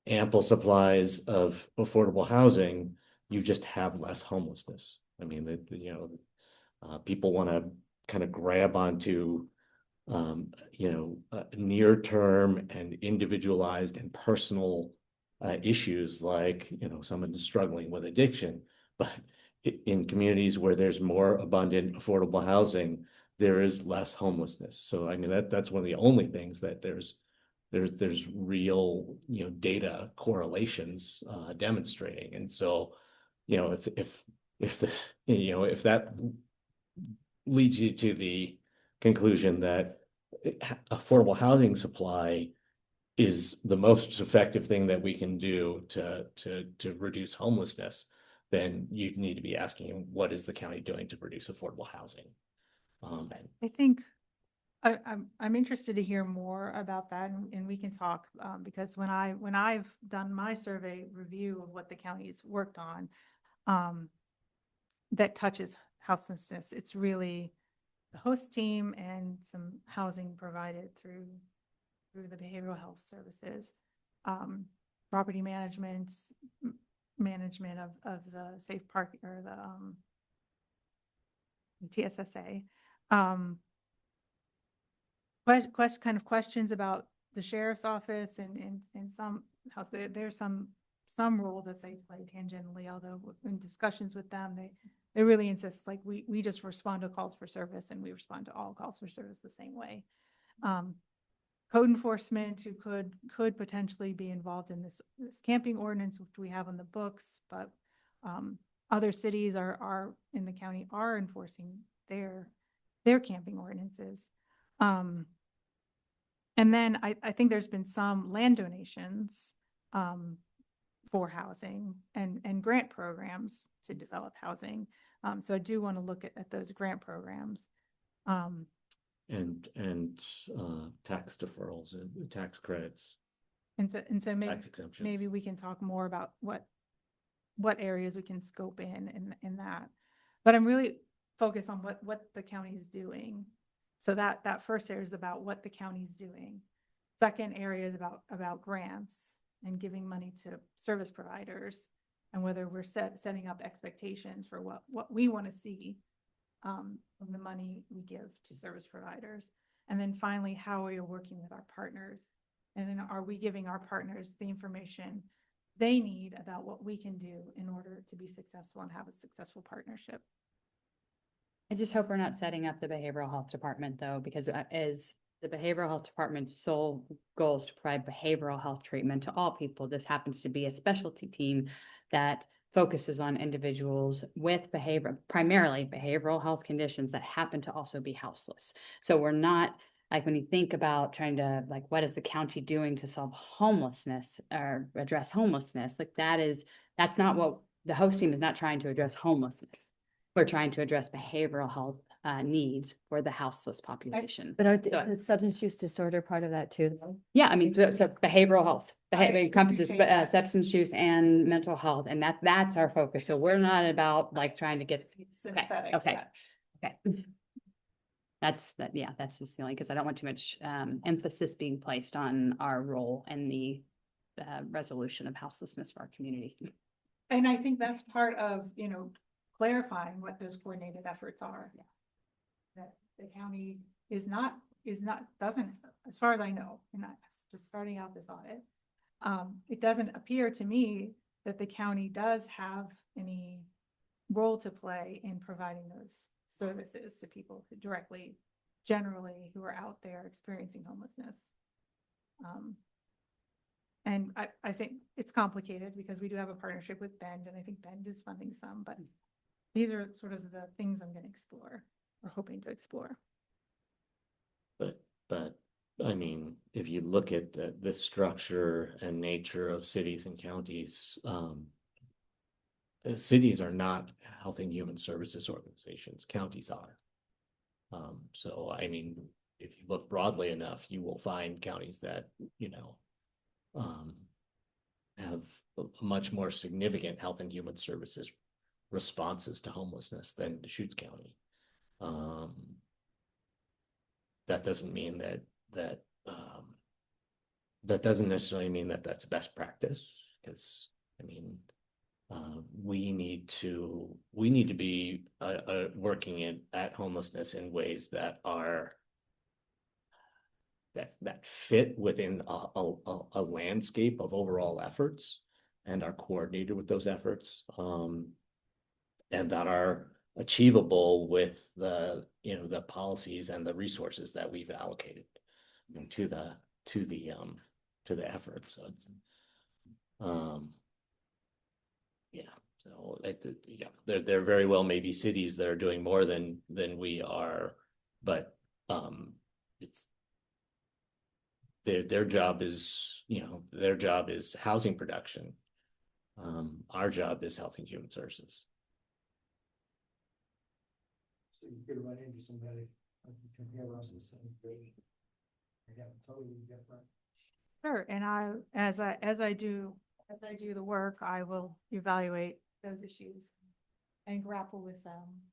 ample supplies of affordable housing, you just have less homelessness. I mean, you know, people want to kind of grab onto, you know, near-term and individualized and personal issues, like, you know, someone's struggling with addiction. But in communities where there's more abundant affordable housing, there is less homelessness. So I mean, that's one of the only things that there's real, you know, data correlations demonstrating. And so, you know, if the, you know, if that leads you to the conclusion that affordable housing supply is the most effective thing that we can do to reduce homelessness, then you need to be asking, what is the county doing to produce affordable housing? I think I'm interested to hear more about that, and we can talk because when I've done my survey review of what the county's worked on, that touches houselessness, it's really the host team and some housing provided through the behavioral health services, property management of the safe park, or the TSSA. Kind of questions about the sheriff's office and some house. There's some role that they play tangentially, although in discussions with them, they really insist, like, we just respond to calls for service, and we respond to all calls for service the same way. Code enforcement, who could potentially be involved in this camping ordinance, which we have on the books, but other cities are in the county are enforcing their camping ordinances. And then I think there's been some land donations for housing and grant programs to develop housing. So I do want to look at those grant programs. And tax deferrals and tax credits. And so maybe, Tax exemptions. maybe we can talk more about what areas we can scope in that. But I'm really focused on what the county's doing. So that first area is about what the county's doing. Second area is about grants and giving money to service providers, and whether we're setting up expectations for what we want to see from the money we give to service providers. And then finally, how are we working with our partners? And then are we giving our partners the information they need about what we can do in order to be successful and have a successful partnership? I just hope we're not setting up the behavioral health department though, because as the behavioral health department's sole goal is to provide behavioral health treatment to all people. This happens to be a specialty team that focuses on individuals with primarily behavioral health conditions that happen to also be houseless. So we're not, like, when you think about trying to, like, what is the county doing to solve homelessness or address homelessness? Like, that's not what the host team is not trying to address homelessness. We're trying to address behavioral health needs for the houseless population. But are So- the substance use disorder part of that too? Yeah, I mean, so behavioral health, I encompasses appreciate that. substance use and mental health, and that's our focus. So we're not about like trying to get, Sympathetic, okay, yeah. okay. Yeah, that's just the only, because I don't want too much emphasis being placed on our role in the resolution of houselessness for our community. And I think that's part of, clarifying what those coordinated efforts are. That the county doesn't, as far as I know, and I'm just starting out this audit, it doesn't appear to me that the county does have any role to play in providing those services to people who generally who are out there experiencing homelessness. And I think it's complicated because we do have a partnership with Bend, and I think Bend is funding some, but these are sort of the things I'm going to explore or hoping to explore. But I mean, if you look at the structure and nature of cities and counties, cities are not health and human services organizations, counties are. So, I mean, if you look broadly enough, you will find counties that, have a much more significant health and human services responses to homelessness than Deschutes County. That doesn't mean that doesn't necessarily mean that that's best practice, because I mean, we need to be working at homelessness in ways that are that fit within a landscape of overall efforts and are coordinated with those efforts, and that are achievable with the policies and the resources that we've allocated to the effort. So it's there very well may be cities that are doing more than we are, but it's their job is housing production. Our job is health and human services. So you could run into somebody, compare us to somebody. They have totally different. Sure, and as I do the work, I will evaluate those issues and grapple with them.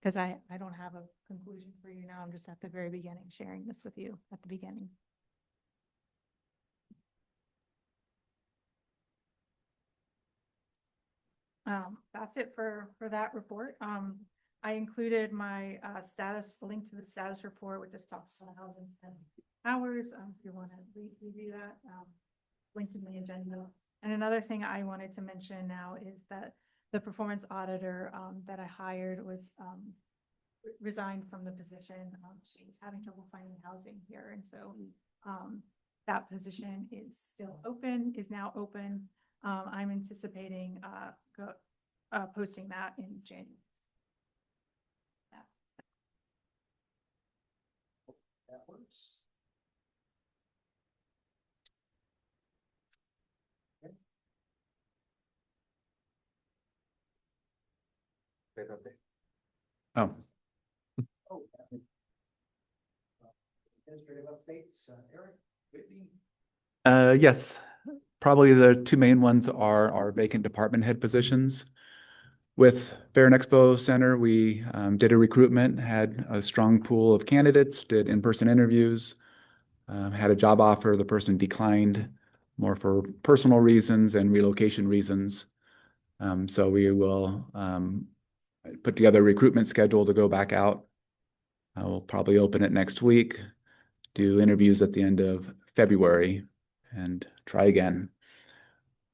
Because I don't have a conclusion for you now. I'm just at the very beginning, sharing this with you at the beginning. That's it for that report. I included my link to the status report, which just talks about housing spend hours. If you want to review that, link in the agenda. And another thing I wanted to mention now is that the performance auditor that I hired was resigned from the position. She's having trouble finding housing here, and so that position is now open. I'm anticipating posting that in January. That works. Oh, Administrative updates, Eric, Whitney. yes. probably the two main ones are our vacant department head positions. With Fair and Expo Center, we did a recruitment, had a strong pool of candidates, did in-person interviews, had a job offer. The person declined more for personal reasons and relocation reasons. So we will put together a recruitment schedule to go back out. I will probably open it next week, do interviews at the end of February, and try again.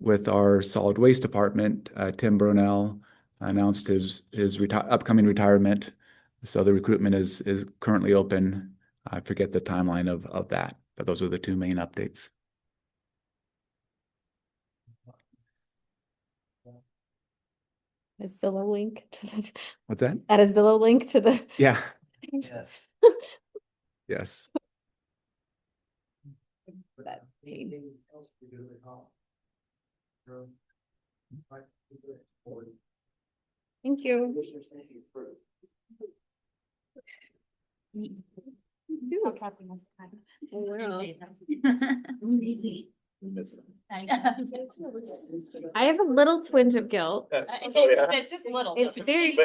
With our solid waste department, Tim Brunel announced his upcoming retirement. So the recruitment is currently open. I forget the timeline of that, but those are the two main updates. A Zillow link to the. What's that? Add a Zillow link to the. Yeah. Yes. Yes. That page. Thank you. I have a little twinge of guilt. Yeah. Oh, yeah. It's just little. It's very